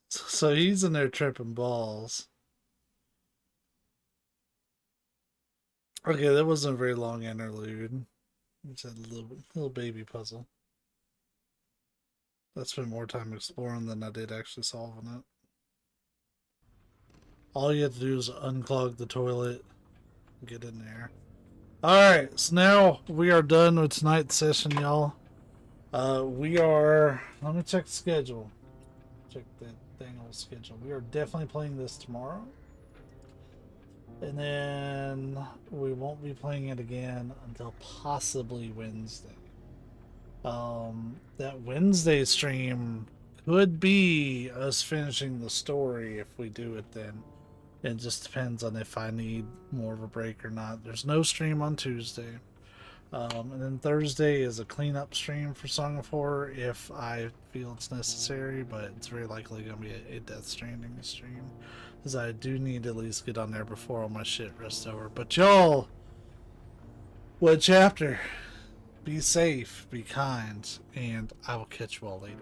So he's in there tripping balls. Okay, that wasn't a very long interlude. It's a little baby puzzle. I spent more time exploring than I did actually solving it. All you have to do is unclog the toilet and get in there. Alright, so now we are done with tonight's session, y'all. We are... Let me check the schedule. Check that dang old schedule. We are definitely playing this tomorrow. And then we won't be playing it again until possibly Wednesday. That Wednesday stream could be us finishing the story if we do it then. It just depends on if I need more of a break or not. There's no stream on Tuesday. And then Thursday is a cleanup stream for Song of Horror if I feel it's necessary, but it's very likely going to be a Death Stranding stream, because I do need to at least get on there before all my shit rests over. But y'all, what chapter? Be safe, be kind, and I will catch you all later.